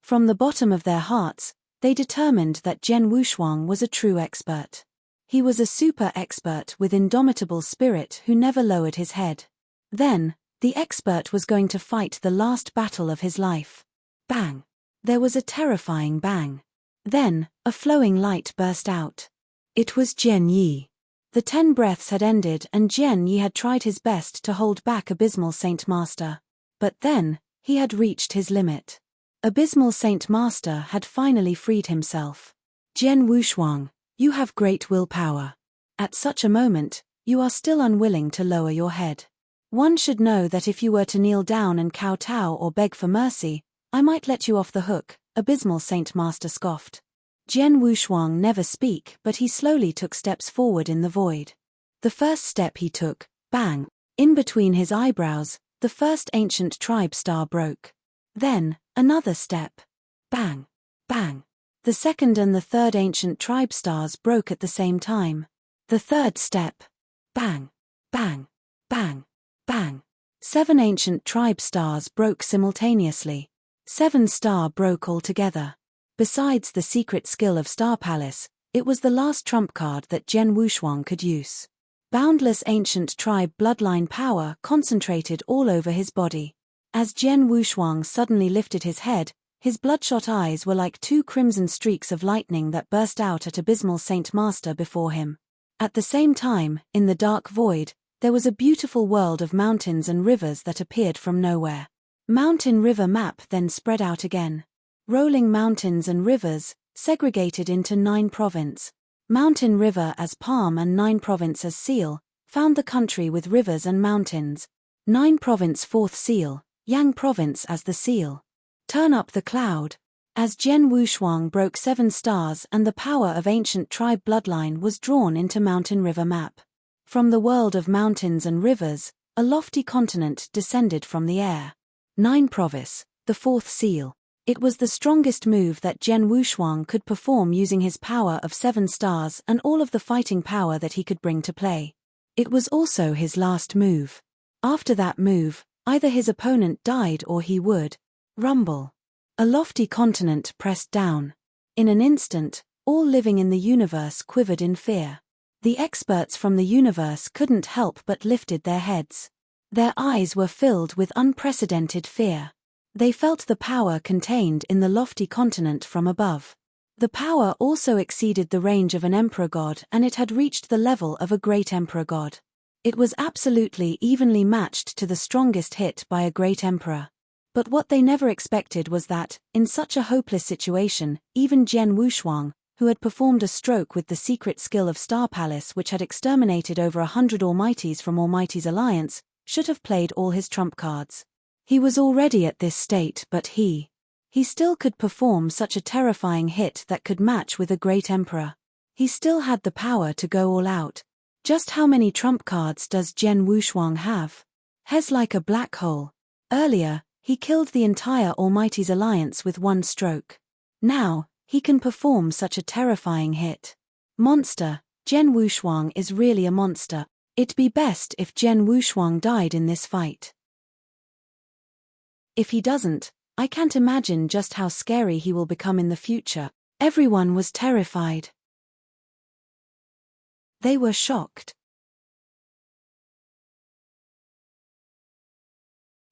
From the bottom of their hearts, they determined that Jian Wushuang was a true expert. He was a super expert with indomitable spirit who never lowered his head. Then, the expert was going to fight the last battle of his life. Bang! There was a terrifying bang. Then, a flowing light burst out. It was Jian Yi. The 10 breaths had ended and Jian Yi had tried his best to hold back Abysmal Saint Master. But then, he had reached his limit. Abysmal Saint Master had finally freed himself. Jian Wushuang, you have great willpower. At such a moment, you are still unwilling to lower your head. One should know that if you were to kneel down and kowtow or beg for mercy, I might let you off the hook, Abysmal Saint Master scoffed. Jian Wushuang never speak, but he slowly took steps forward in the void. The first step he took, bang, in between his eyebrows, the first ancient tribe star broke. Then, another step. Bang, bang. The second and the third ancient tribe stars broke at the same time. The third step. Bang, bang, bang, bang. 7 ancient tribe stars broke simultaneously. 7 star broke altogether. Besides the secret skill of Star Palace, it was the last trump card that Jian Wushuang could use. Boundless ancient tribe bloodline power concentrated all over his body. As Jian Wushuang suddenly lifted his head, his bloodshot eyes were like 2 crimson streaks of lightning that burst out at Abysmal Saint Master before him. At the same time, in the dark void, there was a beautiful world of mountains and rivers that appeared from nowhere. Mountain river map then spread out again. Rolling mountains and rivers, segregated into 9 province. Mountain river as palm and 9 province as seal, found the country with rivers and mountains. 9 province 4th seal, Yang province as the seal. Turn up the cloud. As Jian Wushuang broke 7 stars and the power of ancient tribe bloodline was drawn into mountain river map. From the world of mountains and rivers, a lofty continent descended from the air. 9 province, the 4th seal. It was the strongest move that Jian Wushuang could perform using his power of 7 stars and all of the fighting power that he could bring to play. It was also his last move. After that move, either his opponent died or he would rumble. A lofty continent pressed down. In an instant, all living in the universe quivered in fear. The experts from the universe couldn't help but lifted their heads. Their eyes were filled with unprecedented fear. They felt the power contained in the lofty continent from above. The power also exceeded the range of an emperor god and it had reached the level of a great emperor god. It was absolutely evenly matched to the strongest hit by a great emperor. But what they never expected was that, in such a hopeless situation, even Jian Wushuang, who had performed a stroke with the secret skill of Star Palace which had exterminated over 100 Almighties from Almighty's alliance, should have played all his trump cards. He was already at this state but he still could perform such a terrifying hit that could match with a great emperor. He still had the power to go all out. Just how many trump cards does Jian Wushuang have? Hes like a black hole. Earlier, he killed the entire Almighty's alliance with 1 stroke. Now, he can perform such a terrifying hit. Monster, Jian Wushuang is really a monster. It'd be best if Jian Wushuang died in this fight. If he doesn't, I can't imagine just how scary he will become in the future. Everyone was terrified. They were shocked.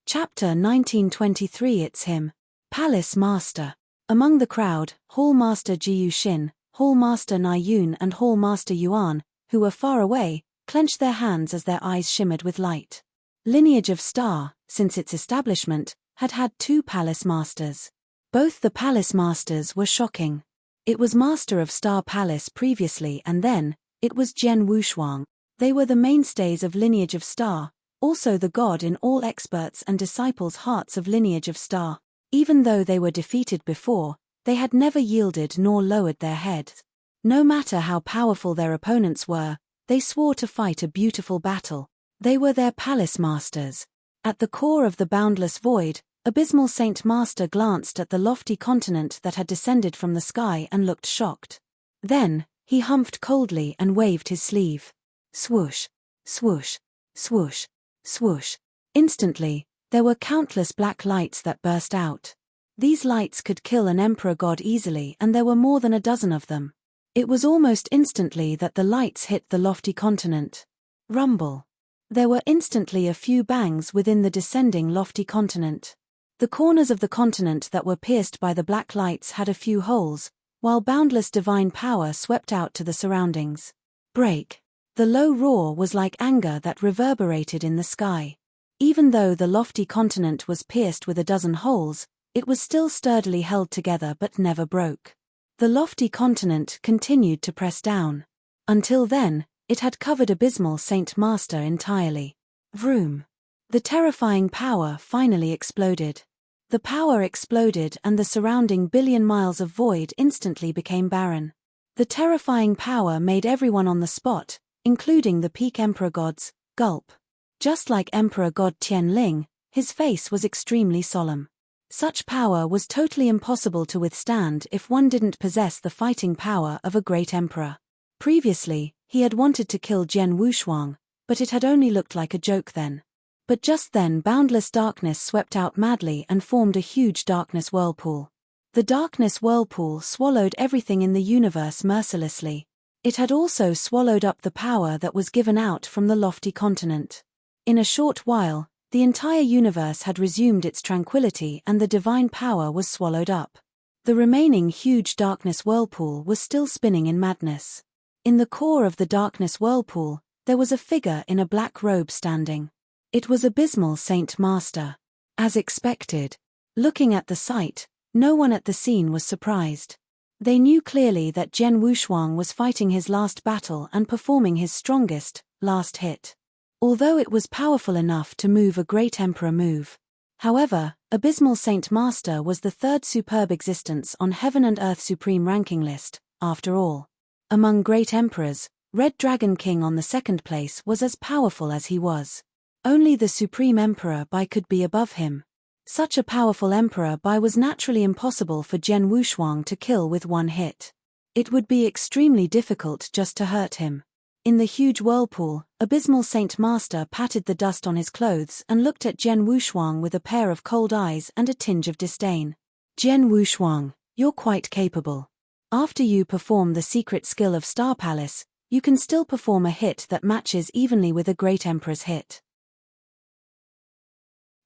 Chapter 1923. It's him. Palace Master. Among the crowd, Hall Master Jiu Xin, Hall Master Nai Yun and Hall Master Yuan, who were far away, clenched their hands as their eyes shimmered with light. Lineage of Star, since its establishment, had had 2 palace masters. Both the palace masters were shocking. It was Master of Star Palace previously and then, it was Jian Wushuang. They were the mainstays of Lineage of Star, also the god in all experts' and disciples' hearts of Lineage of Star. Even though they were defeated before, they had never yielded nor lowered their heads. No matter how powerful their opponents were, they swore to fight a beautiful battle. They were their palace masters. At the core of the boundless void, Abysmal Saint Master glanced at the lofty continent that had descended from the sky and looked shocked. Then, he humphed coldly and waved his sleeve. Swoosh, swoosh, swoosh, swoosh. Instantly, there were countless black lights that burst out. These lights could kill an emperor god easily, and there were more than a dozen of them. It was almost instantly that the lights hit the lofty continent. Rumble. There were instantly a few bangs within the descending lofty continent. The corners of the continent that were pierced by the black lights had a few holes, while boundless divine power swept out to the surroundings. Break. The low roar was like anger that reverberated in the sky. Even though the lofty continent was pierced with a dozen holes, it was still sturdily held together but never broke. The lofty continent continued to press down. Until then, it had covered abysmal Saint Master entirely. Vroom. The terrifying power finally exploded. The power exploded and the surrounding billion miles of void instantly became barren. The terrifying power made everyone on the spot, including the peak emperor gods, gulp. Just like Emperor God Tianling, his face was extremely solemn. Such power was totally impossible to withstand if one didn't possess the fighting power of a great emperor. Previously, he had wanted to kill Jian Wushuang, but it had only looked like a joke then. But just then boundless darkness swept out madly and formed a huge darkness whirlpool. The darkness whirlpool swallowed everything in the universe mercilessly. It had also swallowed up the power that was given out from the lofty continent. In a short while, the entire universe had resumed its tranquility and the divine power was swallowed up. The remaining huge darkness whirlpool was still spinning in madness. In the core of the darkness whirlpool, there was a figure in a black robe standing. It was abysmal Saint Master. As expected. Looking at the sight, no one at the scene was surprised. They knew clearly that Jian Wushuang was fighting his last battle and performing his strongest, last hit. Although it was powerful enough to move a great emperor move. However, abysmal Saint Master was the third superb existence on Heaven and Earth Supreme ranking list, after all. Among great emperors, Red Dragon King on the second place was as powerful as he was. Only the Supreme Emperor Bai could be above him. Such a powerful Emperor Bai was naturally impossible for Jian Wushuang to kill with one hit. It would be extremely difficult just to hurt him. In the huge whirlpool, abysmal Saint Master patted the dust on his clothes and looked at Jian Wushuang with a pair of cold eyes and a tinge of disdain. Jian Wushuang, you're quite capable. After you perform the secret skill of Star Palace, you can still perform a hit that matches evenly with a great emperor's hit.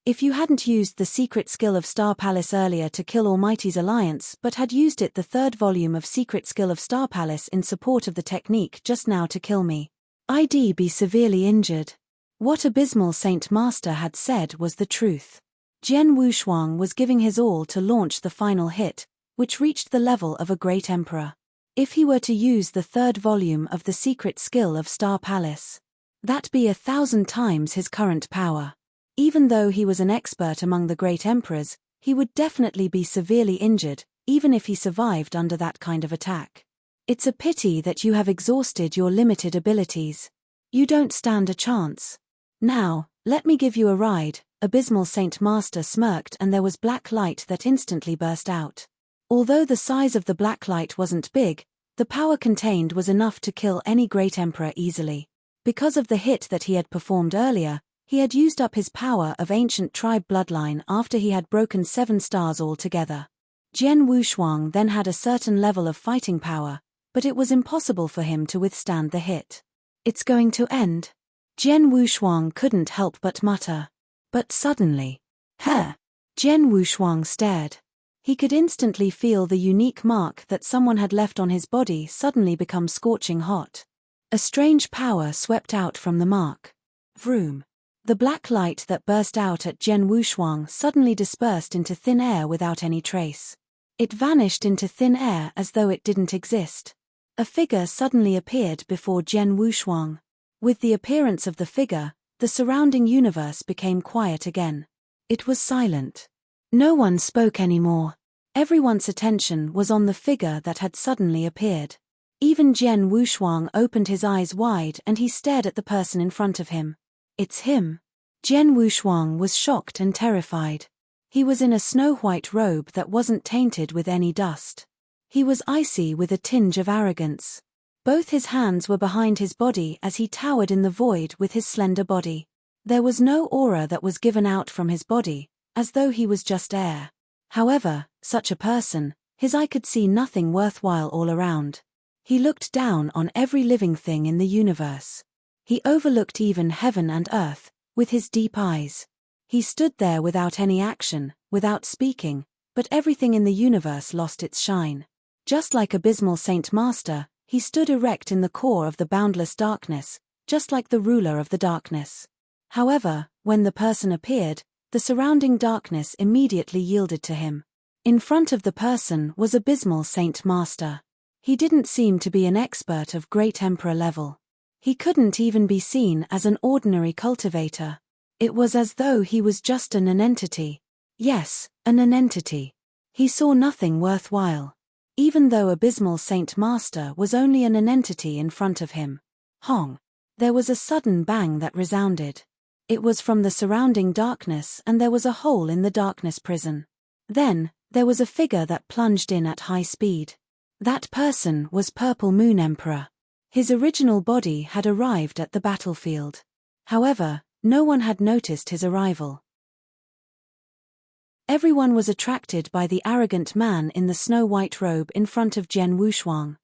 If you hadn't used the secret skill of Star Palace earlier to kill Almighty's alliance but had used it the third volume of secret skill of Star Palace in support of the technique just now to kill me, I'd be severely injured. What abysmal Saint Master had said was the truth. Jian Wushuang was giving his all to launch the final hit, which reached the level of a great emperor. If he were to use the third volume of the secret skill of Star Palace, that'd be 1,000 times his current power. Even though he was an expert among the great emperors, he would definitely be severely injured, even if he survived under that kind of attack. It's a pity that you have exhausted your limited abilities. You don't stand a chance. Now, let me give you a ride. Abysmal Saint Master smirked and there was black light that instantly burst out. Although the size of the black light wasn't big, the power contained was enough to kill any great emperor easily. Because of the hit that he had performed earlier, he had used up his power of ancient tribe bloodline after he had broken 7 stars altogether. Jian Wushuang then had a certain level of fighting power, but it was impossible for him to withstand the hit. It's going to end. Jian Wushuang couldn't help but mutter. But suddenly, Jian Wushuang stared. He could instantly feel the unique mark that someone had left on his body suddenly become scorching hot. A strange power swept out from the mark. Vroom. The black light that burst out at Jian Wushuang suddenly dispersed into thin air without any trace. It vanished into thin air as though it didn't exist. A figure suddenly appeared before Jian Wushuang. With the appearance of the figure, the surrounding universe became quiet again. It was silent. No one spoke anymore. Everyone's attention was on the figure that had suddenly appeared. Even Jian Wushuang opened his eyes wide and he stared at the person in front of him. It's him. Jian Wushuang was shocked and terrified. He was in a snow-white robe that wasn't tainted with any dust. He was icy with a tinge of arrogance. Both his hands were behind his body as he towered in the void with his slender body. There was no aura that was given out from his body, as though he was just air. However, such a person, his eye could see nothing worthwhile all around. He looked down on every living thing in the universe. He overlooked even heaven and earth, with his deep eyes. He stood there without any action, without speaking, but everything in the universe lost its shine. Just like abysmal Saint Master, he stood erect in the core of the boundless darkness, just like the ruler of the darkness. However, when the person appeared, the surrounding darkness immediately yielded to him. In front of the person was abysmal Saint Master. He didn't seem to be an expert of great emperor level. He couldn't even be seen as an ordinary cultivator. It was as though he was just a nonentity. Yes, a nonentity. He saw nothing worthwhile. Even though abysmal Saint Master was only a nonentity in front of him. Hong! There was a sudden bang that resounded. It was from the surrounding darkness, and there was a hole in the darkness prison. Then, there was a figure that plunged in at high speed. That person was Purple Moon Emperor. His original body had arrived at the battlefield. However, no one had noticed his arrival. Everyone was attracted by the arrogant man in the snow-white robe in front of Jian Wushuang.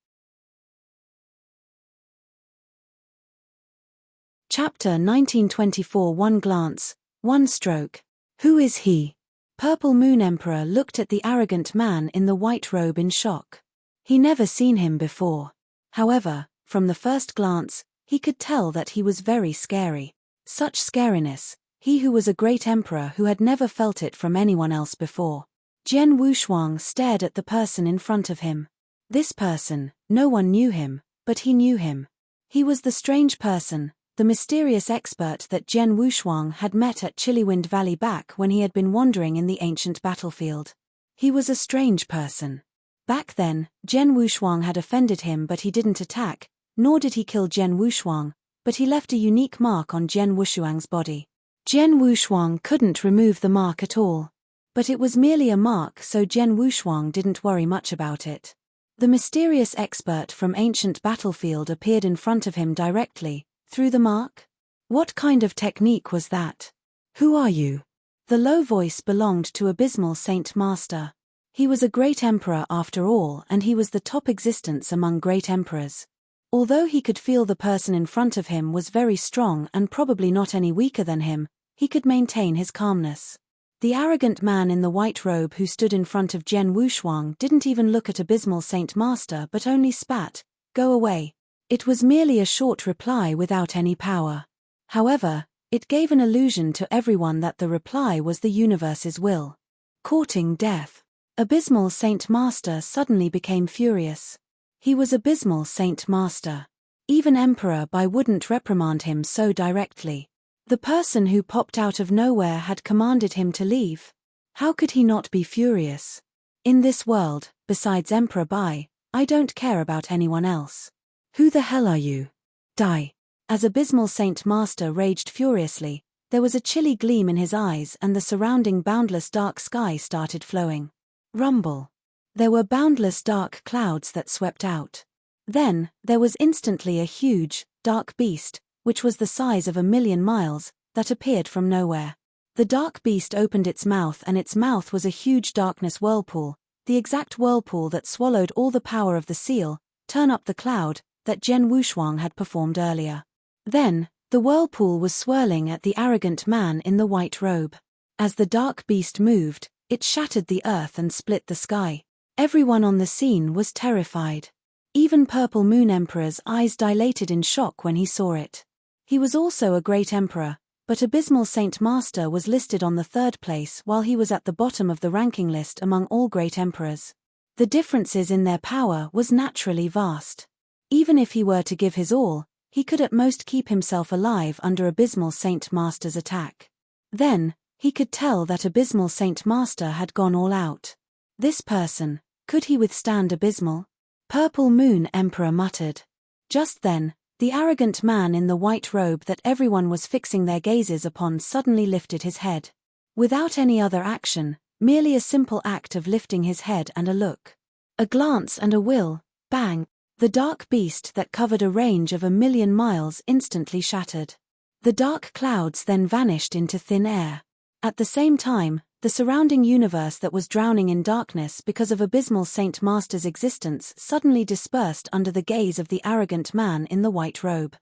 Chapter 1924. One glance, one stroke. Who is he? Purple Moon Emperor looked at the arrogant man in the white robe in shock. He never seen him before. However, from the first glance, he could tell that he was very scary. Such scariness, he who was a great emperor who had never felt it from anyone else before. Jian Wushuang stared at the person in front of him. This person, no one knew him, but he knew him. He was the strange person, the mysterious expert that Jian Wushuang had met at Chilliwind Valley back when he had been wandering in the ancient battlefield. He was a strange person. Back then, Jian Wushuang had offended him, but he didn't attack, nor did he kill Jian Wushuang, but he left a unique mark on Jian Wushuang's body. Jian Wushuang couldn't remove the mark at all. But it was merely a mark, so Jian Wushuang didn't worry much about it. The mysterious expert from ancient battlefield appeared in front of him directly, through the mark. What kind of technique was that? Who are you? The low voice belonged to abysmal Saint Master. He was a great emperor after all, and he was the top existence among great emperors. Although he could feel the person in front of him was very strong and probably not any weaker than him, he could maintain his calmness. The arrogant man in the white robe who stood in front of Jian Wushuang didn't even look at abysmal Saint Master but only spat, "Go away." It was merely a short reply without any power. However, it gave an illusion to everyone that the reply was the universe's will. Courting death. Abysmal Saint Master suddenly became furious. He was abysmal Saint Master. Even Emperor Bai wouldn't reprimand him so directly. The person who popped out of nowhere had commanded him to leave. How could he not be furious? In this world, besides Emperor Bai, I don't care about anyone else. Who the hell are you? Die. As abysmal Saint Master raged furiously, there was a chilly gleam in his eyes and the surrounding boundless dark sky started flowing. Rumble. There were boundless dark clouds that swept out. Then, there was instantly a huge, dark beast, which was the size of 1,000,000 miles, that appeared from nowhere. The dark beast opened its mouth and its mouth was a huge darkness whirlpool, the exact whirlpool that swallowed all the power of the seal, turn up the cloud, that Jian Wushuang had performed earlier. Then, the whirlpool was swirling at the arrogant man in the white robe. As the dark beast moved, it shattered the earth and split the sky. Everyone on the scene was terrified. Even Purple Moon Emperor's eyes dilated in shock when he saw it. He was also a great emperor, but abysmal Saint Master was listed on the 3rd place while he was at the bottom of the ranking list among all great emperors. The differences in their power was naturally vast. Even if he were to give his all, he could at most keep himself alive under abysmal Saint Master's attack. Then, he could tell that abysmal Saint Master had gone all out. This person, could he withstand abysmal? Purple Moon Emperor muttered. Just then, the arrogant man in the white robe that everyone was fixing their gazes upon suddenly lifted his head. Without any other action, merely a simple act of lifting his head and a look. A glance and a will, bang, the dark beast that covered a range of 1,000,000 miles instantly shattered. The dark clouds then vanished into thin air. At the same time, The surrounding universe that was drowning in darkness because of abysmal Saint Master's existence suddenly dispersed under the gaze of the arrogant man in the white robe.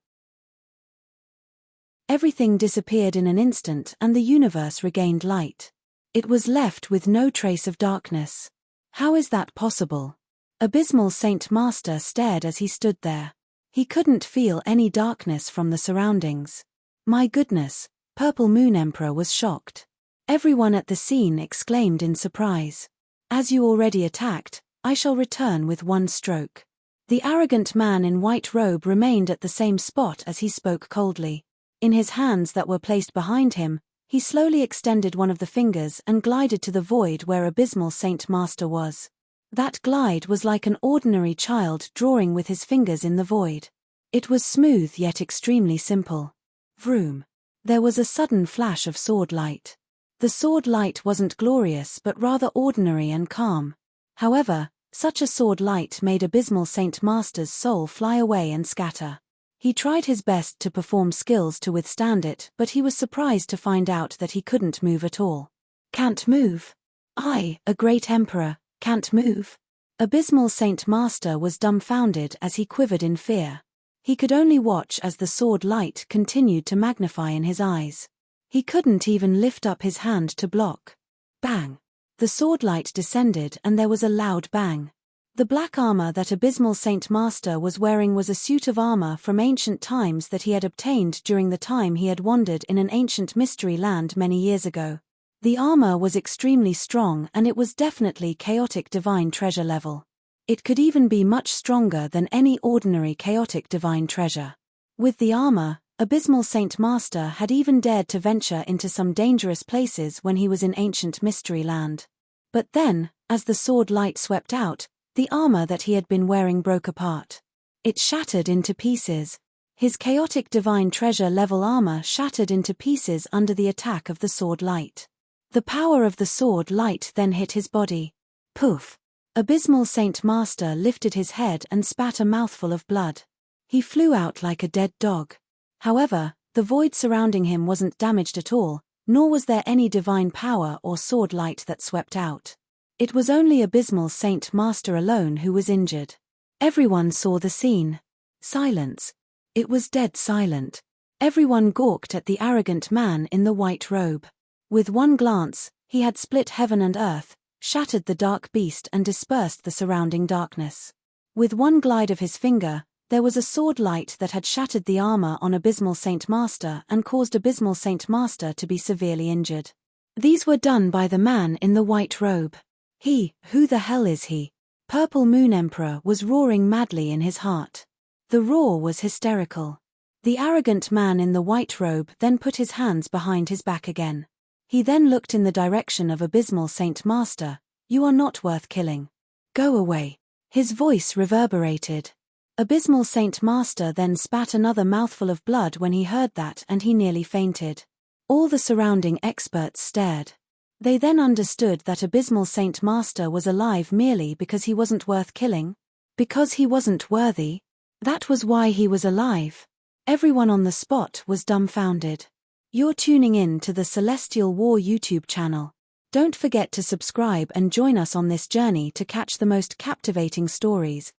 Everything disappeared in an instant and the universe regained light. It was left with no trace of darkness. How is that possible? Abysmal Saint Master stared as he stood there. He couldn't feel any darkness from the surroundings. My goodness, Purple Moon Emperor was shocked. Everyone at the scene exclaimed in surprise. As you already attacked, I shall return with one stroke. The arrogant man in white robe remained at the same spot as he spoke coldly. In his hands that were placed behind him, he slowly extended one of the fingers and glided to the void where abysmal Saint Master was. That glide was like an ordinary child drawing with his fingers in the void. It was smooth yet extremely simple. Vroom. There was a sudden flash of sword light. The sword light wasn't glorious but rather ordinary and calm. However, such a sword light made abysmal Saint Master's soul fly away and scatter. He tried his best to perform skills to withstand it, but he was surprised to find out that he couldn't move at all. Can't move? I, a great emperor, can't move? Abysmal Saint Master was dumbfounded as he quivered in fear. He could only watch as the sword light continued to magnify in his eyes. He couldn't even lift up his hand to block. Bang! The sword light descended and there was a loud bang. The black armor that abysmal Saint Master was wearing was a suit of armor from ancient times that he had obtained during the time he had wandered in an ancient mystery land many years ago. The armor was extremely strong and it was definitely chaotic divine treasure level. It could even be much stronger than any ordinary chaotic divine treasure. With the armor, abysmal Saint Master had even dared to venture into some dangerous places when he was in ancient mystery land. But then, as the sword light swept out, the armor that he had been wearing broke apart. It shattered into pieces. His chaotic divine treasure level armor shattered into pieces under the attack of the sword light. The power of the sword light then hit his body. Poof! Abysmal Saint Master lifted his head and spat a mouthful of blood. He flew out like a dead dog. However, the void surrounding him wasn't damaged at all, nor was there any divine power or sword light that swept out. It was only abysmal Saint Master alone who was injured. Everyone saw the scene. Silence. It was dead silent. Everyone gawked at the arrogant man in the white robe. With one glance, he had split heaven and earth, shattered the dark beast and dispersed the surrounding darkness. With one glide of his finger, there was a sword light that had shattered the armor on abysmal Saint Master and caused abysmal Saint Master to be severely injured. These were done by the man in the white robe. Who the hell is he? Purple Moon Emperor was roaring madly in his heart. The roar was hysterical. The arrogant man in the white robe then put his hands behind his back again. He then looked in the direction of abysmal Saint Master. You are not worth killing. Go away. His voice reverberated. Abysmal Saint Master then spat another mouthful of blood when he heard that and he nearly fainted. All the surrounding experts stared. They then understood that abysmal Saint Master was alive merely because he wasn't worth killing. Because he wasn't worthy. That was why he was alive. Everyone on the spot was dumbfounded. You're tuning in to the Celestial War YouTube channel. Don't forget to subscribe and join us on this journey to catch the most captivating stories.